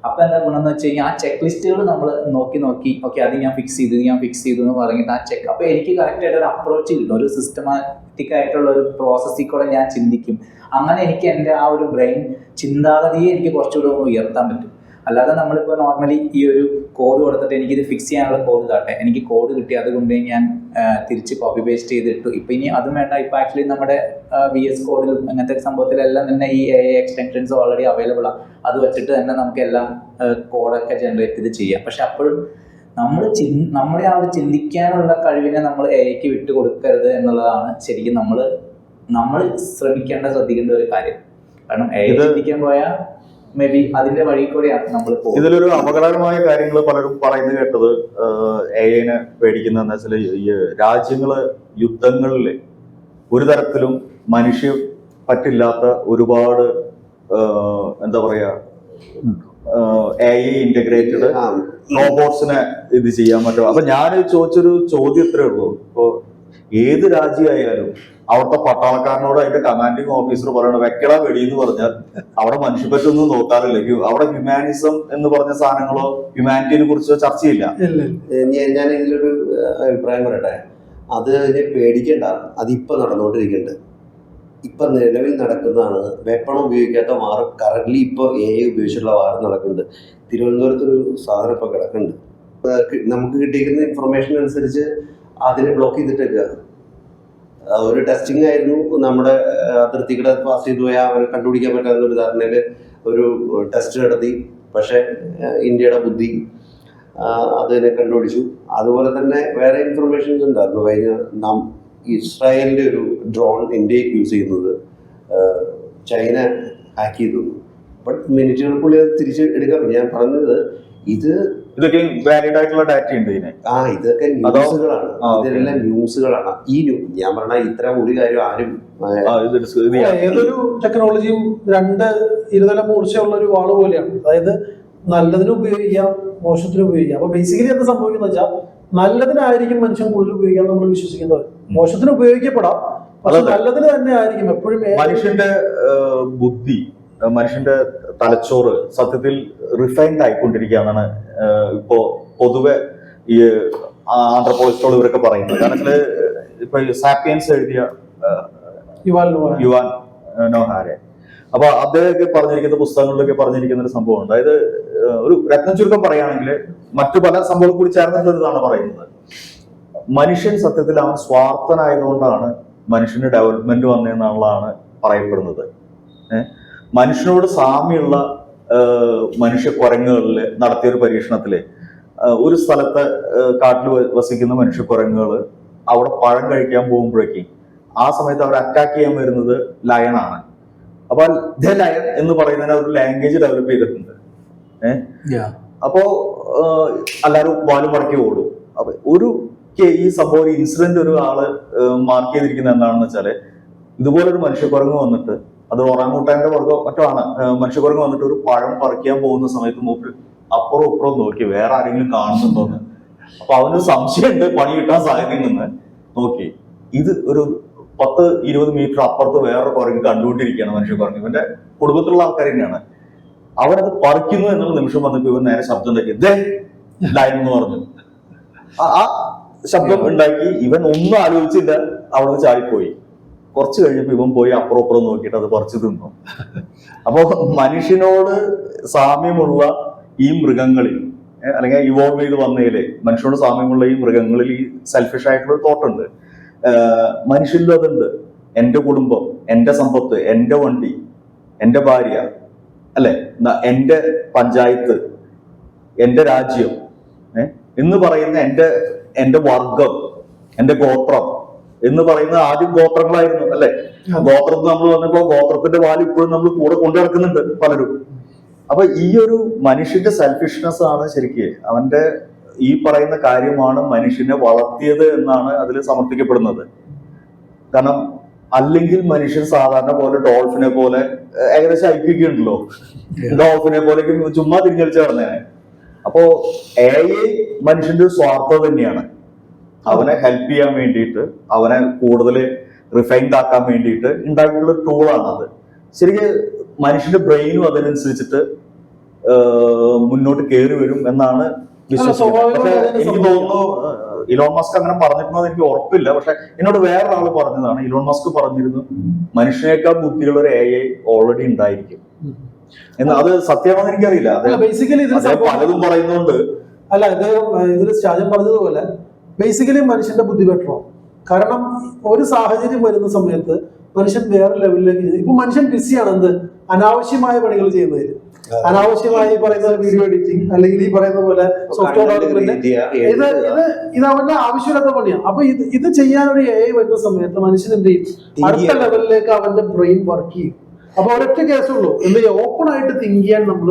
S3: അപ്പോൾ എന്താ ഗുണമെന്ന് വെച്ച് കഴിഞ്ഞാൽ ആ ചെക്ക് ലിസ്റ്റുകൾ നമ്മൾ നോക്കി ഓക്കെ അത് ഞാൻ ഫിക്സ് ചെയ്തു എന്ന് പറഞ്ഞിട്ട് ആ ചെക്ക്, അപ്പോൾ എനിക്ക് കറക്റ്റായിട്ട് ഒരു അപ്രോച്ച് കിട്ടും, ഒരു സിസ്റ്റമാറ്റിക് ആയിട്ടുള്ള ഒരു പ്രോസസ്സിൽ കൂടെ ഞാൻ ചിന്തിക്കും. അങ്ങനെ എനിക്ക് എൻ്റെ ആ ഒരു ബ്രെയിൻ ചിന്താഗതിയെ എനിക്ക് കുറച്ചുകൂടെ ഒന്ന് ഉയർത്താൻ പറ്റും. അല്ലാതെ നമ്മളിപ്പോൾ നോർമലി ഈ ഒരു കോഡ് കൊടുത്തിട്ട് എനിക്കിത് ഫിക്സ് ചെയ്യാനുള്ള കോഡ് താട്ടെ, എനിക്ക് കോഡ് കിട്ടി അതുകൊണ്ട് ഞാൻ തിരിച്ച് കോപ്പി പേസ്റ്റ് ചെയ്തിട്ടു. ഇപ്പം ഇനി അതും വേണ്ട, ഇപ്പം ആക്ച്വലി നമ്മുടെ VS കോഡിലും അങ്ങനത്തെ സംഭവത്തിലെല്ലാം തന്നെ ഈ AI എക്സ്റ്റൻഷൻസ് ഓൾറെഡി അവൈലബിൾ ആണ്. അത് വെച്ചിട്ട് തന്നെ നമുക്ക് എല്ലാം കോഡൊക്കെ ജനറേറ്റ് ചെയ്ത് ചെയ്യാം. പക്ഷെ അപ്പോഴും നമ്മുടെ ആ ഒരു ചിന്തിക്കാനുള്ള കഴിവിനെ നമ്മൾ AI-ക്ക് വിട്ടു കൊടുക്കരുത് എന്നുള്ളതാണ് ശരിക്കും നമ്മൾ ശ്രദ്ധിക്കേണ്ട ഒരു കാര്യം. കാരണം AI ചിന്തിക്കാൻ പോയാൽ മേ ബി അതിന്റെ വഴി കൂടെയാണ് നമ്മൾ പോകുന്നത്.
S1: ഇതിലൊരു അപകടകരമായ കാര്യങ്ങൾ പലരും പറയുന്നത് കേട്ടത് AI-നെ പേടിക്കുന്നതെന്ന് വെച്ചാൽ ഈ രാജ്യങ്ങള് യുദ്ധങ്ങളിൽ ഒരു തരത്തിലും മനുഷ്യ പറ്റില്ലാത്ത ഒരുപാട് എന്താ പറയാ AI ഇന്റഗ്രേറ്റഡ് റോബോട്ട്സിനെ ഇത് ചെയ്യാൻ പറ്റും. അപ്പൊ ഞാൻ ചോദിച്ചൊരു ചോദ്യം ഇത്രേ ഉള്ളൂ. ഇപ്പൊ ഏത് രാജ്യമായാലും അവിടുത്തെ പട്ടാളക്കാരനോട് അതിന്റെ കമാൻഡിങ് ഓഫീസർ പറയണ വെക്കട വെടി എന്ന് പറഞ്ഞാൽ അവിടെ മനുഷ്യപ്പറ്റൊന്നും നോക്കാറില്ല. അവിടെ ഹ്യൂമാനിസം എന്ന് പറഞ്ഞ സാധനങ്ങളോ ഹ്യൂമാനിറ്റിനെ കുറിച്ചോ ചർച്ചയില്ല.
S4: ഞാൻ ഇതിലൊരു അഭിപ്രായം പറയട്ടെ. അത് പേടിക്കണ്ട, അതിപ്പോ നടന്നുകൊണ്ടിരിക്കുന്നുണ്ട്. ഇപ്പൊ നിലവിൽ നടക്കുന്നതാണ്. വെപ്പൺ ഉപയോഗിക്കാത്ത വാർ കറന്റ്ലി ഇപ്പോൾ AI ഉപയോഗിച്ചുള്ള വാർ നടക്കുന്നുണ്ട്. തിരുവനന്തപുരത്തൊരു സാധനം ഇപ്പൊ കിടക്കുന്നുണ്ട്. നമുക്ക് കിട്ടിയിരിക്കുന്ന ഇൻഫർമേഷൻ അനുസരിച്ച് അതിനെ ബ്ലോക്ക് ചെയ്തിട്ടേക്കുക. ഒരു ടെസ്റ്റിംഗ് ആയിരുന്നു, നമ്മുടെ അതിർത്തികളെ പാസ് ചെയ്തു പോയാൽ അവനെ കണ്ടുപിടിക്കാൻ പറ്റാവുന്ന ഒരു ധാരണയിൽ ഒരു ടെസ്റ്റ് നടത്തി. പക്ഷേ ഇന്ത്യയുടെ ബുദ്ധി അതിനെ കണ്ടുപിടിച്ചു. അതുപോലെ തന്നെ വേറെ ഇൻഫർമേഷൻസ് ഉണ്ടായിരുന്നു. കഴിഞ്ഞ ഇസ്രായേലിൻ്റെ ഒരു ഡ്രോൺ ഇന്ത്യക്ക് യൂസ് ചെയ്യുന്നത് ചൈന ഹാക്ക് ചെയ്തു. ബട്ട് മിനിറ്റുകൾക്കുള്ളിൽ അത് തിരിച്ച് എടുക്കാൻ. ഞാൻ പറഞ്ഞത്
S1: ഇതൊക്കെ വാലിഡ് ആയിട്ടുള്ള ഡാറ്റ ഉണ്ട് ഇതിന്.
S4: ഇതൊക്കെ ന്യൂസുകളാണ്, ഇതെല്ലാം ന്യൂസുകളാണ്. ഞാൻ പറഞ്ഞ ഇത്തരം ഒരു കാര്യം ആരും
S2: ഏതൊരു ടെക്നോളജിയും രണ്ട് ഇരുതല മൂർച്ചയുള്ള ഒരു വാള് പോലെയാണ്. അതായത് നല്ലതിന് ഉപയോഗിക്കാം, മോശത്തിന് ഉപയോഗിക്കാം. അപ്പൊ ബേസിക്കലി എന്താ സംഭവിക്കുന്ന വെച്ചാൽ നല്ലതിനായിരിക്കും മനുഷ്യൻ കൂടുതൽ ഉപയോഗിക്കാൻ നമ്മൾ വിശ്വസിക്കുന്നത്. മോശത്തിന് ഉപയോഗിക്കപ്പെടാം, പക്ഷെ നല്ലതിന് തന്നെ ആയിരിക്കും എപ്പോഴും. മനുഷ്യന്റെ
S1: ബുദ്ധി, മനുഷ്യന്റെ തലച്ചോറ് സത്യത്തിൽ റിഫൈൻഡ് ആയിക്കൊണ്ടിരിക്കുകയെന്നാണ് ഇപ്പോ പൊതുവെ ഈ ആന്ത്രപ്പോളജിസ്റ്റുകൾ ഇവരൊക്കെ പറയുന്നത്. കാരണം ഇപ്പൊ സാപ്പിയൻസ് എഴുതിയ യുവാൻ നോഹാരെ, അപ്പൊ അദ്ദേഹമൊക്കെ പറഞ്ഞിരിക്കുന്ന പുസ്തകങ്ങളിലൊക്കെ പറഞ്ഞിരിക്കുന്ന ഒരു സംഭവം. അതായത് ഒരു രത്ന ചുരുക്കം പറയുകയാണെങ്കിൽ മറ്റു പല സംഭവങ്ങൾ കൂടി ചേർന്നിട്ടുള്ള ഇതാണ് പറയുന്നത്. മനുഷ്യൻ സത്യത്തിൽ അവൻ സ്വാർത്ഥനായതുകൊണ്ടാണ് മനുഷ്യന് ഡെവലപ്മെന്റ് വന്നതെന്നുള്ളതാണ് പറയപ്പെടുന്നത്. മനുഷ്യനോട് സാമ്യമുള്ള മനുഷ്യ കുരങ്ങുകളിൽ നടത്തിയൊരു പരീക്ഷണത്തില് ഒരു സ്ഥലത്തെ കാട്ടിൽ വസിക്കുന്ന മനുഷ്യ കുരങ്ങുകൾ അവിടെ പഴം കഴിക്കാൻ പോകുമ്പോഴേക്കും ആ സമയത്ത് അവർ അറ്റാക്ക് ചെയ്യാൻ വരുന്നത് ലയണാണ്. അപ്പൊ ദ ലയൺ എന്ന് പറയുന്നതിന് ഒരു ലാംഗ്വേജ് ഡെവലപ്പ് ചെയ്തിട്ടുണ്ട്. അപ്പോ എല്ലാവരും വാലും മടക്കി ഓടും. അപ്പൊ ഈ സംഭവം ഇൻസിഡന്റ് ഒരു ആള് മാർക്ക് ചെയ്തിരിക്കുന്നത് എന്താണെന്ന് വെച്ചാല്, ഇതുപോലൊരു മനുഷ്യക്കുരങ്ങ് വന്നിട്ട് അത് ഒറാങ്ങൂട്ടാന്റെ വർഗ്ഗം മറ്റോ ആണ്. മനുഷ്യവർഗ്ഗം വന്നിട്ട് ഒരു പഴം പറിക്കാൻ പോകുന്ന സമയത്ത് മൂപ്പർ അപ്പുറം ഇപ്പുറം നോക്കി വേറെ ആരെങ്കിലും കാണുന്നുണ്ടോന്ന്. അപ്പൊ അവന് സംശയമുണ്ട് പണി കിട്ടാൻ സാധ്യതയുണ്ടെന്ന് നോക്കി. ഇത് ഒരു 10-20 മീറ്റർ അപ്പുറത്ത് വേറെ കുരങ്ങ് കണ്ടുകൊണ്ടിരിക്കുകയാണ് മനുഷ്യക്കുരങ്ങ്. ഇവന്റെ കുടുംബത്തിലുള്ള ആൾക്കാർ തന്നെയാണ്. അവനത് പറിക്കുന്നു എന്നുള്ള നിമിഷം വന്നപ്പോ ഇവൻ നേരെ ശബ്ദം ഉണ്ടാക്കി ലൈൻ എന്ന് പറഞ്ഞു. ആ ശബ്ദം ഉണ്ടാക്കി ഇവൻ ഒന്നും ആലോചിച്ചില്ല, അവിടെ ചാടിപ്പോയി. കുറച്ച് കഴിഞ്ഞപ്പോ ഇവൻ പോയി അപ്പുറം നോക്കിയിട്ട് അത് പറിച്ചു തിന്നു. അപ്പൊ മനുഷ്യനോട് സാമ്യമുള്ള ഈ മൃഗങ്ങളിൽ അല്ലെങ്കിൽ ഇവോൾവ് ചെയ്ത് വന്നതില് മനുഷ്യനോട് സാമ്യമുള്ള ഈ മൃഗങ്ങളിൽ ഈ സെൽഫിഷ് ആയിട്ടുള്ള തോട്ടുണ്ട്. മനുഷ്യരിലും അതുണ്ട്. എന്റെ കുടുംബം, എന്റെ സമ്പത്ത്, എന്റെ വണ്ടി, എന്റെ ഭാര്യ, അല്ലെ, എന്റെ പഞ്ചായത്ത്, എന്റെ രാജ്യം എന്ന് പറയുന്ന എന്റെ വർഗം, എന്റെ ഗോത്രം എന്ന് പറയുന്ന ആദ്യം ഗോത്രങ്ങളായിരുന്നു, അല്ലെ. ഗോത്രത്തിൽ നമ്മൾ വന്നപ്പോ ഗോത്രത്തിന്റെ വാല് ഇപ്പോഴും നമ്മൾ കൂടെ കൊണ്ടു നടക്കുന്നുണ്ട് പലരും. അപ്പൊ ഈ ഒരു മനുഷ്യന്റെ സെൽഫിഷ്നെസ് ആണ് ശരിക്ക് അവന്റെ ഈ പറയുന്ന കാര്യമാണ് മനുഷ്യനെ വളർത്തിയത് എന്നാണ് അതിൽ സമർത്ഥിക്കപ്പെടുന്നത്. കാരണം അല്ലെങ്കിൽ മനുഷ്യൻ സാധാരണ പോലെ ഡോൾഫിനെ പോലെ ഏകദേശം ഐക്യൊക്കെയുണ്ടല്ലോ, ഡോൾഫിനെ പോലെ ചുമ്മാ തിരിഞ്ഞടിച്ച് കിടന്നേനെ. അപ്പോ AI മനുഷ്യന്റെ ഒരു സ്വാർത്ഥത തന്നെയാണ്. അവനെ ഹെൽപ്പ് ചെയ്യാൻ വേണ്ടിയിട്ട്, അവനെ കൂടുതൽ റിഫൈൻഡ് ആക്കാൻ വേണ്ടിയിട്ട് ഉണ്ടാക്കിയിട്ടുള്ള ടൂളാണ് അത്. ശരിക്കും മനുഷ്യന്റെ ബ്രെയിനും അതിനനുസരിച്ചിട്ട് മുന്നോട്ട് കയറി വരും എന്നാണ് വിശ്വസിക്കുന്നത്. പക്ഷെ എനിക്ക് തോന്നുന്നു ഇലോൺ മസ്ക് അങ്ങനെ പറഞ്ഞിട്ടുണ്ടോ എനിക്ക് ഉറപ്പില്ല. പക്ഷെ എന്നോട് വേറൊരാള് പറഞ്ഞതാണ്, ഇലോൺ മസ്ക് പറഞ്ഞിരുന്നു മനുഷ്യനേക്കാൾ ബുദ്ധിയുള്ള ഒരു AI ഓൾറെഡി ഉണ്ടായിരിക്കും എന്ന്. അത് സത്യമാണെന്ന് എനിക്കറിയില്ല.
S2: ബേസിക്കലി
S1: പലതും പറയുന്നുണ്ട്.
S2: അല്ല, ഇതിൽ ഷാജൻ പറഞ്ഞതുപോലെ ബേസിക്കലി മനുഷ്യന്റെ ബുദ്ധി ബെറ്ററോ. കാരണം ഒരു സാഹചര്യം വരുന്ന സമയത്ത് മനുഷ്യൻ വേറെ ലെവലിലേക്ക് ഇപ്പൊ മനുഷ്യൻ ബിസിയാണ് എന്ത് അനാവശ്യമായ പണികൾ ചെയ്യുന്നതിൽ. അനാവശ്യമായി പറയുന്ന വീഡിയോ എഡിറ്റിംഗ് അല്ലെങ്കിൽ ഈ പറയുന്ന പോലെ സോഫ്റ്റ്വെയർ ഡെവലപ്മെന്റ്, ഇത് അവന്റെ ആവശ്യമില്ലാത്ത പണിയാണ്. അപ്പൊ ഇത് ചെയ്യാൻ ഒരു AI വരുന്ന സമയത്ത് മനുഷ്യൻ എന്ത് ചെയ്യും, അടുത്ത ലെവലിലേക്ക് അവന്റെ ബ്രെയിൻ വർക്ക് ചെയ്യും. അപ്പൊ ഒരൊറ്റ കേസുള്ളൂ, എന്ത് ചെയ്യാം, ഓപ്പൺ ആയിട്ട് തിങ്ക് ചെയ്യാൻ നമ്മൾ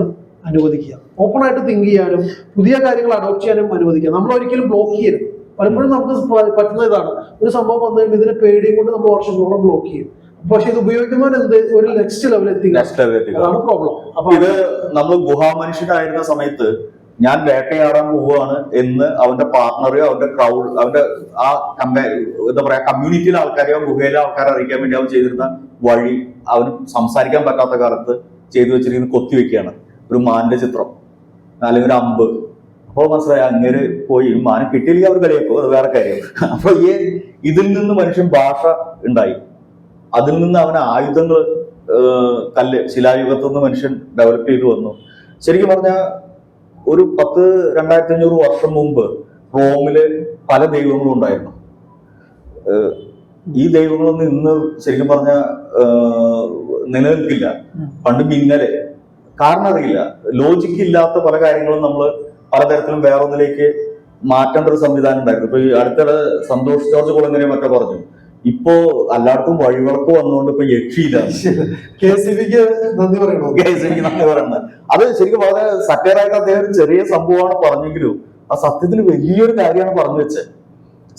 S2: അനുവദിക്കുക. ഓപ്പൺ ആയിട്ട് തിങ്ക് ചെയ്യാനും പുതിയ കാര്യങ്ങൾ അഡോപ്റ്റ് ചെയ്യാനും അനുവദിക്കുക. നമ്മൾ ഒരിക്കലും ബ്ലോക്ക് ചെയ്യരുത്. പലപ്പോഴും നമുക്ക് പറ്റുന്ന ഇതാണ്, ഒരു സംഭവം വന്നു കഴിയുമ്പോൾ ഇതിനെ പേടിയും കൊണ്ട് നമ്മൾ വർഷങ്ങളോളം ബ്ലോക്ക് ചെയ്യും. പക്ഷെ ഇത് ഉപയോഗിക്കുന്നവർ എന്ത് ഒരു നെക്സ്റ്റ് ലെവൽ എത്തിക്കുകയാണ് പ്രോബ്ലം.
S1: അപ്പൊ ഇത് നമ്മൾ ഗുഹാമനുഷ്യനായിരുന്ന സമയത്ത് ഞാൻ വേട്ടയാടാൻ പോവുകയാണ് എന്ന് അവന്റെ പാർട്ണറെയോ അവന്റെ ക്രൗഡ്, അവന്റെ ആ എന്താ പറയാ കമ്മ്യൂണിറ്റിയിലെ ആൾക്കാരെയോ ഗുഹയിലെ ആൾക്കാരെ അറിയിക്കാൻ വേണ്ടി അവൻ ചെയ്തിരുന്ന വഴി, അവന് സംസാരിക്കാൻ പറ്റാത്ത കാലത്ത് ചെയ്തു വെച്ചിരിക്കുന്ന കൊത്തിവെക്കുകയാണ് ഒരു മാന്റെ ചിത്രം അല്ലെങ്കിൽ ഒരു അമ്പ്. അപ്പോൾ മനസ്സിലായി അങ്ങനെ പോയി മാനം കിട്ടിയില്ലെങ്കിൽ അവർ കളിയാക്കും, അത് വേറെ കാര്യം. അപ്പൊ ഇതിൽ നിന്ന് മനുഷ്യൻ ഭാഷ ഉണ്ടായി, അതിൽ നിന്ന് അവന് ആയുധങ്ങൾ കല്ല് ശിലായുഗത്തിൽ നിന്ന് മനുഷ്യൻ ഡെവലപ്പ് ചെയ്തു വന്നു. ശരിക്കും പറഞ്ഞാൽ ഒരു 2500 വർഷം മുമ്പ് റോമില് പല ദൈവങ്ങളും ഉണ്ടായിരുന്നു. ഈ ദൈവങ്ങളൊന്നും ഇന്ന് ശരിക്കും പറഞ്ഞ നിലനിൽക്കില്ല. പണ്ട് മിന്നല്, കാരണം അറിയില്ല, ലോജിക്ക് ഇല്ലാത്ത പല കാര്യങ്ങളും നമ്മൾ പലതരത്തിലും വേറൊന്നിലേക്ക് മാറ്റേണ്ട ഒരു സംവിധാനം ഉണ്ടായിരുന്നു. ഇപ്പൊ ഈ അടുത്തിടെ സന്തോഷ് ജോർജ് കുളങ്ങരെ മറ്റോ പറഞ്ഞു, ഇപ്പോ എല്ലായിടത്തും വഴിവിളക്ക് വന്നുകൊണ്ട് ഇപ്പൊ യക്ഷിയില്ല.
S2: KCBക്ക് നന്ദി
S1: പറയുന്നത് അത് ശരിക്കും വളരെ സറ്റയറായിട്ട് അദ്ദേഹം ചെറിയ സംഭവമാണ് പറഞ്ഞെങ്കിലും ആ സത്യത്തിൽ വലിയൊരു കാര്യമാണ് പറഞ്ഞു വെച്ചത്.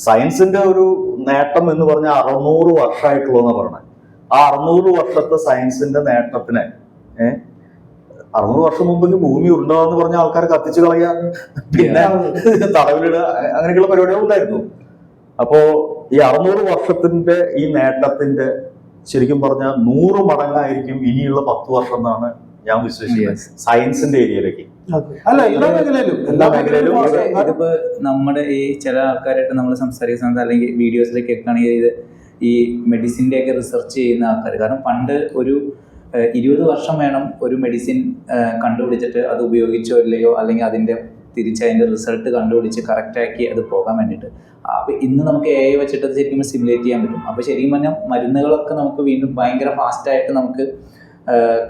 S1: സയൻസിന്റെ ഒരു നേട്ടം എന്ന് പറഞ്ഞാൽ 600 വർഷമായിട്ടുള്ളതെന്നാണ് പറഞ്ഞത്. ആ 600 വർഷത്തെ സയൻസിന്റെ നേട്ടത്തിനെ 600 വർഷം മുമ്പ് ഭൂമി ഉരുണ്ടാവെന്ന് പറഞ്ഞ ആൾക്കാരെ കത്തിച്ചു കളയുക, പിന്നെ തടവിലിടുക, അങ്ങനെയൊക്കെയുള്ള പരിപാടികൾ ഉണ്ടായിരുന്നു. അപ്പോ ഈ 600 വർഷത്തിന്റെ ഈ നേട്ടത്തിന്റെ ശരിക്കും പറഞ്ഞാൽ 100 മടങ്ങായിരിക്കും ഇനിയുള്ള 10 വർഷം എന്നാണ് ഞാൻ വിശ്വസിക്കുന്നത് സയൻസിന്റെ ഏരിയയിലേക്ക്.
S2: എല്ലാ മേഖലയിലും
S3: ഇതിപ്പോ നമ്മുടെ ഈ ചില ആൾക്കാരായിട്ട് നമ്മൾ സംസാരിക്കുന്ന സമയത്ത് അല്ലെങ്കിൽ വീഡിയോസിലേക്ക് കേൾക്കുകയാണെങ്കിൽ ഇത് ഈ മെഡിസിൻ്റെ ഒക്കെ റിസർച്ച് ചെയ്യുന്ന ആൾക്കാർ, കാരണം പണ്ട് ഒരു 20 വർഷം വേണം ഒരു മെഡിസിൻ കണ്ടുപിടിച്ചിട്ട് അത് ഉപയോഗിച്ചോ ഇല്ലയോ അല്ലെങ്കിൽ അതിൻ്റെ അതിൻ്റെ റിസൾട്ട് കണ്ടുപിടിച്ച് കറക്റ്റാക്കി അത് പോകാൻ വേണ്ടിയിട്ട്. അപ്പോൾ ഇന്ന് നമുക്ക് AI വെച്ചിട്ട് അത് ശരിക്കും സിമുലേറ്റ് ചെയ്യാൻ പറ്റും. അപ്പോൾ ശരിക്കും പറഞ്ഞാൽ മരുന്നുകളൊക്കെ നമുക്ക് വീണ്ടും ഭയങ്കര ഫാസ്റ്റായിട്ട് നമുക്ക്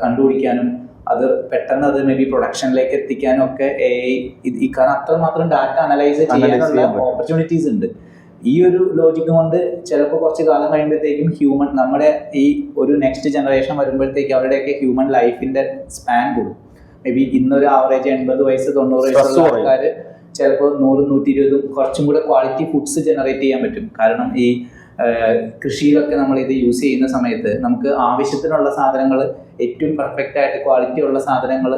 S3: കണ്ടുപിടിക്കാനും അത് പെട്ടെന്ന് അത് മേ ബി പ്രൊഡക്ഷനിലേക്ക് എത്തിക്കാനും ഒക്കെ AI കാരണം അത്രമാത്രം ഡാറ്റ അനലൈസ് ചെയ്യാനുള്ള ഓപ്പർച്യൂണിറ്റീസ് ഉണ്ട്. ഈ ഒരു ലോജിക്ക് കൊണ്ട് ചിലപ്പോൾ കുറച്ച് കാലം കഴിയുമ്പോഴത്തേക്കും ഹ്യൂമൻ നമ്മുടെ ഈ ഒരു നെക്സ്റ്റ് ജനറേഷൻ വരുമ്പോഴത്തേക്കും അവരുടെയൊക്കെ ഹ്യൂമൻ ലൈഫിന്റെ സ്പാൻ കൂടും. മേ ബി ഇന്നൊരു ആവറേജ് 80 വയസ്സ് 90 വയസ്സുള്ള ആൾക്കാർ ചിലപ്പോൾ 100-120 കുറച്ചും കൂടെ ക്വാളിറ്റി ഫുഡ്സ് ജനറേറ്റ് ചെയ്യാൻ പറ്റും. കാരണം ഈ കൃഷിയിലൊക്കെ നമ്മൾ ഇത് യൂസ് ചെയ്യുന്ന സമയത്ത് നമുക്ക് ആവശ്യത്തിനുള്ള സാധനങ്ങൾ ഏറ്റവും പെർഫെക്റ്റ് ആയിട്ട് ക്വാളിറ്റി ഉള്ള സാധനങ്ങൾ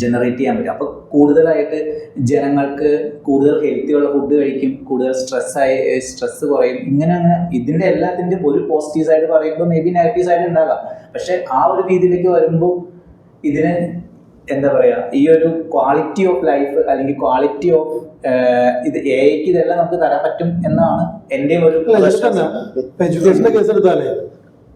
S3: ജനറേറ്റ് ചെയ്യാൻ പറ്റും. അപ്പോൾ കൂടുതലായിട്ട് ജനങ്ങൾക്ക് കൂടുതൽ ഹെൽത്തിയുള്ള ഫുഡ് കഴിക്കും, കൂടുതൽ സ്ട്രെസ് കുറയും. ഇങ്ങനെ ഇതിൻ്റെ എല്ലാത്തിൻ്റെയും ഒരു പോസിറ്റീവ് സൈഡ് പറയുമ്പോൾ മേ ബി നെഗറ്റീവ് സൈഡ് ഉണ്ടാകാം. പക്ഷെ ആ ഒരു രീതിയിലേക്ക് വരുമ്പോൾ ഇതിന് എന്താ പറയുക, ഈ ഒരു ക്വാളിറ്റി ഓഫ് ലൈഫ് അല്ലെങ്കിൽ ക്വാളിറ്റി ഓഫ് ഇത് എഐക്ക് ഇതെല്ലാം നമുക്ക് തരാൻ പറ്റും എന്നാണ് എൻ്റെ ഒരു
S2: എഡ്യൂക്കേഷന്റെ കേസ് എടുത്താലേ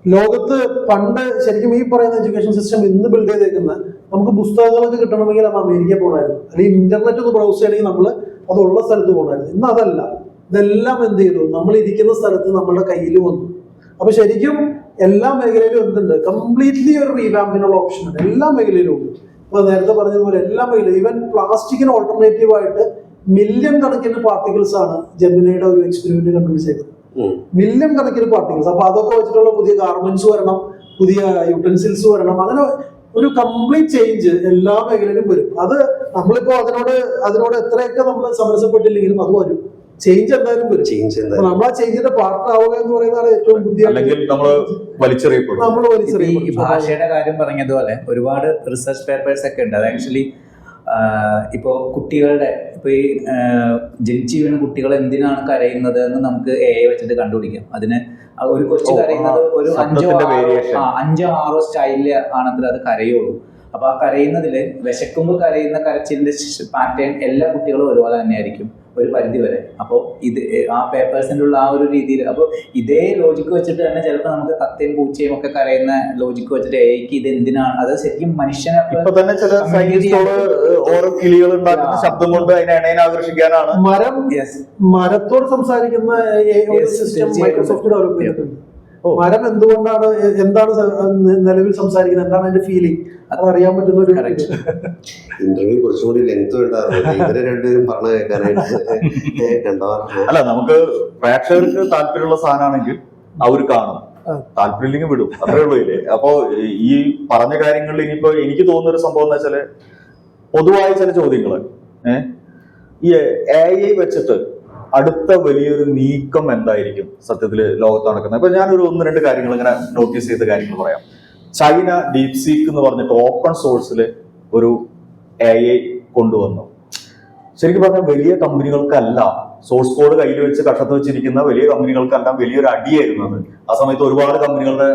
S2: ലോകത്ത് പണ്ട് ശരിക്കും ഈ പറയുന്ന എഡ്യൂക്കേഷൻ സിസ്റ്റം ഇന്ന് ബിൽഡ് ചെയ്തേക്കുന്ന നമുക്ക് പുസ്തകങ്ങളൊക്കെ കിട്ടണമെങ്കിൽ നമ്മൾ അമേരിക്കയിൽ പോകണമായിരുന്നു, അല്ലെങ്കിൽ ഇന്റർനെറ്റ് ഒന്ന് ബ്രൗസ് ചെയ്യണമെങ്കിൽ നമ്മൾ അതുള്ള സ്ഥലത്ത് പോകണമായിരുന്നു. ഇന്ന് അതല്ല, ഇതെല്ലാം എന്ത് ചെയ്തു, നമ്മൾ ഇരിക്കുന്ന സ്ഥലത്ത് നമ്മളുടെ കയ്യിൽ വന്നു. അപ്പൊ ശരിക്കും എല്ലാ മേഖലയിലും എന്തുണ്ട്, കംപ്ലീറ്റ്ലി ഒരു റീവാമ്പിനുള്ള ഓപ്ഷൻ ഉണ്ട് എല്ലാ മേഖലയിലും ഉണ്ട്. ഇപ്പൊ നേരത്തെ പറഞ്ഞതുപോലെ എല്ലാ മേഖലയിലും ഈവൻ പ്ലാസ്റ്റിക്കിന് ഓൾട്ടർനേറ്റീവ് ആയിട്ട് മില്യൺ കണക്കിന് പാർട്ടിക്കിൾസ് ആണ് ജെമിനിയുടെ ഒരു എക്സ്പെരിമെന്റ് കണ്ടുപിടിച്ചേക്കുന്നത്. മില്യൺ കണക്കിന് പാർട്ടിക്കിൾസ്. അപ്പൊ അതൊക്കെ വെച്ചിട്ടുള്ള പുതിയ ഗാർമെന്റ്സ് വരണം, പുതിയ യൂട്ടൻസിൽസ് വരണം, അങ്ങനെ ഒരു കംപ്ലീറ്റ് ചേഞ്ച് എല്ലാ മേഖലയിലും വരും. അത് നമ്മളിപ്പോ അതിനോട് എത്രയൊക്കെ നമ്മൾ സമരസപ്പെട്ടില്ലെങ്കിലും അത് വരും. ചേഞ്ച് എന്തായാലും വരും. നമ്മൾ ആ ചേഞ്ചിന്റെ പാർട്ട് ആവുക എന്ന് പറയുന്നതാണ് ഏറ്റവും
S3: ഈ ഭാഷയുടെ കാര്യം പറഞ്ഞതുപോലെ ഒരുപാട് റിസർച്ച് പേപ്പേഴ്സ് ഒക്കെ ഉണ്ട്. അത് ആക്ച്വലി ഇപ്പോൾ കുട്ടികളുടെ ഇപ്പോൾ ഈ ജനിച്ചു വീണ കുട്ടികൾ എന്തിനാണ് കരയുന്നത് എന്ന് നമുക്ക് AI വെച്ചിട്ട് കണ്ടുപിടിക്കാം. അതിന് ഒരു കൊച്ചു കരയുന്നത് ഒരു 5-6 സ്റ്റൈലില് ആണെങ്കിൽ അത് കരയുള്ളൂ. അപ്പൊ ആ കരയുന്നതില് വിശക്കുമ്പോൾ കരയുന്ന കരച്ചിലിന്റെ പാറ്റേൺ എല്ലാ കുട്ടികളും ഒരുപോലെ തന്നെ ആയിരിക്കും ഒരു പരിധി വരെ. അപ്പോൾ ഇത് ആ പേപ്പേഴ്സിൻ്റെ ഉള്ള ആ ഒരു രീതിയിൽ അപ്പോൾ ഇതേ ലോജിക്ക് വെച്ചിട്ട് തന്നെ ചിലപ്പോൾ നമുക്ക് തത്തയും പൂച്ചയും ഒക്കെ കരയുന്ന ലോജിക്ക് വെച്ചിട്ട് എഐക്ക് ഇത് എന്തിനാണ്, അത് ശരിക്കും മനുഷ്യനെ
S1: തന്നെ ചില ഓരോ കിളികൾ ഉണ്ടാക്കുന്ന ശബ്ദം കൊണ്ട് അതിനെ ആകർഷിക്കാനാണ്.
S2: മരത്തോട് സംസാരിക്കുന്ന സിസ്റ്റം മൈക്രോസോഫ്റ്റ് ഡെവലപ്പ് ചെയ്തിട്ടുണ്ട്. മരം എന്തുകൊണ്ടാണ് എന്താണ് നിലവിൽ സംസാരിക്കുന്നത്, എന്താണ് അതിന്റെ ഫീലിംഗ്, അത് അറിയാൻ പറ്റുന്ന ഒരു
S4: ഇന്റർവ്യൂ കുറച്ചുകൂടി ലെങ്ത് ഉണ്ടായിരുന്നു. ഇവരെ രണ്ടുപേരും പറഞ്ഞു കേൾക്കാനായിട്ട്
S1: അല്ല, നമുക്ക് പ്രേക്ഷകർക്ക് താല്പര്യമുള്ള സാധനമാണെങ്കിൽ അവർ കാണും, താല്പര്യമില്ലെങ്കിൽ വിടും, അത്രേ ഉള്ളൂ ഇല്ലേ. അപ്പോ ഈ പറഞ്ഞ കാര്യങ്ങളിൽ ഇനിയിപ്പോ എനിക്ക് തോന്നുന്ന ഒരു സംഭവം എന്ന് വെച്ചാല് പൊതുവായ ചില ചോദ്യങ്ങള് ഈ AI വെച്ചിട്ട് അടുത്ത വലിയൊരു നീക്കം എന്തായിരിക്കും സത്യത്തിൽ ലോകത്ത് നടക്കുന്നത്. ഇപ്പൊ ഞാനൊരു 1-2 കാര്യങ്ങൾ ഇങ്ങനെ നോട്ടീസ് ചെയ്ത കാര്യങ്ങൾ പറയാം. ചൈന ഡീപ്സീക്ക് എന്ന് പറഞ്ഞിട്ട് ഓപ്പൺ സോഴ്സിൽ ഒരു AI കൊണ്ടുവന്നു. ശരിക്കും പറഞ്ഞാൽ വലിയ കമ്പനികൾക്കല്ല, സോഴ്സ് കോഡ് കയ്യിൽ വെച്ച് കഷത്ത് വെച്ചിരിക്കുന്ന വലിയ കമ്പനികൾക്കെല്ലാം വലിയൊരു അടിയായിരുന്നു അത്. ആ സമയത്ത് ഒരുപാട് കമ്പനികളുടെ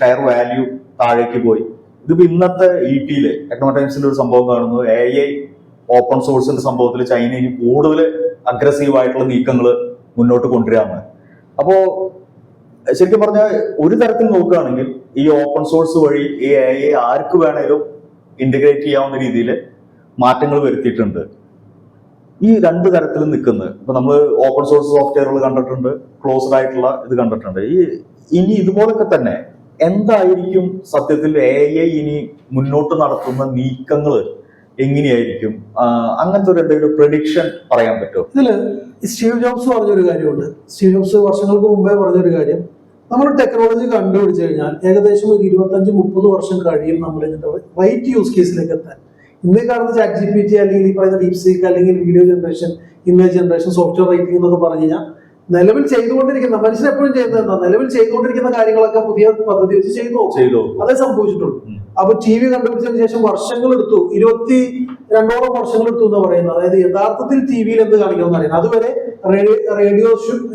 S1: ഷെയർ വാല്യൂ താഴേക്ക് പോയി. ഇതിപ്പോ ഇന്നത്തെ ET-യില് എക്കണോമിക് ടൈംസിന്റെ ഒരു സംഭവം കാണുന്നു, AI ഓപ്പൺ സോഴ്സിന്റെ സംഭവത്തിൽ ചൈന ഇനി കൂടുതൽ അഗ്രസീവായിട്ടുള്ള നീക്കങ്ങൾ മുന്നോട്ട് കൊണ്ടുവരാമെന്ന്. അപ്പോ ശരിക്കും പറഞ്ഞാൽ ഒരു തരത്തിൽ നോക്കുകയാണെങ്കിൽ ഈ ഓപ്പൺ സോഴ്സ് വഴി ഈ AI ആർക്ക് വേണേലും ഇന്റഗ്രേറ്റ് ചെയ്യാവുന്ന രീതിയിൽ മാറ്റങ്ങൾ വരുത്തിയിട്ടുണ്ട്. ഈ 2 തരത്തിൽ നിൽക്കുന്നത് ഇപ്പൊ നമ്മൾ ഓപ്പൺ സോഴ്സ് സോഫ്റ്റ്വെയറുകൾ കണ്ടിട്ടുണ്ട്, ക്ലോസ്ഡ് ആയിട്ടുള്ള ഇത് കണ്ടിട്ടുണ്ട്. ഇനി ഇതുപോലൊക്കെ തന്നെ എന്തായിരിക്കും സത്യത്തിൽ AI ഇനി മുന്നോട്ട് നടത്തുന്ന നീക്കങ്ങൾ എങ്ങനെയായിരിക്കും? അങ്ങനത്തെ ഒരു എന്തെങ്കിലും പ്രഡിക്ഷൻ പറയാൻ പറ്റുമോ?
S2: ഇതില് സ്റ്റീവ് ജോബ്സ് പറഞ്ഞൊരു കാര്യമുണ്ട്. സ്റ്റീവ് ജോബ്സ് വർഷങ്ങൾക്ക് മുമ്പേ പറഞ്ഞൊരു കാര്യം, നമ്മൾ ടെക്നോളജി കണ്ടുപിടിച്ചു കഴിഞ്ഞാൽ ഏകദേശം ഒരു 25-30 വർഷം കഴിയും നമ്മൾ ഇതിന്റെ റൈറ്റ് യൂസ് കേസിലേക്ക് എത്താൻ. ഇന്നീ കാണുന്ന ChatGPT അല്ലെങ്കിൽ ഈ പറയുന്ന ഡീപ്സീക്ക് അല്ലെങ്കിൽ video generation, image generation, software writing എന്നൊക്കെ പറഞ്ഞു കഴിഞ്ഞാൽ നിലവിൽ ചെയ്തുകൊണ്ടിരിക്കുന്ന, മനുഷ്യൻ എപ്പോഴും ചെയ്യുന്നത് എന്താ, നിലവിൽ ചെയ്തുകൊണ്ടിരിക്കുന്ന കാര്യങ്ങളൊക്കെ പുതിയ പദ്ധതി വെച്ച് ചെയ്തു അതേ സംഭവിച്ചിട്ടുള്ളൂ. അപ്പൊ TV കണ്ടുപിടിച്ചതിന് ശേഷം വർഷങ്ങൾ എടുത്തു, 22ഓളം വർഷങ്ങൾ എടുത്തു എന്ന് പറയുന്നത്. അതായത് യഥാർത്ഥത്തിൽ TV-യിൽ എന്ത് കാണിക്കണം അറിയാം. അതുവരെ റേഡിയോ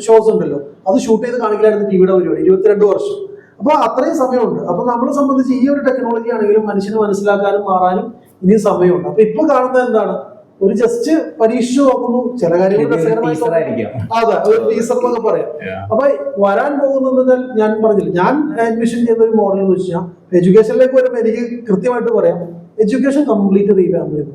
S2: ഷോസ് ഉണ്ടല്ലോ, അത് ഷൂട്ട് ചെയ്ത് കാണിക്കലായിരുന്നു TV-യുടെ പരിപാടി, 22 വർഷം. അപ്പൊ അത്രയും സമയമുണ്ട്. അപ്പൊ നമ്മളെ സംബന്ധിച്ച് ഈ ഒരു ടെക്നോളജി ആണെങ്കിലും മനുഷ്യന് മനസ്സിലാക്കാനും മാറാനും ഇനിയും സമയമുണ്ട്. അപ്പൊ ഇപ്പൊ കാണുന്നത് എന്താണ്, ഒരു ജസ്റ്റ് പരീക്ഷിച്ചു നോക്കുന്നു, ചില കാര്യങ്ങൾ അതെ ഒരു ടീസർ എന്നൊക്കെ പറയാം. അപ്പൊ വരാൻ പോകുന്നത് ഞാൻ പറഞ്ഞില്ല, ഞാൻ അഡ്മിഷൻ ചെയ്യുന്ന ഒരു മോഡൽ എന്ന് വെച്ചാൽ എഡ്യൂക്കേഷനിലേക്ക് വരുമ്പോൾ എനിക്ക് കൃത്യമായിട്ട് പറയാം, എഡ്യൂക്കേഷൻ കംപ്ലീറ്റ് റീവാമ്പ് ചെയ്തു.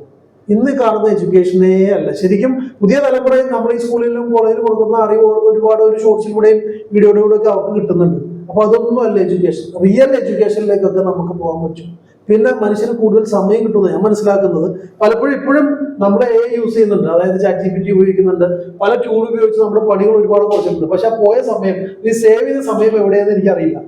S2: ഇന്ന് കാണുന്ന എഡ്യൂക്കേഷനേ അല്ല. ശരിക്കും പുതിയ തലമുറയിൽ നമ്മൾ ഈ സ്കൂളിലും കോളേജിലും കൊടുക്കുന്ന അറിവ് ഒരുപാട് ഒരു ഷോർട്സിലൂടെയും വീഡിയോയിലൂടെ ഒക്കെ അവർക്ക് കിട്ടുന്നുണ്ട്. അപ്പൊ അതൊന്നും അല്ല എഡ്യൂക്കേഷൻ. റിയൽ എഡ്യൂക്കേഷനിലേക്കൊക്കെ നമുക്ക് പോകാൻ പറ്റും. പിന്നെ മനുഷ്യന് കൂടുതൽ സമയം കിട്ടുന്നത് ഞാൻ മനസ്സിലാക്കുന്നത്. പലപ്പോഴും ഇപ്പോഴും നമ്മുടെ AI യൂസ് ചെയ്യുന്നുണ്ട്, അതായത് ChatGPT ഉപയോഗിക്കുന്നുണ്ട്, പല ടൂൾ ഉപയോഗിച്ച് നമ്മുടെ പണികൾ ഒരുപാട് കുറച്ചിട്ടുണ്ട്. പക്ഷെ ആ പോയ സമയം, ഈ സേവ് ചെയ്ത സമയം എവിടെയെന്ന് എനിക്കറിയില്ല.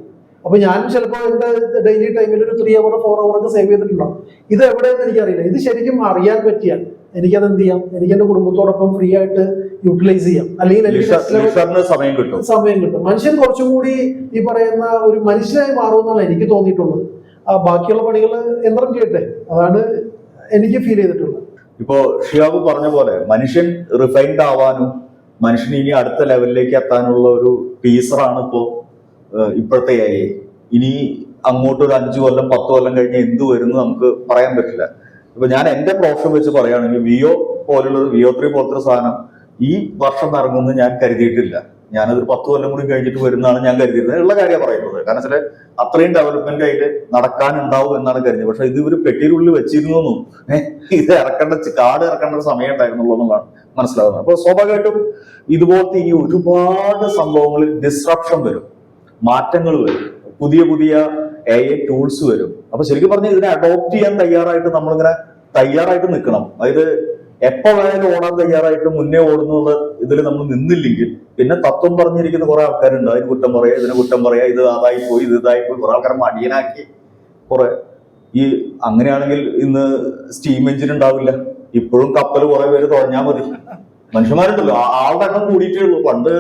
S2: അപ്പൊ ഞാൻ ചിലപ്പോൾ എന്റെ ഡെയിലി ടൈമിൽ ഒരു 3 hour 4 hour ഒക്കെ സേവ് ചെയ്തിട്ടുണ്ടാവും. ഇത് എവിടെയെന്ന് എനിക്കറിയില്ല. ഇത് ശരിക്കും അറിയാൻ പറ്റിയാൽ എനിക്കത് എന്ത് ചെയ്യാം, എനിക്ക് എന്റെ കുടുംബത്തോടൊപ്പം ഫ്രീ ആയിട്ട് യൂട്ടിലൈസ് ചെയ്യാം, അല്ലെങ്കിൽ എനിക്ക് next level
S1: ലിഷറിന് സമയം കിട്ടും.
S2: സമയം കിട്ടും. മനുഷ്യൻ കുറച്ചും കൂടി ഈ പറയുന്ന ഒരു മനുഷ്യനായി മാറുമെന്നാണ് എനിക്ക് തോന്നിയിട്ടുള്ളത്. ബാക്കിയുള്ള പണികൾ യന്ത്രം ചെയ്യട്ടെ, അതാണ് എനിക്ക് ഫീൽ ചെയ്തിട്ടുള്ളത്.
S1: ഇപ്പോ ഷിയാബ് പറഞ്ഞ പോലെ മനുഷ്യൻ റിഫൈൻഡ് ആവാനും മനുഷ്യൻ ഇനി അടുത്ത ലെവലിലേക്ക് എത്താനുള്ള ഒരു ടീസറാണ് ഇപ്പോഴത്തെ AI. ഇനി അങ്ങോട്ട് ഒരു 5 കൊല്ലം 10 കൊല്ലം കഴിഞ്ഞ് എന്ത് വരും നമുക്ക് പറയാൻ പറ്റില്ല. ഇപ്പൊ ഞാൻ എന്റെ പ്രൊഫഷൻ വെച്ച് പറയുകയാണെങ്കിൽ വിയോ പോലുള്ള VO3 പോലത്തെ സാധനം ഈ വർഷം ഇറങ്ങുമെന്ന് ഞാൻ കരുതിയിട്ടില്ല. ഞാനതൊരു 10 കൊല്ലം കൂടി കഴിഞ്ഞിട്ട് വരുന്നതാണ് ഞാൻ കരുതിയിരുന്നത്. ഉള്ള കാര്യമാണ് പറയുന്നത്. കാരണം വെച്ചാൽ അത്രയും ഡെവലപ്മെന്റ് ആയിട്ട് നടക്കാനുണ്ടാവും എന്നാണ് കരുതിയത്. പക്ഷെ ഇത് ഇവര് പെട്ടിയിലുള്ളിൽ വെച്ചിരുന്നു, ഇത് കാട് ഇറക്കേണ്ട ഒരു സമയം ഉണ്ടായിരുന്നുള്ളൂ എന്നുള്ളതാണ് മനസ്സിലാവുന്നത്. അപ്പൊ സ്വാഭാവികമായിട്ടും ഇതുപോലത്തെ ഈ ഒരുപാട് സംഭവങ്ങളിൽ ഡിസ്റപ്ഷൻ വരും, മാറ്റങ്ങൾ വരും, പുതിയ പുതിയ AI ടൂൾസ് വരും. അപ്പൊ ശരിക്കും പറഞ്ഞാൽ ഇതിനെ അഡോപ്റ്റ് ചെയ്യാൻ തയ്യാറായിട്ട് നമ്മളിങ്ങനെ തയ്യാറായിട്ട് നിൽക്കണം. അതായത് എപ്പോ വേണേലും ഓടാൻ തയ്യാറായിട്ട് മുന്നേ ഓടുന്നുള്ള ഇതിൽ നമ്മൾ നിന്നില്ലെങ്കിൽ പിന്നെ തത്വം പറഞ്ഞിരിക്കുന്ന കുറെ ആൾക്കാരുണ്ട്. അതിന് കുറ്റം പറയാ, ഇതിന് കുറ്റം പറയാ, ഇത് അതായി പോയി, ഇത് ഇതായി പോയി, കുറെ ആൾക്കാരെ മടിയനാക്കി കുറെ. അങ്ങനെയാണെങ്കിൽ ഇന്ന് സ്റ്റീം എഞ്ചിൻ ഉണ്ടാവില്ല. ഇപ്പോഴും കപ്പൽ കുറെ പേര് തുഴഞ്ഞാൽ മതി. മനുഷ്യന്മാരുണ്ടല്ലോ, ആളുടെ എണ്ണം കൂടിയിട്ടേ ഉള്ളൂ. പണ്ട്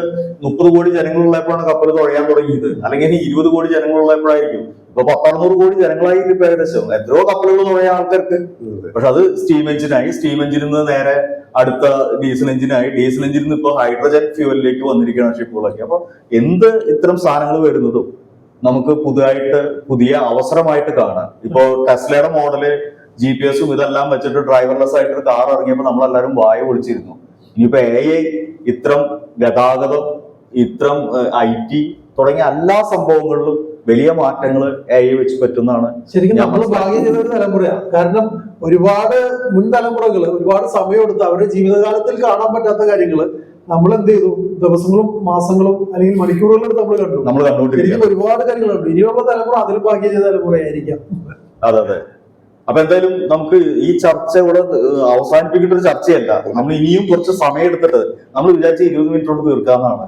S1: 30 കോടി ജനങ്ങളുള്ളപ്പോഴാണ് കപ്പൽ തുഴയാൻ തുടങ്ങിയത്, അല്ലെങ്കിൽ 20 കോടി ജനങ്ങളുള്ളപ്പോഴായിരിക്കും. ഇപ്പൊ 100-600 കോടി ജനങ്ങളായി ഇപ്പൊ ഏകദേശം എത്രയോ കപ്പലുകൾ തുഴയാൻ ആൾക്കാർക്ക്. പക്ഷെ അത് സ്റ്റീം എഞ്ചിനായി, സ്റ്റീം എഞ്ചിനിൽ നിന്ന് നേരെ അടുത്ത ഡീസൽ എഞ്ചിനായി, ഡീസൽ എഞ്ചിനിൽ നിന്ന് ഇപ്പൊ ഹൈഡ്രജൻ ഫ്യൂവലിലേക്ക് വന്നിരിക്കുകയാണ് ഷിപ്പുകളൊക്കെ. അപ്പൊ ഇത്തരം സാധനങ്ങൾ വരുന്നതും നമുക്ക് പുതിയ അവസരമായിട്ട് കാണാം. ഇപ്പോ ടെസ്ലയുടെ മോഡല് GPS-ഉം ഇതെല്ലാം വെച്ചിട്ട് ഡ്രൈവർലെസ് ആയിട്ട് കാർ ഇറങ്ങിയപ്പോൾ നമ്മളെല്ലാരും വായ പൊളിച്ചിരുന്നു. ഇനിയിപ്പോ AI ഇത്തരം ഗതാഗതം, ഇത്തരം IT തുടങ്ങിയ എല്ലാ സംഭവങ്ങളിലും വലിയ മാറ്റങ്ങൾ AI വെച്ച് പറ്റുന്നതാണ്.
S2: ശരിക്കും നമ്മൾ ഭാഗ്യം ചെയ്ത ഒരു തലമുറയാണ്. കാരണം ഒരുപാട് മുൻ തലമുറകൾ ഒരുപാട് സമയമെടുത്ത് അവരുടെ ജീവിതകാലത്തിൽ കാണാൻ പറ്റാത്ത കാര്യങ്ങൾ നമ്മൾ എന്ത് ചെയ്തു, ദിവസങ്ങളും മാസങ്ങളും അല്ലെങ്കിൽ മണിക്കൂറുകളെടുത്ത് നമ്മൾ കണ്ടുകൊണ്ടിരിക്കും. ഒരുപാട് കാര്യങ്ങൾ കണ്ടു. ഇനിയുള്ള തലമുറ അതിൽ ഭാഗ്യം ചെയ്ത തലമുറയായിരിക്കാം.
S1: അതെ. അപ്പൊ എന്തായാലും നമുക്ക് ഈ ചർച്ച ഇവിടെ അവസാനിപ്പിക്കേണ്ട ഒരു ചർച്ചയല്ല. നമ്മൾ ഇനിയും കുറച്ച് സമയം എടുത്തിട്ട് നമ്മൾ വിചാരിച്ച 20 മിനിറ്റ് കൊണ്ട് തീർക്കാവുന്നതാണ്.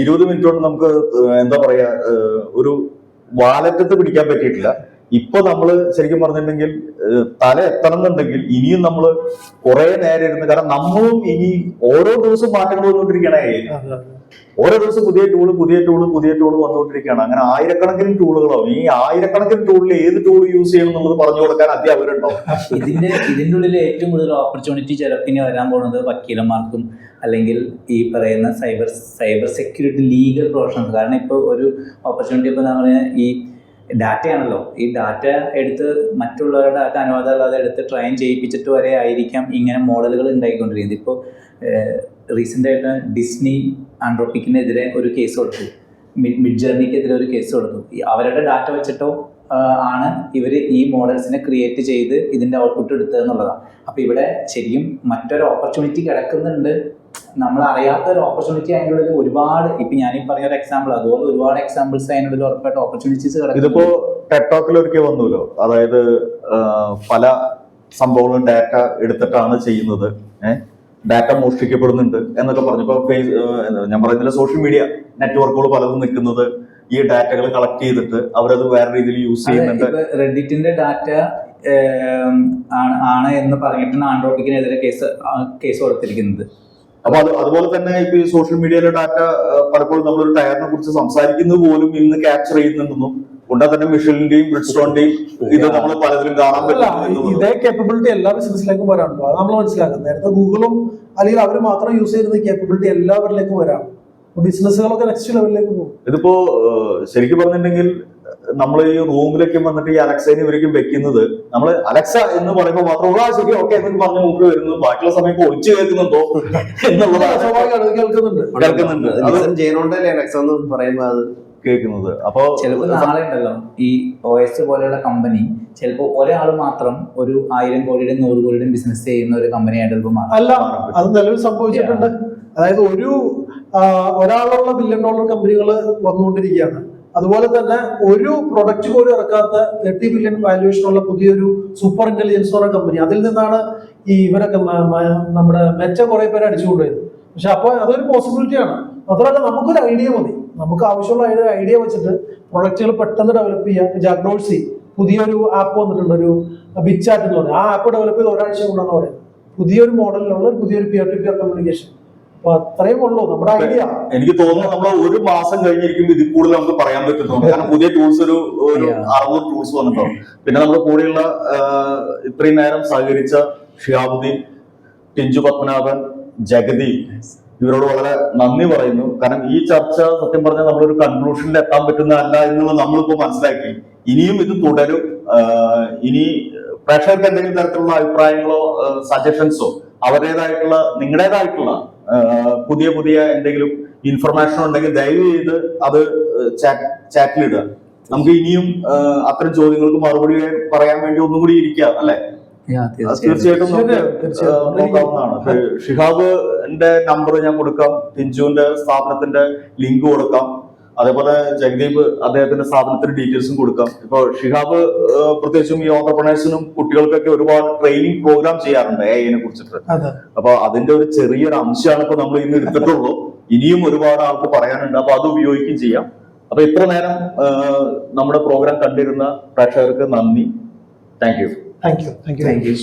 S1: 20 മിനിറ്റ് കൊണ്ട് നമുക്ക് എന്താ പറയാ ഒരു വാലറ്റത്ത് പിടിക്കാൻ പറ്റിയിട്ടില്ല. ഇപ്പൊ നമ്മള് ശരിക്കും പറഞ്ഞിട്ടുണ്ടെങ്കിൽ തല എത്തണം എന്നുണ്ടെങ്കിൽ ഇനിയും നമ്മള് കുറെ നേരം ഇരുന്ന്, കാരണം നമ്മളും ഇനി ഓരോ ദിവസവും മാറ്റങ്ങൾ വന്നുകൊണ്ടിരിക്കണേ. ഓരോ ദിവസം പുതിയ ടൂള് വന്നുകൊണ്ടിരിക്കുകയാണ്. അങ്ങനെ ആയിരക്കണക്കിന് ടൂളുകളാവും. ഈ ആയിരക്കണക്കിന് ടൂളിൽ ഏത് ടൂൾ യൂസ് ചെയ്യണം എന്നുള്ളത് പറഞ്ഞു കൊടുക്കാൻ അധ്യാപകരുണ്ടാവും.
S3: ഇതിന്റെ ഉള്ളിൽ ഏറ്റവും കൂടുതൽ ഓപ്പർച്യൂണിറ്റി ചിലപ്പിന് വരാൻ പോകുന്നത് വക്കീലന്മാർക്കും അല്ലെങ്കിൽ ഈ പറയുന്ന സൈബർ സെക്യൂരിറ്റി ലീഗൽ പ്രൊഫഷണൽസ്. കാരണം ഇപ്പോൾ ഒരു ഓപ്പർച്യൂണിറ്റി ഇപ്പോൾ നമ്മൾ ഈ ഡാറ്റയാണല്ലോ, ഈ ഡാറ്റ എടുത്ത് മറ്റുള്ളവരുടെ ഡാറ്റ അനുവാദമല്ലാതെ എടുത്ത് ട്രെയിൻ ചെയ്യിപ്പിച്ചിട്ട് വരെ ആയിരിക്കാം ഇങ്ങനെ മോഡലുകൾ ഉണ്ടായിക്കൊണ്ടിരിക്കുന്നത്. ഇപ്പോൾ റീസെൻ്റായിട്ട് ഡിസ്നി ആൻഡ്രോപ്പിക്കിനെതിരെ ഒരു കേസ് കൊടുത്തു, മിഡ് ജേർണിക്കെതിരെ ഒരു കേസ് കൊടുത്തു. അവരുടെ ഡാറ്റ വെച്ചിട്ടോ ആണ് ഇവർ ഈ മോഡൽസിനെ ക്രിയേറ്റ് ചെയ്ത് ഇതിൻ്റെ ഔട്ട്പുട്ട് എടുത്തതെന്നുള്ളതാണ്. അപ്പോൾ ഇവിടെ ശരിക്കും മറ്റൊരു ഓപ്പർച്യൂണിറ്റി കിടക്കുന്നുണ്ട്, നമ്മൾ അറിയാത്ത ഒരു ഓപ്പർച്യൂണിറ്റി അതിൻ്റെ ഉള്ളിൽ ഒരുപാട്. ഇപ്പം ഞാനീ പറഞ്ഞൊരു എക്സാമ്പിൾ, അതുപോലെ ഒരുപാട് എക്സാമ്പിൾസ് അതിൻ്റെ ഉള്ളിൽ ഉറപ്പായിട്ട് ഓപ്പർച്യൂണിറ്റീസ് കിടക്കും.
S1: ഇതിപ്പോ ടെക്ടോക്കിൽ ഒരിക്കൽ വന്നുല്ലോ, അതായത് പല സംഭവങ്ങളും ഡാറ്റ എടുത്തിട്ടാണ് ചെയ്യുന്നത്, ഡാറ്റ മോഷ്ടിക്കപ്പെടുന്നുണ്ട് എന്നൊക്കെ പറഞ്ഞു. ഇപ്പൊ ഞാൻ പറയുന്നില്ല, സോഷ്യൽ മീഡിയ നെറ്റ്വർക്കുകൾ പലതും നിൽക്കുന്നത് ഈ ഡാറ്റകൾ കളക്ട് ചെയ്തിട്ട് അവരത് വേറെ രീതിയിൽ യൂസ് ചെയ്യുന്നുണ്ട്.
S3: റെഡിറ്റിന്റെ ഡാറ്റ ആണ് എന്ന് പറഞ്ഞിട്ടാണ് ആൻഡ്രോപ്പിക്കിനെതിരെ കേസ് കൊടുത്തിരിക്കുന്നത്.
S1: അപ്പൊ അതുപോലെ തന്നെ ഇപ്പൊ ഈ സോഷ്യൽ മീഡിയയിലെ ഡാറ്റ പലപ്പോഴും നമ്മളൊരു ടയറിനെ കുറിച്ച് സംസാരിക്കുന്നത് പോലും ഇന്ന് ക്യാപ്ചർ ചെയ്യുന്നുണ്ടെന്നും കൊണ്ടാ തന്നെ മിഷലിന്റെയും ബ്രിഡ്സ്റ്റോണിന്റെയും ഇത് നമ്മൾ പലതിലും കാണാൻ പറ്റില്ല.
S2: ഇതേ കേപ്പബിലിറ്റി എല്ലാ ബിസിനസ്സിലേക്കും വരാനുണ്ടോ, അത് നമ്മൾ മനസ്സിലാക്കുന്നത്. നേരത്തെ ഗൂഗിളും അല്ലെങ്കിൽ അവർ മാത്രം യൂസ് ചെയ്യുന്ന കേപ്പബിലിറ്റി എല്ലാവരിലേക്കും വരാം. ബിസിനസ്സുകളൊക്കെ നെക്സ്റ്റ് ലെവലിലേക്ക് പോകും.
S1: ഇതിപ്പോ ശരിക്കും പറഞ്ഞിട്ടുണ്ടെങ്കിൽ നമ്മൾ ഈ റൂമിലേക്കും വന്നിട്ട് ഈ അലക്സേനെ ഇവരേക്കും വെക്കുന്നത്, നമ്മൾ അലക്സ എന്ന് പറയുമ്പോൾ മാത്രം ശരി ഓക്കെ എന്നൊക്കെ പറഞ്ഞ് മൂക്ക് വരുന്നത്, ബാക്കിയുള്ള സമയത്ത് ഒളിച്ചു കേൾക്കുന്നുണ്ടോ എന്നുള്ളത് കേൾക്കുന്നുണ്ട്.
S4: അലക്സ എന്ന് പറയുമ്പോൾ അത് കേൾക്കുന്നത്.
S3: അപ്പോ ചിലപ്പോൾ നാളെ ഉണ്ടല്ലോ ഈ OS പോലെയുള്ള കമ്പനി ചിലപ്പോൾ ഒരാൾ മാത്രം ഒരു 1000 കോടിയുടെയും 100 കോടിയുടെയും ബിസിനസ് ചെയ്യുന്ന ഒരു കമ്പനിയായിട്ട് ചിലപ്പോൾ മാറും.
S2: അല്ല, അത് നിലവിൽ സംഭവിച്ചിട്ടുണ്ട്. അതായത് ഒരാളുള്ള $1 ബില്യൺ കമ്പനികൾ വന്നുകൊണ്ടിരിക്കുകയാണ്. അതുപോലെ തന്നെ ഒരു പ്രൊഡക്റ്റ് പോലും ഇറക്കാത്ത 30 ബില്യൺ വാല്യൂഷനുള്ള പുതിയൊരു സൂപ്പർ ഇന്റലിജൻസ് എന്ന് പറയുന്ന കമ്പനി, അതിൽ നിന്നാണ് ഈ ഇവരൊക്കെ നമ്മുടെ മെച്ച കുറെ പേര് അടിച്ചുകൊണ്ടുപോയത്. പക്ഷെ അപ്പോൾ അതൊരു പോസിബിലിറ്റിയാണ്. മാത്രമല്ല നമുക്കൊരു ഐഡിയ മതി, നമുക്ക് ആവശ്യമുള്ള ഐഡിയ വെച്ചിട്ട് പ്രൊഡക്റ്റുകൾ പെട്ടെന്ന് ഡെവലപ്പ് ചെയ്യാം. ജാഗ്നോഴ്സി പുതിയൊരു ആപ്പ് വന്നിട്ടുണ്ട്, ഒരു ബിച്ചാറ്റ് എന്ന് പറയുന്നത്. ആ ആപ്പ് ഡെവലപ്പ് ചെയ്ത് ഒരാഴ്ച കൊണ്ടാന്ന് പറയുന്നത്. പുതിയൊരു മോഡലിലുള്ള പുതിയൊരു പിയർ ടു പിയർ കമ്മ്യൂണിക്കേഷൻ. അപ്പൊ അത്രയും ഉള്ളൂ നമ്മുടെ ഐഡിയ.
S1: എനിക്ക് തോന്നുന്നു നമ്മൾ ഒരു മാസം കഴിഞ്ഞിരിക്കുമ്പോൾ ഇതിൽ കൂടുതൽ നമുക്ക് പറയാൻ പറ്റുന്നുണ്ട്. കാരണം പുതിയ ടൂൾസ് ഒരു 60 ടൂൾസ് വന്നിട്ടുണ്ടാവും. പിന്നെ നമ്മുടെ കൂടെയുള്ള ഇത്രയും നേരം സഹകരിച്ച ഷിഹാബുദ്ദീൻ, ടിഞ്ചു പത്മനാഭൻ, ജഗതി, ഇവരോട് വളരെ നന്ദി പറയുന്നു. കാരണം ഈ ചർച്ച സത്യം പറഞ്ഞാൽ നമ്മളൊരു കൺക്ലൂഷനിൽ എത്താൻ പറ്റുന്നതല്ല എന്നുള്ളത് നമ്മളിപ്പോ മനസ്സിലാക്കി. ഇനിയും ഇത് തുടരും. ഇനി പ്രേക്ഷകർക്ക് എന്തെങ്കിലും തരത്തിലുള്ള അഭിപ്രായങ്ങളോ സജഷൻസോ അവരുടേതായിട്ടുള്ള നിങ്ങളുടേതായിട്ടുള്ള പുതിയ പുതിയ എന്തെങ്കിലും ഇൻഫർമേഷൻ ഉണ്ടെങ്കിൽ ദയവ് ചെയ്ത് അത് ചാറ്റിലിടുക. നമുക്ക് ഇനിയും അത്തരം ചോദ്യങ്ങൾക്ക് മറുപടി പറയാൻ വേണ്ടി ഒന്നും കൂടി ഇരിക്കാം, അല്ലെ? തീർച്ചയായിട്ടും നോക്കാവുന്നതാണ്. ഷിഹാബിന്റെ നമ്പർ ഞാൻ കൊടുക്കാം, ടിഞ്ചുവിന്റെ സ്ഥാപനത്തിന്റെ ലിങ്ക് കൊടുക്കാം, അതേപോലെ ജഗദീപ് അദ്ദേഹത്തിന്റെ സ്ഥാപനത്തിന്റെ ഡീറ്റെയിൽസും കൊടുക്കാം. ഇപ്പൊ ഷിഹാബ് പ്രത്യേകിച്ചും ഈ ഓന്റർപ്രണേഴ്സിനും കുട്ടികൾക്കൊക്കെ ഒരുപാട് ട്രെയിനിങ് പ്രോഗ്രാം ചെയ്യാറുണ്ട് AI കുറിച്ചിട്ട്. അപ്പൊ അതിന്റെ ഒരു ചെറിയൊരു അംശമാണ് ഇപ്പൊ നമ്മൾ ഇന്ന് എടുത്തിട്ടുള്ളൂ. ഇനിയും ഒരുപാട് ആൾക്ക് പറയാനുണ്ട്, അപ്പൊ അത് ഉപയോഗിക്കുകയും ചെയ്യാം. അപ്പൊ ഇത്ര നേരം നമ്മുടെ പ്രോഗ്രാം കണ്ടിരുന്ന പ്രേക്ഷകർക്ക് നന്ദി. Thank you.
S2: Thank you.